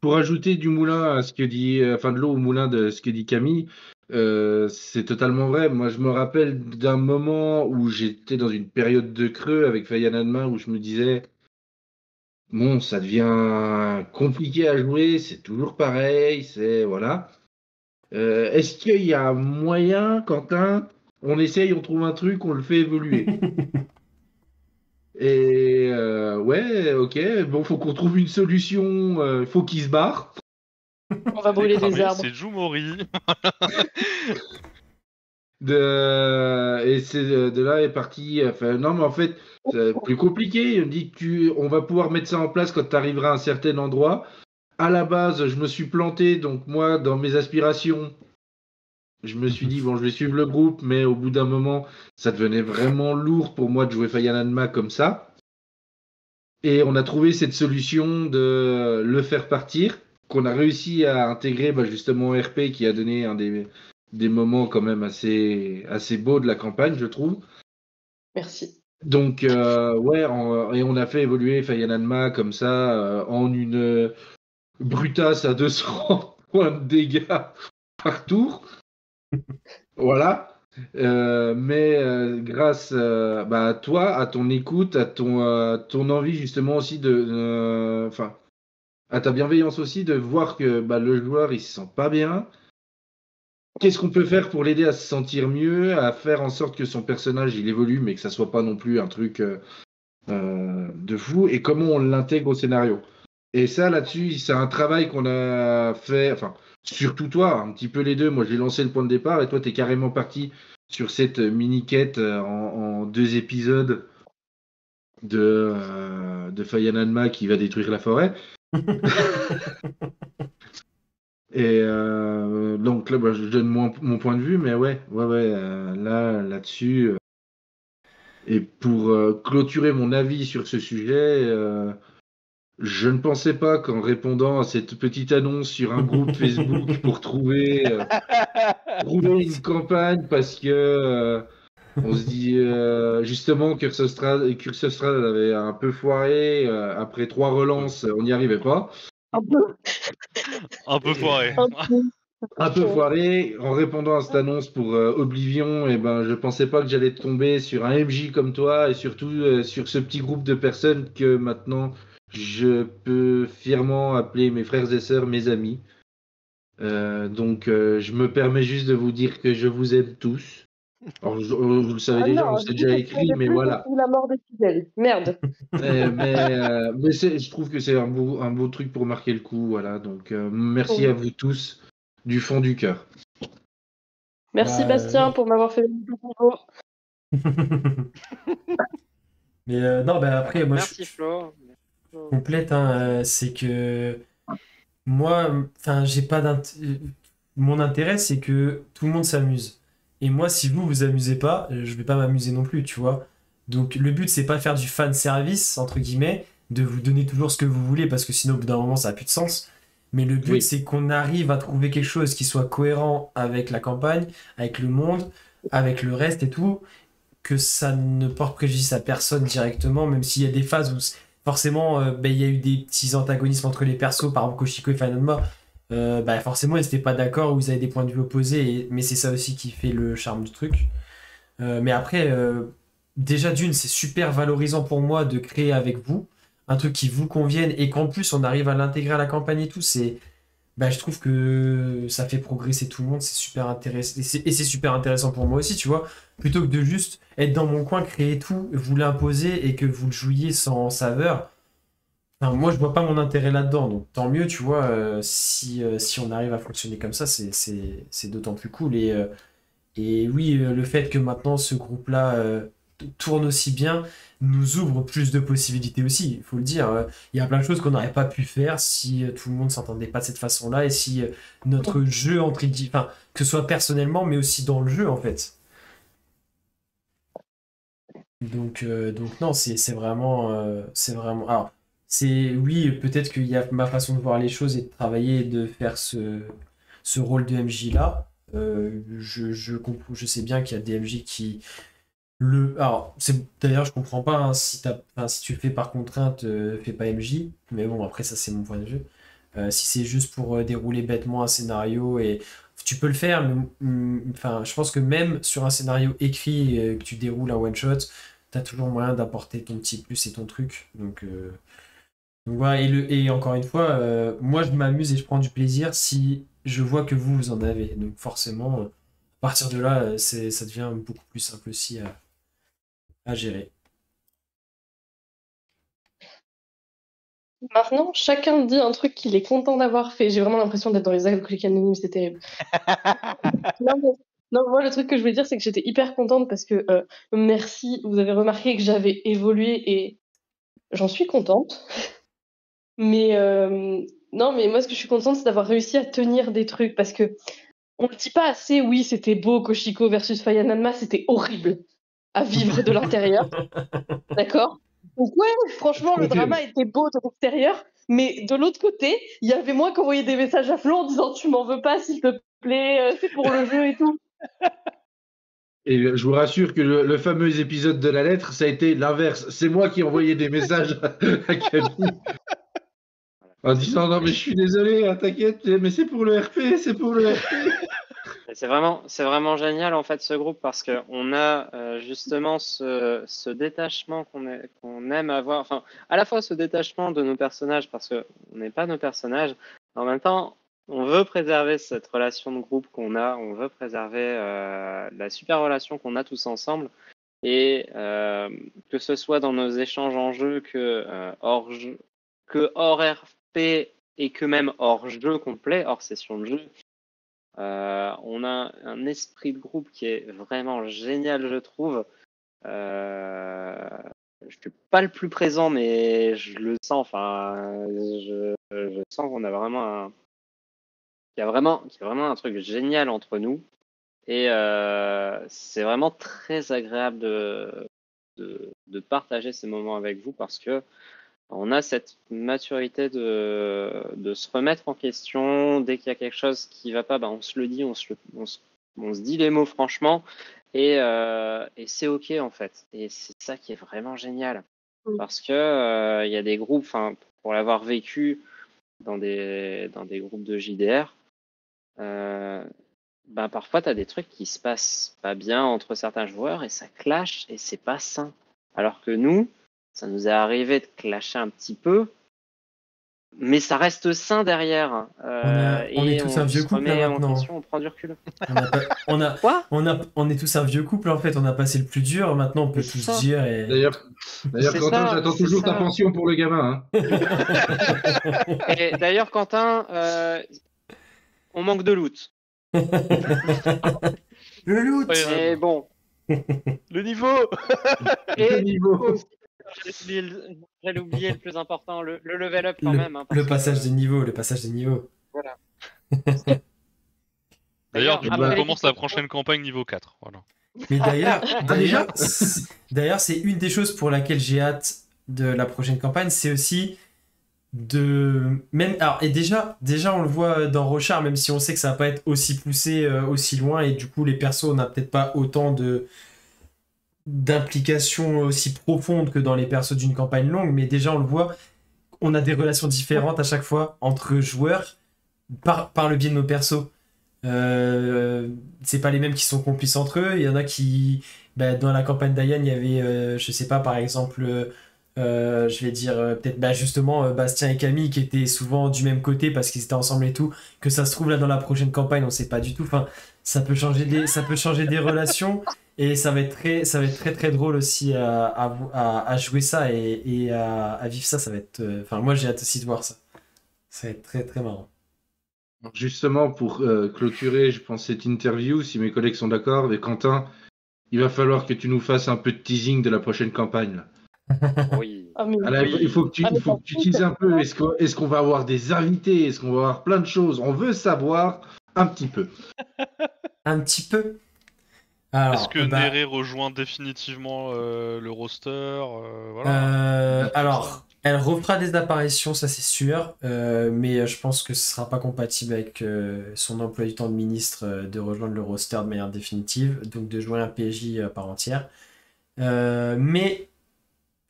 Speaker 2: Pour ajouter du moulin à ce que dit, de l'eau au moulin de ce que dit Camille, c'est totalement vrai. Moi, je me rappelle d'un moment où j'étais dans une période de creux avec Faya Nanma où je me disais, bon, ça devient compliqué à jouer, c'est toujours pareil, voilà. Est-ce qu'il y a moyen, Quentin, on essaye, on trouve un truc, on le fait évoluer? Et ouais, ok, bon, faut qu'on trouve une solution, faut qu'il se barre.
Speaker 5: On va brûler des arbres.
Speaker 6: C'est Jumori.
Speaker 2: Et c'est de là est parti. Non, mais en fait, c'est plus compliqué. On dit on va pouvoir mettre ça en place quand tu arriveras à un certain endroit. À la base, je me suis planté, donc moi, dans mes aspirations, je me suis dit, bon, je vais suivre le groupe, mais au bout d'un moment, ça devenait vraiment lourd pour moi de jouer Faya Nanma comme ça. Et on a trouvé cette solution de le faire partir, qu'on a réussi à intégrer justement RP, qui a donné un des moments quand même assez beaux de la campagne, je trouve.
Speaker 5: Merci.
Speaker 2: Donc, ouais, et on a fait évoluer Faya Nanma comme ça, en une brutasse à 200 points de dégâts par tour. Voilà. Mais grâce à toi, à ton écoute, à ton envie justement aussi à ta bienveillance aussi de voir que le joueur il se sent pas bien. Qu'est-ce qu'on peut faire pour l'aider à se sentir mieux, à faire en sorte que son personnage il évolue, mais que ça soit pas non plus un truc de fou, et comment on l'intègre au scénario. Et ça là-dessus, c'est un travail qu'on a fait, surtout toi, un petit peu les deux. Moi j'ai lancé le point de départ et toi t'es carrément parti sur cette mini-quête en 2 épisodes de Faya Nanma qui va détruire la forêt. Et donc là, je donne mon point de vue, mais ouais, là-dessus. Et pour clôturer mon avis sur ce sujet, je ne pensais pas qu'en répondant à cette petite annonce sur un groupe Facebook pour trouver une campagne, parce que on se dit justement que Cursestrad avait un peu foiré, après 3 relances, on n'y arrivait pas.
Speaker 6: Un peu foiré.
Speaker 2: Un peu foiré. En répondant à cette annonce pour Oblivion, je pensais pas que j'allais tomber sur un MJ comme toi et surtout sur ce petit groupe de personnes que maintenant je peux fièrement appeler mes frères et sœurs, mes amis. Donc, je me permets juste de vous dire que je vous aime tous. Alors, vous le savez
Speaker 5: Ah
Speaker 2: déjà,
Speaker 5: non,
Speaker 2: on
Speaker 5: je
Speaker 2: s'est
Speaker 5: dis
Speaker 2: déjà
Speaker 5: que je
Speaker 2: écrit,
Speaker 5: pleurais
Speaker 2: mais
Speaker 5: plus
Speaker 2: voilà.
Speaker 5: depuis la mort de Fidèle. Merde.
Speaker 2: Mais je trouve que c'est un beau truc pour marquer le coup. Voilà. Donc, merci à vous tous du fond du cœur.
Speaker 5: Merci
Speaker 1: Bah,
Speaker 5: Bastien
Speaker 1: oui.
Speaker 5: pour m'avoir fait le bonjour.
Speaker 1: Mais non, bah après, moi,
Speaker 3: Merci Flo.
Speaker 1: complète, hein, c'est que moi, enfin, j'ai pas mon intérêt, c'est que tout le monde s'amuse. Et moi, si vous vous amusez pas, je vais pas m'amuser non plus, tu vois. Donc, le but, c'est pas de faire du fan service, entre guillemets, de vous donner toujours ce que vous voulez, parce que sinon, au bout d'un moment, ça a plus de sens. Mais le but,
Speaker 2: Oui.
Speaker 1: c'est qu'on arrive à trouver quelque chose qui soit cohérent avec la campagne, avec le monde, avec le reste et tout, que ça ne porte préjudice à personne directement, même s'il y a des phases où forcément ben, il y a eu des petits antagonismes entre les persos, par exemple Koshiko et Fanonma. Bah, forcément ils n'étaient pas d'accord ou ils avaient des points de vue opposés, mais c'est ça aussi qui fait le charme du truc. Mais après, déjà d'une, c'est super valorisant pour moi de créer avec vous un truc qui vous convienne et qu'en plus on arrive à l'intégrer à la campagne et tout. Bah, je trouve que ça fait progresser tout le monde, c'est super intéressant. Et c'est super intéressant pour moi aussi, tu vois. Plutôt que de juste être dans mon coin, créer tout, vous l'imposer et que vous le jouiez sans saveur. Enfin, moi, je vois pas mon intérêt là-dedans. Donc, tant mieux, tu vois, si on arrive à fonctionner comme ça, c'est d'autant plus cool. Et oui, le fait que maintenant ce groupe-là tourne aussi bien nous ouvre plus de possibilités aussi, il faut le dire. Il y a plein de choses qu'on n'aurait pas pu faire si tout le monde s'entendait pas de cette façon-là et si notre jeu, enfin, que ce soit personnellement, mais aussi dans le jeu, en fait. Donc non, c'est vraiment. Alors, oui, peut-être qu'il y a ma façon de voir les choses et de travailler et de faire ce rôle de MJ là. Je sais bien qu'il y a des MJ qui alors, d'ailleurs, je comprends pas hein, enfin, si tu le fais par contrainte, fais pas MJ. Mais bon, après, ça, c'est mon point de vue. Si c'est juste pour dérouler bêtement un scénario, et tu peux le faire, mais enfin, je pense que même sur un scénario écrit, que tu déroules un one-shot, t'as toujours moyen d'apporter ton petit plus et ton truc. Donc voilà, et encore une fois, moi, je m'amuse et je prends du plaisir si je vois que vous en avez. Donc forcément, à partir de là, ça devient beaucoup plus simple aussi à gérer.
Speaker 5: Maintenant, chacun dit un truc qu'il est content d'avoir fait. J'ai vraiment l'impression d'être dans les alcooliques anonymes, c'est terrible. Non, moi, le truc que je voulais dire, c'est que j'étais hyper contente parce que, merci, vous avez remarqué que j'avais évolué et j'en suis contente. Mais non, mais moi, ce que je suis contente, c'est d'avoir réussi à tenir des trucs parce que on le dit pas assez. Oui, c'était beau, Koshiko versus Faya Nanma, c'était horrible à vivre de l'intérieur, d'accord? Donc ouais, franchement, le drama était beau de l'extérieur, mais de l'autre côté, il y avait moi qui envoyais des messages à Flo en disant tu m'en veux pas, s'il te plaît, c'est pour le jeu et tout.
Speaker 2: Et je vous rassure que le fameux épisode de la lettre, ça a été l'inverse. C'est moi qui envoyais des messages à Camille en disant non mais je suis désolé, hein, t'inquiète, mais c'est pour le RP, c'est pour le RP.
Speaker 3: Et c'est vraiment génial en fait ce groupe parce que on a justement ce détachement qu'on aime avoir, enfin à la fois ce détachement de nos personnages parce que on n'est pas nos personnages, en même temps on veut préserver cette relation de groupe qu'on a, on veut préserver la super relation qu'on a tous ensemble et que ce soit dans nos échanges en jeu que hors RP et que même hors jeu complet, hors session de jeu. On a un esprit de groupe qui est vraiment génial, je trouve. Je suis pas le plus présent, mais je le sens. Enfin, je sens qu'on a vraiment qu'il y a vraiment un truc génial entre nous. Et c'est vraiment très agréable de partager ces moments avec vous parce que on a cette maturité de se remettre en question. Dès qu'il y a quelque chose qui va pas, bah, on se le dit, on se dit les mots franchement. Et c'est OK en fait. Et c'est ça qui est vraiment génial. Parce que il y a des groupes, pour l'avoir vécu dans des groupes de JDR, ben parfois tu as des trucs qui se passent pas bien entre certains joueurs et ça clash et c'est pas sain. Alors que nous, ça nous est arrivé de clasher un petit peu, mais ça reste sain derrière.
Speaker 1: On est tous un vieux
Speaker 3: se
Speaker 1: couple,
Speaker 3: remet
Speaker 1: là,
Speaker 3: en
Speaker 1: maintenant.
Speaker 3: question, on prend du recul.
Speaker 1: Quoi
Speaker 3: Quoi
Speaker 1: on est tous un vieux couple en fait, on a passé le plus dur, maintenant on peut
Speaker 3: C'est
Speaker 1: tous
Speaker 3: ça.
Speaker 1: dire et...
Speaker 2: D'ailleurs,
Speaker 3: C'est
Speaker 2: Quentin,
Speaker 3: ça,
Speaker 2: j'attends
Speaker 3: c'est
Speaker 2: toujours ta
Speaker 3: ça.
Speaker 2: pension pour le gamin. Hein.
Speaker 3: Et d'ailleurs, Quentin, on manque de loot.
Speaker 1: Le loot.
Speaker 6: Ouais,
Speaker 3: Mais bon.
Speaker 4: Le niveau.
Speaker 2: Le
Speaker 3: Et
Speaker 2: niveau.
Speaker 3: j'allais oublier le plus important, le level up quand même. Hein, parce
Speaker 1: le passage
Speaker 3: que,
Speaker 1: des niveaux, le passage des niveaux.
Speaker 3: Voilà.
Speaker 6: D'ailleurs, du coup,
Speaker 3: après
Speaker 6: on
Speaker 3: les
Speaker 6: commence la
Speaker 3: questions-
Speaker 6: prochaine campagne niveau 4. Voilà.
Speaker 1: Mais
Speaker 2: déjà
Speaker 1: d'ailleurs, c'est une des choses pour laquelle j'ai hâte de la prochaine campagne, c'est aussi de même alors et déjà on le voit dans Rochard, même si on sait que ça va pas être aussi poussé aussi loin et du coup les persos on n'a peut-être pas autant de d'implication aussi profonde que dans les persos d'une campagne longue, mais déjà on le voit, on a des relations différentes à chaque fois entre joueurs par le biais de nos persos. C'est pas les mêmes qui sont complices entre eux. Il y en a qui, dans la campagne d'Ayan, il y avait, je sais pas, par exemple, je vais dire peut-être justement Bastien et Camille qui étaient souvent du même côté parce qu'ils étaient ensemble et tout. Que ça se trouve là dans la prochaine campagne, on sait pas du tout. Enfin, ça peut changer des relations et ça va être très très drôle aussi à jouer ça et à vivre ça. Ça va être, enfin, moi j'ai hâte aussi de voir ça. Ça va être très très marrant.
Speaker 2: Justement, pour clôturer, je pense, cette interview, si mes collègues sont d'accord, avec Quentin, il va falloir que tu nous fasses un peu de teasing de la prochaine campagne. Là.
Speaker 3: Oui.
Speaker 5: Ah, mais
Speaker 2: Ah là, il faut que tu,
Speaker 5: Ah, mais
Speaker 2: il faut que tu teases un peu. Est-ce qu'on va avoir des invités? Est-ce qu'on va avoir plein de choses? On veut savoir un petit peu.
Speaker 1: Un petit peu. Alors,
Speaker 6: Est-ce que Néré rejoint définitivement le roster voilà.
Speaker 1: alors, elle refera des apparitions, ça c'est sûr, mais je pense que ce sera pas compatible avec son emploi du temps de ministre de rejoindre le roster de manière définitive, donc de jouer un PJ à part entière. Mais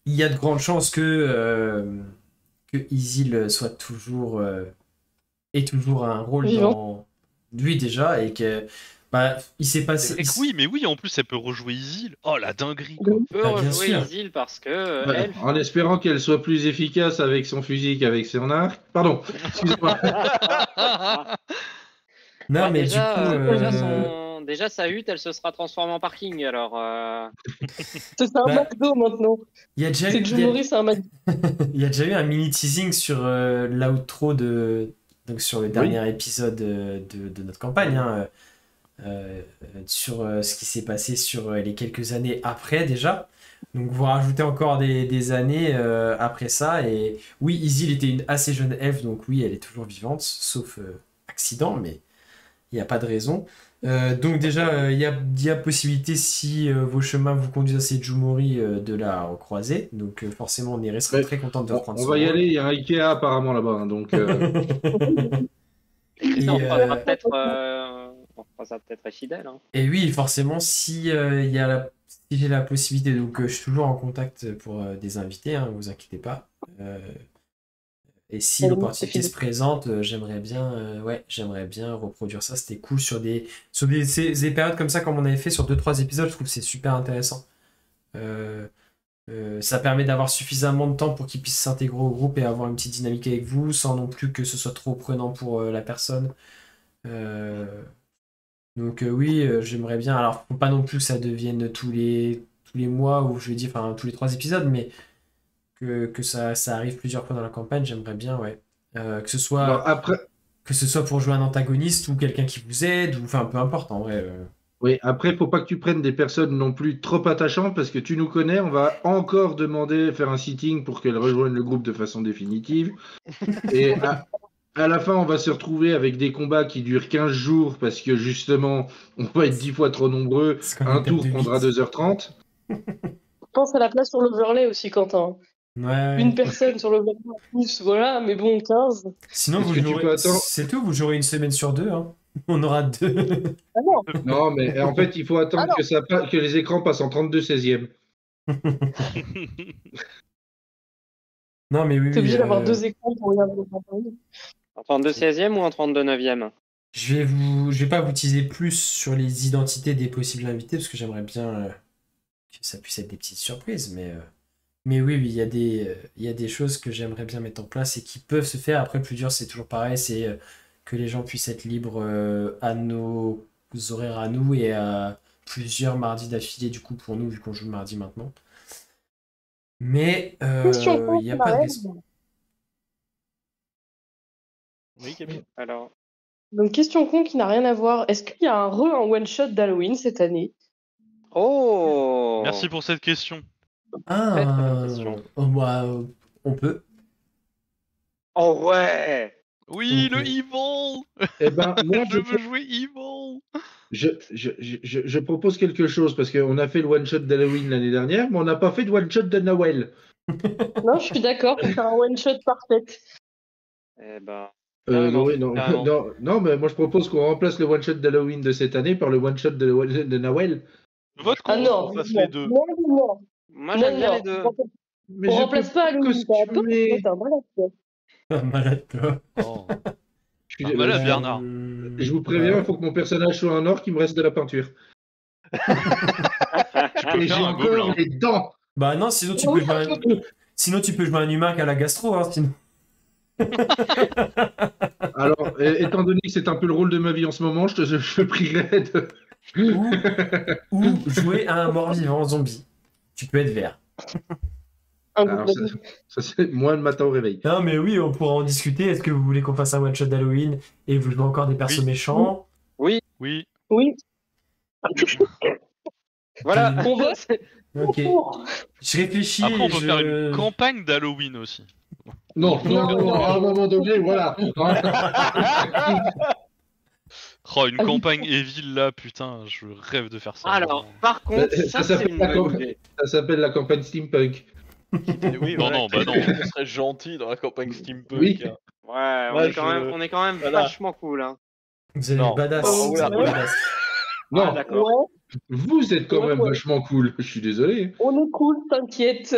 Speaker 1: il y a de grandes chances que Isil soit toujours ait toujours un rôle
Speaker 5: Vivant.
Speaker 1: dans lui déjà et que il s'est passé.
Speaker 6: Oui, mais oui, en plus elle peut rejouer Isil. Oh la dinguerie quoi.
Speaker 3: On peut
Speaker 1: Bien
Speaker 3: rejouer
Speaker 1: sûr.
Speaker 3: Isil parce que
Speaker 2: Ouais,
Speaker 3: Elf.
Speaker 2: en espérant qu'elle soit plus efficace avec son fusil qu'avec son arc. Pardon, excuse-moi.
Speaker 1: Non,
Speaker 3: Ouais,
Speaker 1: mais
Speaker 3: déjà,
Speaker 1: du coup,
Speaker 3: déjà sa hutte, elle se sera transformée en parking. Alors,
Speaker 5: c'est un McDo maintenant.
Speaker 1: il y a déjà
Speaker 5: C'est
Speaker 1: eu,
Speaker 5: que Jumori, c'est un McDo.
Speaker 1: il y a déjà eu un mini teasing sur l'outro donc sur le dernier épisode de notre campagne, hein, sur ce qui s'est passé sur les quelques années après déjà. Donc vous rajoutez encore des années après ça. Et oui, Isil était une assez jeune elfe, donc oui, elle est toujours vivante, sauf accident, mais il n'y a pas de raison. Donc déjà, il y a possibilité, si vos chemins vous conduisent à Sejumori, de la recroiser. Donc forcément, on y restera
Speaker 2: Ouais.
Speaker 1: très content de reprendre
Speaker 2: On
Speaker 1: son
Speaker 2: va y
Speaker 1: rôle.
Speaker 2: aller, il y a un Ikea apparemment là-bas. Hein, donc,
Speaker 1: Et,
Speaker 3: on croisera peut-être Fidèle. Hein.
Speaker 1: et oui, forcément, si j'ai la possibilité, donc je suis toujours en contact pour des invités, hein, vous inquiétez pas. Et si
Speaker 5: Oui,
Speaker 1: l'opportunité
Speaker 5: c'est
Speaker 1: se présente, j'aimerais bien reproduire ça. C'était cool sur des ces périodes comme ça, comme on avait fait sur 2-3 épisodes. Je trouve que c'est super intéressant. Ça permet d'avoir suffisamment de temps pour qu'ils puissent s'intégrer au groupe et avoir une petite dynamique avec vous, sans non plus que ce soit trop prenant pour la personne. Donc oui, j'aimerais bien. Alors, faut pas non plus que ça devienne tous les mois, ou je vais dire, enfin tous les 3 épisodes, mais que ça arrive plusieurs fois dans la campagne, j'aimerais bien, ouais. Que ce soit
Speaker 2: alors, après,
Speaker 1: pour jouer un antagoniste ou quelqu'un qui vous aide, ou enfin peu importe en vrai.
Speaker 2: oui, après, faut pas que tu prennes des personnes non plus trop attachantes parce que tu nous connais, on va encore demander, faire un sitting pour qu'elles rejoignent le groupe de façon définitive. Et à la fin, on va se retrouver avec des combats qui durent 15 jours parce que justement, on va être 10 fois trop nombreux.
Speaker 1: C'est comme
Speaker 2: Un
Speaker 1: une tête
Speaker 2: tour
Speaker 1: de
Speaker 2: prendra
Speaker 1: 8.
Speaker 2: 2h30.
Speaker 5: Pense à la place sur l'overlay aussi, Quentin.
Speaker 1: Ouais.
Speaker 5: Une personne sur l'overlay en plus, voilà, mais bon, 15.
Speaker 1: Sinon,
Speaker 2: Est-ce
Speaker 1: vous
Speaker 2: que tu
Speaker 1: jouerez.
Speaker 2: peux attendre
Speaker 1: C'est tout, vous jouerez une semaine sur 2. Hein. On aura 2.
Speaker 5: Ah non,
Speaker 2: Non, mais en fait, il faut attendre que les écrans passent en 32/16e.
Speaker 1: Non, mais oui.
Speaker 5: t'es obligé
Speaker 1: oui,
Speaker 5: d'avoir 2 écrans pour regarder le campagne.
Speaker 3: En 32 16e ou en 32 9e?
Speaker 1: Je vais pas vous teaser plus sur les identités des possibles invités parce que j'aimerais bien que ça puisse être des petites surprises, mais Mais oui, oui, il y a des choses que j'aimerais bien mettre en place et qui peuvent se faire. Après, le plus dur, c'est toujours pareil, c'est que les gens puissent être libres à nos horaires à nous et à plusieurs mardis d'affilée, du coup, pour nous, vu qu'on joue le mardi maintenant. Mais
Speaker 5: Question
Speaker 1: il
Speaker 5: con
Speaker 1: n'y a
Speaker 5: qui
Speaker 1: pas de
Speaker 5: m'arrête.
Speaker 1: raison.
Speaker 4: Oui, Camille.
Speaker 3: Alors,
Speaker 5: Donc, question con qui n'a rien à voir. Est-ce qu'il y a un one-shot d'Halloween cette année?
Speaker 3: oh,
Speaker 6: Merci pour cette question.
Speaker 3: Très, très bonne question.
Speaker 1: Oh, bah, on peut.
Speaker 3: Oh ouais.
Speaker 6: Oui,
Speaker 1: Ok.
Speaker 6: le Evil.
Speaker 2: Eh ben, moi,
Speaker 6: Je veux jouer Evil.
Speaker 2: je propose quelque chose, parce qu'on a fait le one-shot d'Halloween l'année dernière, mais on n'a pas fait de one-shot de Noël.
Speaker 5: Non, je suis d'accord pour faire un one-shot parfait.
Speaker 3: Eh ben,
Speaker 2: Non,
Speaker 3: carrément,
Speaker 2: oui, non,
Speaker 3: carrément.
Speaker 2: non, mais moi je propose qu'on remplace le one-shot d'Halloween de cette année par le one-shot de Noël.
Speaker 6: Vote
Speaker 5: Ah
Speaker 6: contre.
Speaker 5: non,
Speaker 4: qu'on fasse
Speaker 5: non,
Speaker 4: les deux.
Speaker 5: non, non,
Speaker 3: Moi,
Speaker 5: non,
Speaker 3: j'aime bien
Speaker 5: non.
Speaker 3: les deux.
Speaker 2: Mais
Speaker 5: On
Speaker 2: je
Speaker 5: remplace
Speaker 2: peux
Speaker 5: pas Halloween, t'as un peu,
Speaker 2: costumer.
Speaker 5: t'es un malade, toi.
Speaker 1: Malade, toi.
Speaker 6: Oh.
Speaker 2: Je suis
Speaker 6: Ah,
Speaker 2: désolé.
Speaker 6: malade, Bernard.
Speaker 2: Je vous préviens,
Speaker 1: Bah
Speaker 2: il faut que mon personnage soit en or, qu'il me reste de la peinture.
Speaker 6: Tu peux
Speaker 2: Et
Speaker 6: faire
Speaker 2: j'ai
Speaker 6: un
Speaker 2: encore
Speaker 6: gobelin.
Speaker 2: les dents.
Speaker 1: Bah non, sinon tu peux jouer sinon tu peux jouer un humain qui a la gastro, hein, sinon.
Speaker 2: Alors, étant donné que c'est un peu le rôle de ma vie en ce moment, je prierais de.
Speaker 1: Ou jouer à un mort-vivant zombie. Tu peux être vert.
Speaker 5: Un
Speaker 2: Alors,
Speaker 5: gobelin.
Speaker 2: ça c'est moi le matin au réveil.
Speaker 1: Non mais oui, on pourra en discuter. Est-ce que vous voulez qu'on fasse un one-shot d'Halloween et vous jouez encore des persos
Speaker 6: Oui.
Speaker 1: méchants?
Speaker 6: Oui.
Speaker 5: Oui.
Speaker 3: Voilà.
Speaker 5: On vote
Speaker 1: Ok.
Speaker 5: pour.
Speaker 1: Je réfléchis.
Speaker 6: Après, on
Speaker 1: et
Speaker 6: peut faire une campagne d'Halloween aussi.
Speaker 2: Non, à un moment donné, voilà.
Speaker 6: Oh, une
Speaker 5: Ah oui.
Speaker 6: campagne Evil là, putain, je rêve de faire ça.
Speaker 3: Alors, par contre,
Speaker 2: Ça
Speaker 3: ça, c'est
Speaker 2: s'appelle
Speaker 3: une
Speaker 2: la
Speaker 3: bonne
Speaker 2: campagne.
Speaker 3: idée.
Speaker 2: Ça s'appelle la campagne steampunk.
Speaker 4: Oui,
Speaker 6: Non,
Speaker 4: voilà,
Speaker 6: non, bah non.
Speaker 4: on serait gentil dans la campagne steampunk.
Speaker 2: Oui.
Speaker 4: Hein.
Speaker 3: Ouais,
Speaker 4: Moi,
Speaker 3: on est quand même
Speaker 4: voilà.
Speaker 3: vachement cool. Hein.
Speaker 1: Vous allez
Speaker 4: Non.
Speaker 1: être badass.
Speaker 5: Oh,
Speaker 1: Vous allez être
Speaker 5: ouais.
Speaker 1: badass.
Speaker 2: Non,
Speaker 3: Ah, d'accord.
Speaker 5: Ouais,
Speaker 2: vous êtes quand même
Speaker 5: Ouais.
Speaker 2: vachement cool. Je suis désolé.
Speaker 5: on est cool, t'inquiète.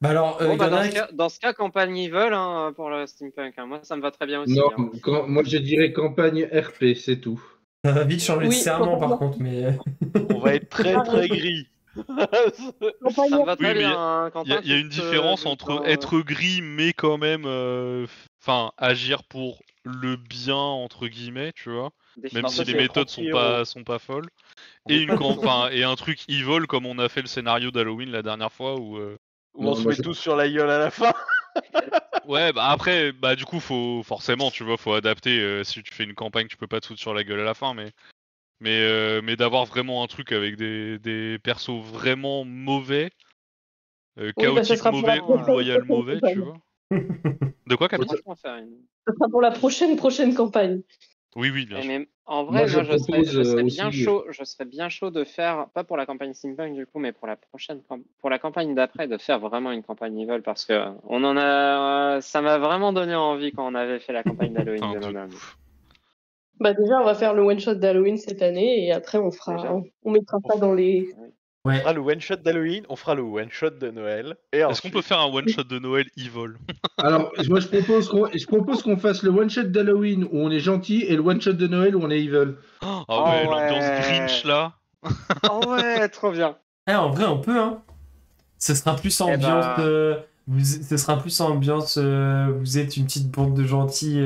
Speaker 1: Bah alors,
Speaker 3: Bon,
Speaker 1: y
Speaker 3: bah,
Speaker 1: en a qui-
Speaker 3: dans ce cas, campagne Evil hein, pour le steampunk. Hein. Moi, ça me va très bien aussi.
Speaker 2: Non,
Speaker 3: Hein.
Speaker 2: moi je dirais campagne RP, c'est tout.
Speaker 1: ça va vite changer de
Speaker 5: Oui,
Speaker 1: serment par
Speaker 5: complètement.
Speaker 1: contre, mais
Speaker 4: On va être très très gris.
Speaker 3: Ça me va très
Speaker 6: Oui, mais
Speaker 3: bien, hein,
Speaker 6: Il y a,
Speaker 3: Quentin.
Speaker 6: il y a une différence entre être gris mais quand même, enfin, agir pour le bien entre guillemets, tu vois. Même
Speaker 4: Non,
Speaker 6: si
Speaker 4: ça,
Speaker 6: les
Speaker 4: c'est
Speaker 6: méthodes
Speaker 4: être
Speaker 6: sont pas folles. Et et un truc evil comme on a fait le scénario d'Halloween la dernière fois où.
Speaker 4: Où
Speaker 2: Non,
Speaker 4: on se
Speaker 2: moi,
Speaker 4: met
Speaker 2: je-
Speaker 4: tous sur la gueule à la fin.
Speaker 6: Ouais, bah après, bah du coup faut forcément, tu vois, faut adapter. Si tu fais une campagne, tu peux pas te foutre sur la gueule à la fin, mais d'avoir vraiment un truc avec des persos vraiment mauvais,
Speaker 5: Oui,
Speaker 6: chaotique
Speaker 5: bah, ça sera pour la
Speaker 6: mauvais ou
Speaker 5: prochaine
Speaker 6: loyal mauvais, tu
Speaker 5: campagne.
Speaker 6: vois. De quoi, Camille?
Speaker 3: Franchement, faire une.
Speaker 5: Ça sera pour la prochaine campagne.
Speaker 6: Oui, oui, bien
Speaker 3: Eh,
Speaker 6: sûr.
Speaker 3: mais en vrai,
Speaker 2: je
Speaker 3: moi, je
Speaker 2: propose
Speaker 3: serais
Speaker 2: aussi.
Speaker 3: bien chaud. Je serais bien chaud de faire, pas pour la campagne steampunk du coup, mais pour la pour la campagne d'après, de faire vraiment une campagne evil parce que on en a, ça m'a vraiment donné envie quand on avait fait la campagne d'Halloween
Speaker 6: Putain,
Speaker 3: de
Speaker 6: de
Speaker 3: Nonan.
Speaker 6: ouf.
Speaker 5: Bah déjà, on va faire le one-shot d'Halloween cette année et après on
Speaker 3: Déjà.
Speaker 5: on mettra ça dans les.
Speaker 4: On
Speaker 1: ouais.
Speaker 4: fera le one shot d'Halloween, on fera le one shot de Noël. Et
Speaker 6: Est-ce qu'on peut
Speaker 4: ensuite,
Speaker 6: faire un one shot de Noël evil?
Speaker 2: Alors, moi je propose qu'on fasse le one-shot d'Halloween où on est gentil et le one-shot de Noël où on est evil.
Speaker 6: Ah
Speaker 3: Oh
Speaker 6: ouais,
Speaker 3: ouais.
Speaker 6: l'ambiance Grinch là.
Speaker 3: Oh ouais, trop bien.
Speaker 1: Eh, en vrai, on peut, hein. Ce sera plus
Speaker 3: Eh
Speaker 1: ambiance.
Speaker 3: ben-
Speaker 1: Ce sera plus ambiance. Vous êtes une petite bande de gentils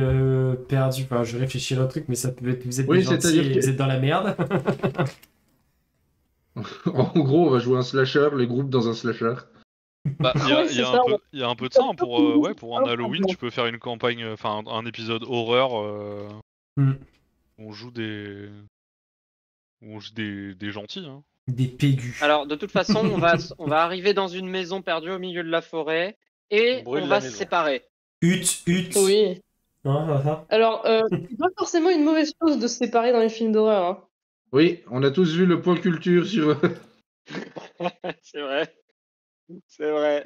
Speaker 1: perdus. Enfin, je réfléchis à un truc, mais ça peut être. Vous êtes
Speaker 2: Oui,
Speaker 1: des gentils
Speaker 2: c'est-à-dire
Speaker 1: et
Speaker 2: que-
Speaker 1: vous êtes dans la merde.
Speaker 2: En gros, on va jouer un slasher, les groupes dans un slasher.
Speaker 6: Bah,
Speaker 5: Ouais, c'est ça,
Speaker 6: il y a un peu de ça hein, pour pour un Halloween, tu peux faire une campagne, enfin un épisode horreur
Speaker 1: Hmm.
Speaker 6: où on joue des des gentils. Hein.
Speaker 1: Des pégus.
Speaker 3: Alors, de toute façon, on va arriver dans une maison perdue au milieu de la forêt et
Speaker 4: On brûle
Speaker 3: on
Speaker 4: la
Speaker 3: va se
Speaker 4: maison.
Speaker 3: séparer.
Speaker 1: Hut.
Speaker 5: Oui.
Speaker 1: Hein, ça.
Speaker 5: Alors, c'est pas forcément une mauvaise chose de se séparer dans les films d'horreur. Hein.
Speaker 2: Oui, on a tous vu le point culture sur.
Speaker 3: C'est vrai. C'est vrai.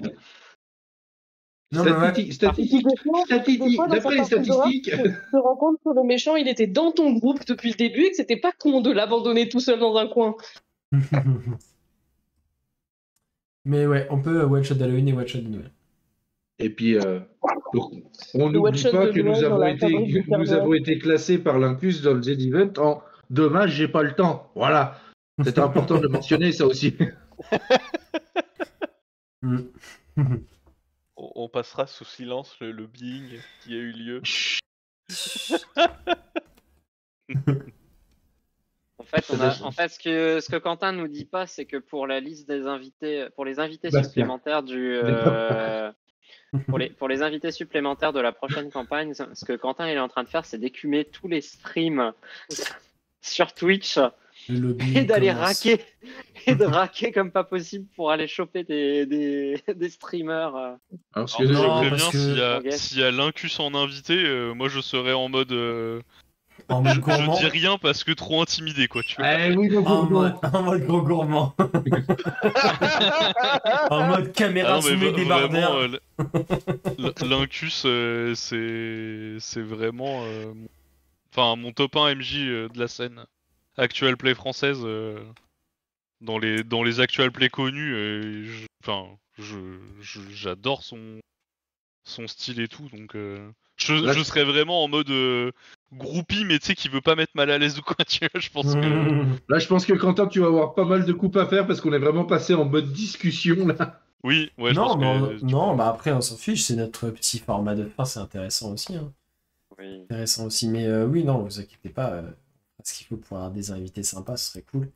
Speaker 1: Non, mais ouais.
Speaker 5: Des fois, dans
Speaker 2: D'après les
Speaker 5: certains films d'horreur,
Speaker 2: statistiques,
Speaker 5: tu te rends compte que le méchant, il était dans ton groupe depuis le début et que c'était pas con de l'abandonner tout seul dans un coin.
Speaker 1: Mais ouais, on peut one shot d'Halloween et one shot de Noël.
Speaker 2: et puis on
Speaker 5: Le
Speaker 2: n'oublie
Speaker 5: one-shot
Speaker 2: pas
Speaker 5: de
Speaker 2: que
Speaker 5: Noël dans la fabrique du Père
Speaker 2: nous
Speaker 5: Noël.
Speaker 2: avons été classés par l'Incus dans le Z-Event en dommage, j'ai pas le temps. Voilà. C'était important de le mentionner, ça aussi.
Speaker 1: Hmm.
Speaker 4: On passera sous silence le lobbying qui a eu lieu.
Speaker 3: En fait, ce que Quentin nous dit pas, c'est que pour la liste des invités, pour les invités
Speaker 2: Bastien.
Speaker 3: supplémentaires pour les invités supplémentaires de la prochaine campagne, ce que Quentin il est en train de faire, c'est d'écumer tous les streams sur Twitch
Speaker 1: Le lobby
Speaker 3: et d'aller
Speaker 1: commence.
Speaker 3: raquer comme pas possible pour aller choper des streamers.
Speaker 2: Alors,
Speaker 6: Alors,
Speaker 2: excusez-moi.
Speaker 6: je
Speaker 1: Non,
Speaker 6: préviens,
Speaker 1: parce que-
Speaker 3: Ok.
Speaker 6: s'il y a l'Incus en invité, moi je serai en mode.
Speaker 1: En mode
Speaker 6: Je
Speaker 1: gourmand.
Speaker 6: dis rien parce que trop intimidé, quoi, tu vois.
Speaker 2: Eh oui, mon
Speaker 1: En
Speaker 2: gourmand.
Speaker 1: mode gros gourmand. En mode caméra
Speaker 6: Ah non, mais
Speaker 1: sous mes débardeurs.
Speaker 6: l'Incus, c'est vraiment mon top 1 MJ de la scène. Actual play française, dans les actual play connus, j'adore son style et tout, donc je serais vraiment en mode groupie, mais tu sais, qui veut pas mettre mal à l'aise ou quoi, tu vois, je pense que...
Speaker 2: Là, je pense que Quentin, tu vas avoir pas mal de coupes à faire parce qu'on est vraiment passé en mode discussion là.
Speaker 6: Oui, ouais, je
Speaker 1: Non,
Speaker 6: pense
Speaker 1: mais
Speaker 6: que...
Speaker 1: non, bah après on s'en fiche, c'est notre petit format de fin, c'est intéressant aussi. Hein.
Speaker 3: Oui.
Speaker 1: Intéressant aussi, mais oui, non, vous inquiétez pas, ce qu'il faut pour avoir des invités sympas, ce serait cool.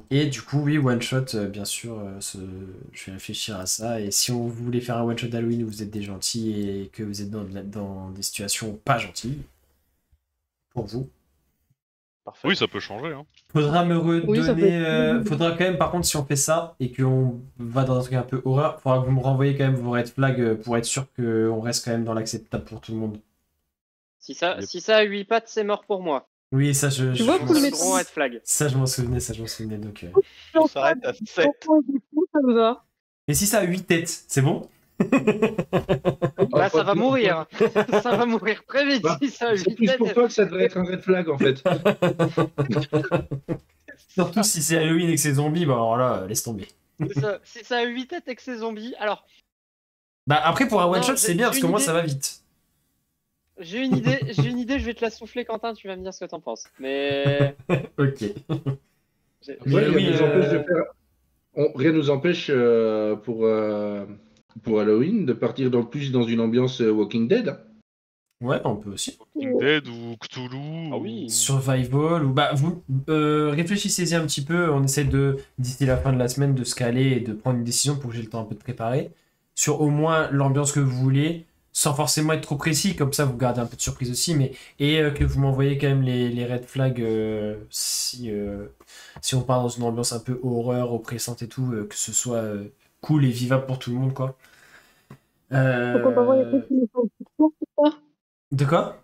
Speaker 1: Et du coup, oui, one shot, bien sûr, je vais réfléchir à ça. Et si on voulait faire un one shot d'Halloween où vous êtes des gentils et que vous êtes dans des situations pas gentilles, pour vous,
Speaker 4: Parfait.
Speaker 6: Oui, ça peut changer, hein.
Speaker 1: faudra me
Speaker 5: Oui, ça
Speaker 1: redonner.
Speaker 5: peut-
Speaker 1: Faudra quand même, par contre, si on fait ça et qu'on va dans un truc un peu horreur, faudra que vous me renvoyiez quand même vos red flags pour être sûr qu'on reste quand même dans l'acceptable pour tout le monde.
Speaker 3: Si ça a 8 pattes, c'est mort pour moi.
Speaker 1: Oui, ça, je
Speaker 5: Tu vois,
Speaker 1: m'en
Speaker 5: faut le
Speaker 1: sou-
Speaker 5: mettre-
Speaker 3: Gros red flag.
Speaker 1: ça, je m'en souvenais, donc.
Speaker 4: On s'arrête à 7.
Speaker 5: Ça me va.
Speaker 1: Et si ça a 8 têtes, c'est bon?
Speaker 3: Là, ça va mourir. Ça va mourir très vite
Speaker 2: Bah,
Speaker 3: si ça a
Speaker 2: C'est
Speaker 3: 8
Speaker 2: plus pour
Speaker 3: têtes.
Speaker 2: toi que ça devrait être un red flag en fait.
Speaker 1: Surtout si c'est Halloween et que c'est zombie, bah alors là, laisse tomber.
Speaker 3: Si ça a 8 têtes et que c'est zombie, alors
Speaker 1: Bah après, pour un one
Speaker 3: Non,
Speaker 1: shot, c'est
Speaker 3: j'ai
Speaker 1: bien parce que
Speaker 3: une
Speaker 1: moi
Speaker 3: idée.
Speaker 1: ça va vite.
Speaker 3: j'ai une idée, je vais te la souffler, Quentin, tu vas me dire ce que t'en penses. Mais
Speaker 1: Ok. Mais
Speaker 2: Ouais,
Speaker 1: oui,
Speaker 2: rien nous empêche de faire. Rien nous empêche pour Halloween de partir plus dans une ambiance Walking Dead.
Speaker 1: Ouais, on peut aussi.
Speaker 6: Walking Dead ou Cthulhu.
Speaker 4: Ah oui.
Speaker 1: Survival, ou bah vous réfléchissez-y un petit peu, on essaie de, d'ici la fin de la semaine, de se caler et de prendre une décision pour que j'ai le temps un peu de préparer, sur au moins l'ambiance que vous voulez, sans forcément être trop précis, comme ça vous gardez un peu de surprise aussi, mais et que vous m'envoyez quand même les red flags si on part dans une ambiance un peu horreur, oppressante et tout, que ce soit cool et vivable pour tout le monde, quoi.
Speaker 5: Faut qu'on t'envoie les trucs qui nous font le plus peur, c'est ça
Speaker 1: De quoi?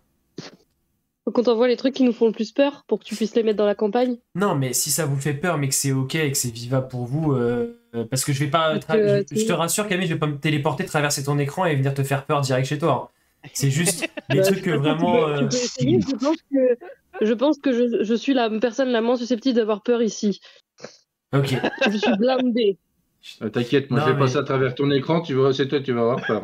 Speaker 5: Faut qu'on t'envoie les trucs qui nous font le plus peur pour que tu puisses les mettre dans la campagne.
Speaker 1: Non, mais si ça vous fait peur, mais que c'est ok et que c'est vivable pour vous, parce que je vais pas.
Speaker 5: Parce que,
Speaker 1: je te rassure, Camille, je vais pas me téléporter, traverser ton écran et venir te faire peur direct chez toi. Hein. C'est juste des trucs que vraiment.
Speaker 5: Tu peux essayer, je pense que je suis la personne la moins susceptible d'avoir peur ici.
Speaker 1: Ok.
Speaker 5: Je suis blindée.
Speaker 2: T'inquiète, moi
Speaker 1: Non,
Speaker 2: je vais
Speaker 1: mais-
Speaker 2: passer à travers ton écran, c'est toi, tu vas avoir peur.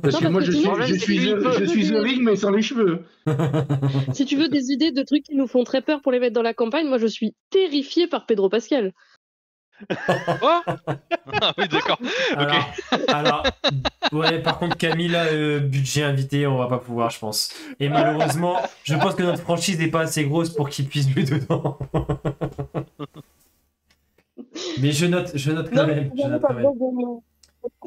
Speaker 2: Parce
Speaker 5: Non,
Speaker 2: que moi
Speaker 5: parce que sinon-
Speaker 2: je suis The Ring mais sans les cheveux.
Speaker 5: Si tu veux des idées de trucs qui nous font très peur pour les mettre dans la campagne, moi je suis terrifiée par Pedro Pascal.
Speaker 3: oh,
Speaker 6: Ah oui, d'accord.
Speaker 1: Alors, ouais, par contre, Camille, là, budget invité, on va pas pouvoir, je pense. Et malheureusement, je pense que notre franchise n'est pas assez grosse pour qu'il puisse jouer dedans. Mais je note quand même. Je note quand même.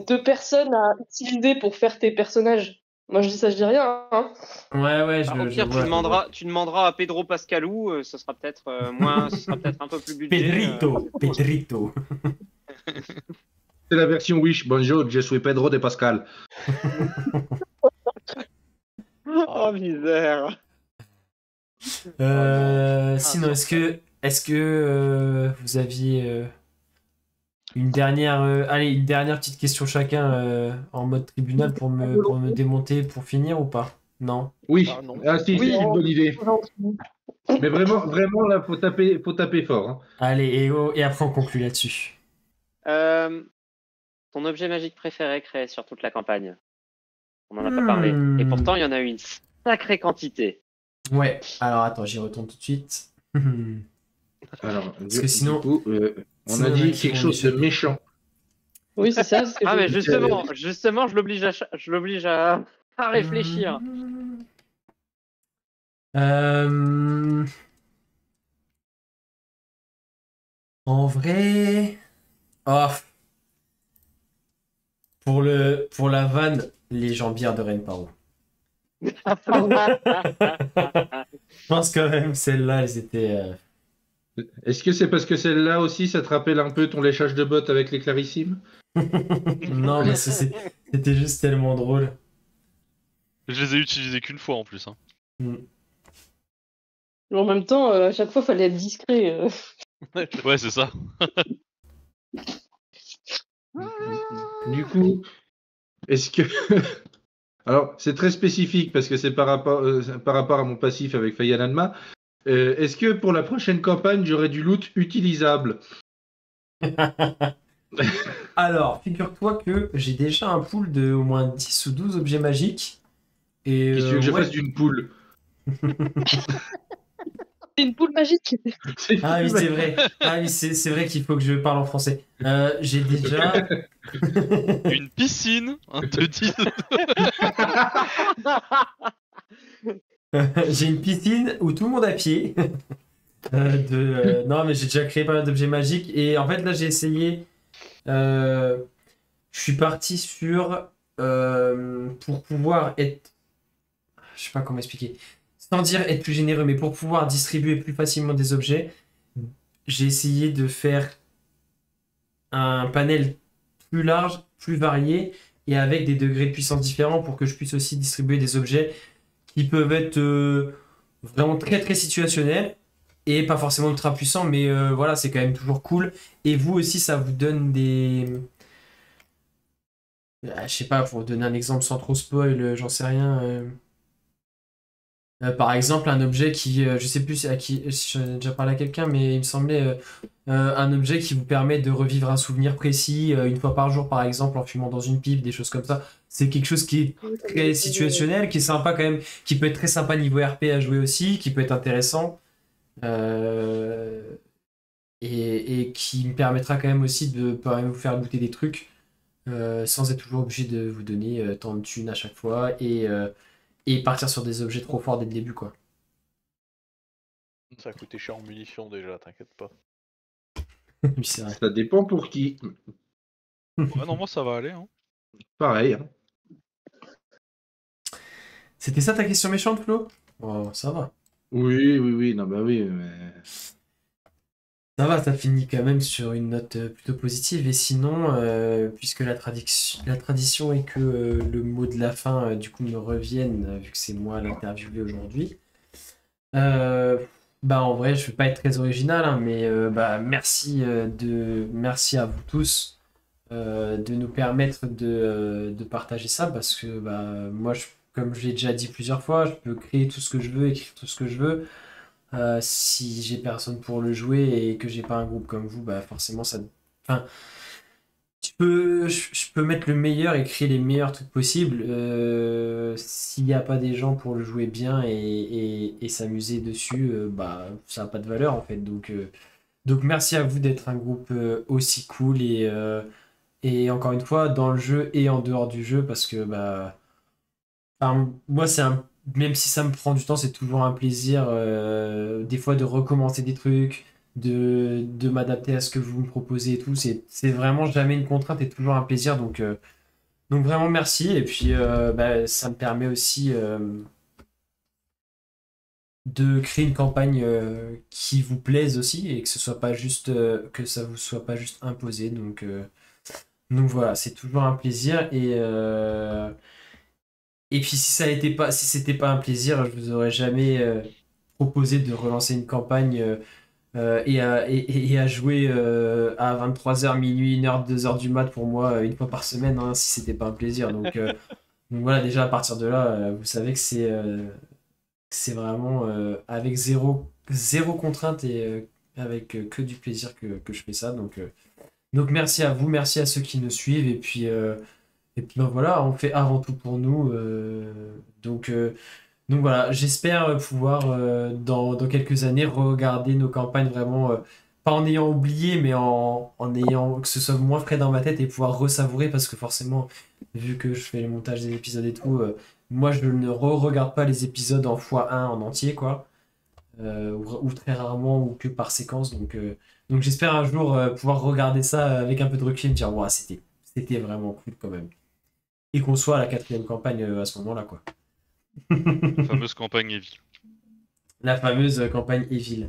Speaker 5: De personnes à utiliser pour faire tes personnages. Moi je dis ça, je dis rien. Hein.
Speaker 1: Ouais,
Speaker 3: au pire, tu demanderas à Pedro Pascalou, ce sera peut-être un peu plus budget.
Speaker 1: Pedrito.
Speaker 2: C'est la version Wish. Bonjour, je suis Pedro de Pascal.
Speaker 3: Oh misère.
Speaker 1: Sinon, est-ce que vous aviez une dernière petite question chacun en mode tribunal pour me démonter pour finir ou pas? Non.
Speaker 2: Oui.
Speaker 4: Ah, non.
Speaker 2: Ah si,
Speaker 5: Oui.
Speaker 2: c'est une bonne idée. Mais vraiment là, faut taper fort. Hein.
Speaker 1: Allez, et après on conclut là-dessus.
Speaker 3: Ton objet magique préféré créé sur toute la campagne. On en a pas parlé. Et pourtant, il y en a une sacrée quantité.
Speaker 1: Ouais, alors attends, j'y retourne tout de suite.
Speaker 2: Alors,
Speaker 1: Parce que sinon-
Speaker 2: du coup, On a dit quelque chose de méchant.
Speaker 5: Oui, c'est ça.
Speaker 3: Ah, mais justement, je l'oblige à réfléchir.
Speaker 1: En vrai. Oh. Pour la vanne, les jambières de Renparo. Je pense quand même, celles-là, elles étaient.
Speaker 2: Est-ce que c'est parce que celle-là aussi, ça te rappelle un peu ton léchage de bottes avec les clarissimes?
Speaker 1: Non, mais c'était juste tellement drôle.
Speaker 6: Je les ai utilisés qu'une fois en plus. Hein.
Speaker 5: En même temps, à chaque fois, il fallait être discret.
Speaker 6: Ouais, c'est ça.
Speaker 2: Du coup, est-ce que... Alors, c'est très spécifique parce que c'est par rapport à mon passif avec Fayananma. Est-ce que pour la prochaine campagne, j'aurai du loot utilisable?
Speaker 1: Alors, figure-toi que j'ai déjà un pool de au moins 10 ou 12 objets magiques. Et
Speaker 2: Qu'est-ce que tu veux que je
Speaker 1: ouais.
Speaker 2: fasse d'une poule?
Speaker 5: C'est une poule magique.
Speaker 1: Ah oui, c'est vrai. Ah oui, c'est vrai qu'il faut que je parle en français. J'ai déjà...
Speaker 6: Une piscine de 10.
Speaker 1: J'ai une piscine où tout le monde à pied. Non, mais j'ai déjà créé pas mal d'objets magiques. Et en fait, là, j'ai essayé... Je suis parti sur... pour pouvoir être... Je sais pas comment expliquer. Sans dire être plus généreux, mais pour pouvoir distribuer plus facilement des objets, j'ai essayé de faire un panel plus large, plus varié, et avec des degrés de puissance différents pour que je puisse aussi distribuer des objets qui peuvent être vraiment très très situationnels et pas forcément ultra puissants, mais voilà, c'est quand même toujours cool. Et vous aussi, ça vous donne des... je sais pas, pour vous donner un exemple sans trop spoil, j'en sais rien. Par exemple, un objet qui, je sais plus à qui, si j'en ai déjà parlé à quelqu'un, mais il me semblait un objet qui vous permet de revivre un souvenir précis une fois par jour, par exemple, en fumant dans une pipe, des choses comme ça. C'est quelque chose qui est très situationnel, qui est sympa quand même, qui peut être très sympa niveau RP à jouer aussi, qui peut être intéressant et qui me permettra quand même aussi de vous faire goûter des trucs sans être toujours obligé de vous donner tant de thunes à chaque fois et partir sur des objets trop forts dès le début, quoi.
Speaker 4: Ça a coûté cher en munitions déjà, t'inquiète pas.
Speaker 1: Oui, c'est vrai.
Speaker 2: Ça dépend pour qui.
Speaker 6: Ouais, non, moi ça va aller. Hein.
Speaker 2: Pareil. Hein.
Speaker 1: C'était ça ta question méchante, Flo? Oh, ça va.
Speaker 2: Oui, non, bah oui, mais...
Speaker 1: Ça va, ça finit quand même sur une note plutôt positive. Et sinon, puisque la tradition est que le mot de la fin, du coup, me revienne, vu que c'est moi l'interviewé aujourd'hui. Bah, en vrai, je ne vais pas être très original, hein, mais bah, merci à vous tous de nous permettre de partager ça, parce que bah, moi, comme je l'ai déjà dit plusieurs fois, je peux créer tout ce que je veux, écrire tout ce que je veux. Si j'ai personne pour le jouer et que j'ai pas un groupe comme vous, bah forcément ça. Enfin, je peux mettre le meilleur et créer les meilleurs trucs possibles. S'il n'y a pas des gens pour le jouer bien et s'amuser dessus, bah ça n'a pas de valeur en fait. Donc merci à vous d'être un groupe aussi cool et encore une fois dans le jeu et en dehors du jeu parce que bah. Enfin, moi, même si ça me prend du temps, c'est toujours un plaisir, des fois, de recommencer des trucs, de m'adapter à ce que vous me proposez et tout. C'est vraiment jamais une contrainte et toujours un plaisir. Donc vraiment, merci. Et puis, bah, ça me permet aussi de créer une campagne qui vous plaise aussi et que ce soit pas juste, que ça vous soit pas juste imposé. Donc voilà, c'est toujours un plaisir. Et puis si c'était pas un plaisir, je vous aurais jamais proposé de relancer une campagne et à jouer à 23h, minuit, 1h, 2h du mat pour moi une fois par semaine, hein, si c'était pas un plaisir. Donc voilà, déjà à partir de là, vous savez que c'est vraiment avec zéro contrainte et avec que du plaisir que je fais ça. Donc merci à vous, merci à ceux qui nous suivent et puis ben voilà, on fait avant tout pour nous. Donc voilà, j'espère pouvoir dans quelques années regarder nos campagnes vraiment pas en ayant oublié, mais en ayant que ce soit moins frais dans ma tête et pouvoir resavourer, parce que forcément, vu que je fais le montage des épisodes et tout, moi je ne re-regarde pas les épisodes en x1 en entier, quoi. Ou très rarement, ou que par séquence. Donc j'espère un jour pouvoir regarder ça avec un peu de recul et me dire, ouais, c'était vraiment cool quand même. Et qu'on soit à la 4e campagne à ce moment-là, quoi.
Speaker 6: La fameuse campagne Evil.
Speaker 1: La fameuse campagne Evil.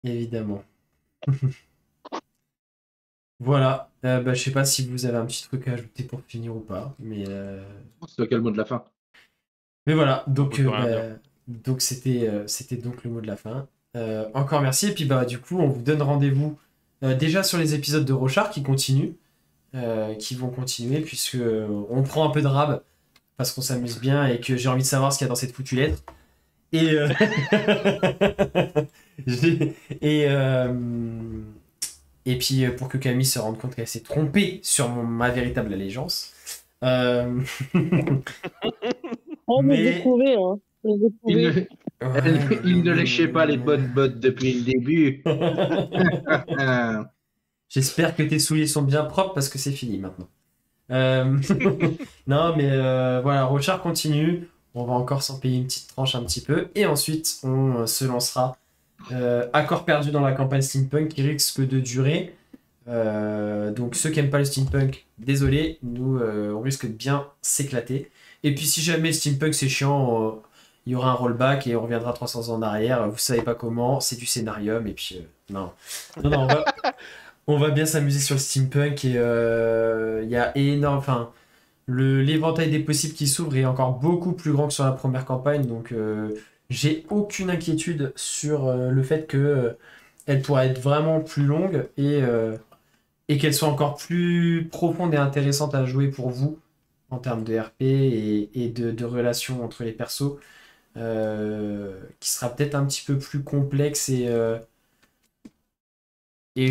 Speaker 1: Évidemment. Voilà. Je sais pas si vous avez un petit truc à ajouter pour finir ou pas. Mais
Speaker 2: C'est quel mot de la fin?
Speaker 1: mais voilà. Donc,
Speaker 6: On peut rien dire.
Speaker 1: donc c'était donc le mot de la fin. Encore merci. Et puis du coup, on vous donne rendez-vous déjà sur les épisodes de Rochard qui continuent. Qui vont continuer puisque on prend un peu de rab parce qu'on s'amuse bien et que j'ai envie de savoir ce qu'il y a dans cette foutue lettre. Et et puis pour que Camille se rende compte qu'elle s'est trompée sur ma véritable allégeance.
Speaker 5: Oh, mais
Speaker 1: Mais-
Speaker 5: j'ai trouvé, hein. J'ai trouvé.
Speaker 2: Il ne léchait pas les bonnes bottes depuis le début.
Speaker 1: J'espère que tes souliers sont bien propres parce que c'est fini maintenant. Non, mais voilà, Rochard continue. On va encore s'en payer une petite tranche un petit peu. Et ensuite, on se lancera Accord perdu dans la campagne steampunk qui risque de durer. Donc ceux qui n'aiment pas le steampunk, désolé, nous on risque de bien s'éclater. Et puis si jamais le steampunk c'est chiant, il y aura un rollback et on reviendra 300 ans en arrière. Vous savez pas comment, c'est du scénarium. Et puis non, on va bien s'amuser sur le steampunk et il y a énorme, enfin l'éventail des possibles qui s'ouvre est encore beaucoup plus grand que sur la première campagne. Donc j'ai aucune inquiétude sur le fait que elle pourra être vraiment plus longue et qu'elle soit encore plus profonde et intéressante à jouer pour vous en termes de RP et de relations entre les persos, qui sera peut-être un petit peu plus complexe et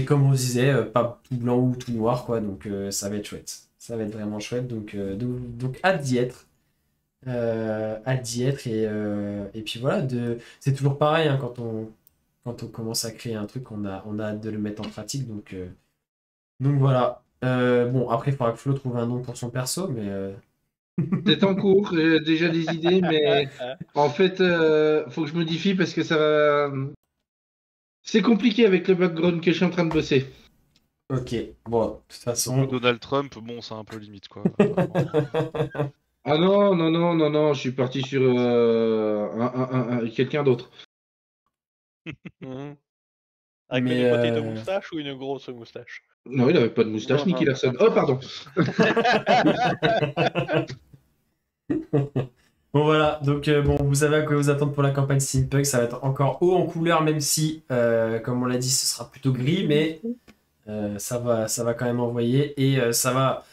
Speaker 1: comme on disait, pas tout blanc ou tout noir, quoi. Donc ça va être chouette. Ça va être vraiment chouette. Donc hâte d'y être. Hâte d'y être et puis voilà, c'est toujours pareil hein, quand on commence à créer un truc, on a hâte de le mettre en pratique. Donc voilà. Bon, après, il faudra que Flo trouve un nom pour son perso, mais
Speaker 2: C'est en cours, j'ai déjà des idées, mais en fait, faut que je modifie parce que ça va. C'est compliqué avec le background que je suis en train de bosser.
Speaker 1: ok. Bon, de toute façon.
Speaker 6: Donald Trump, bon, c'est un peu limite quoi.
Speaker 2: Ah non, je suis parti sur quelqu'un d'autre.
Speaker 4: Avec
Speaker 1: Mais,
Speaker 4: une petite moustache ou une grosse moustache?
Speaker 2: Non, il avait pas de moustache, Nicky Larson. Oh, pardon.
Speaker 1: Bon voilà, donc bon, vous savez à quoi vous attendre pour la campagne Steampunk, ça va être encore haut en couleur, même si, comme on l'a dit, ce sera plutôt gris, mais ça va quand même envoyer et ça va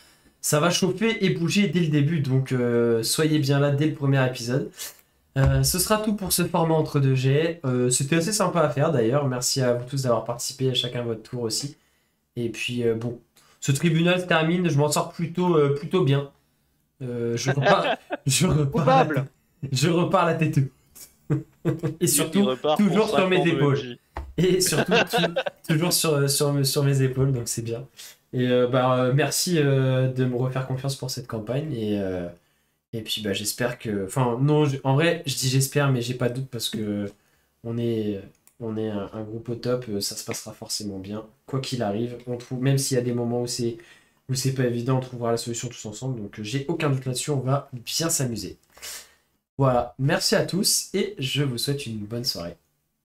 Speaker 1: chauffer et bouger dès le début, donc soyez bien là dès le premier épisode. Ce sera tout pour ce format entre deux jets. C'était assez sympa à faire d'ailleurs, merci à vous tous d'avoir participé, à chacun votre tour aussi. Et puis bon, ce tribunal se termine, je m'en sors plutôt bien. Je repars la tête haute. Et surtout, toujours sur mes épaules. Et surtout, toujours sur mes épaules, donc c'est bien. Et merci de me refaire confiance pour cette campagne. Et puis j'espère que... Enfin, non, en vrai, je dis j'espère, mais j'ai pas de doute parce que on est un groupe au top, ça se passera forcément bien. Quoi qu'il arrive, on trouve, même s'il y a des moments où c'est pas évident, on trouvera la solution tous ensemble. Donc j'ai aucun doute là-dessus, on va bien s'amuser. Voilà, merci à tous et je vous souhaite une bonne soirée.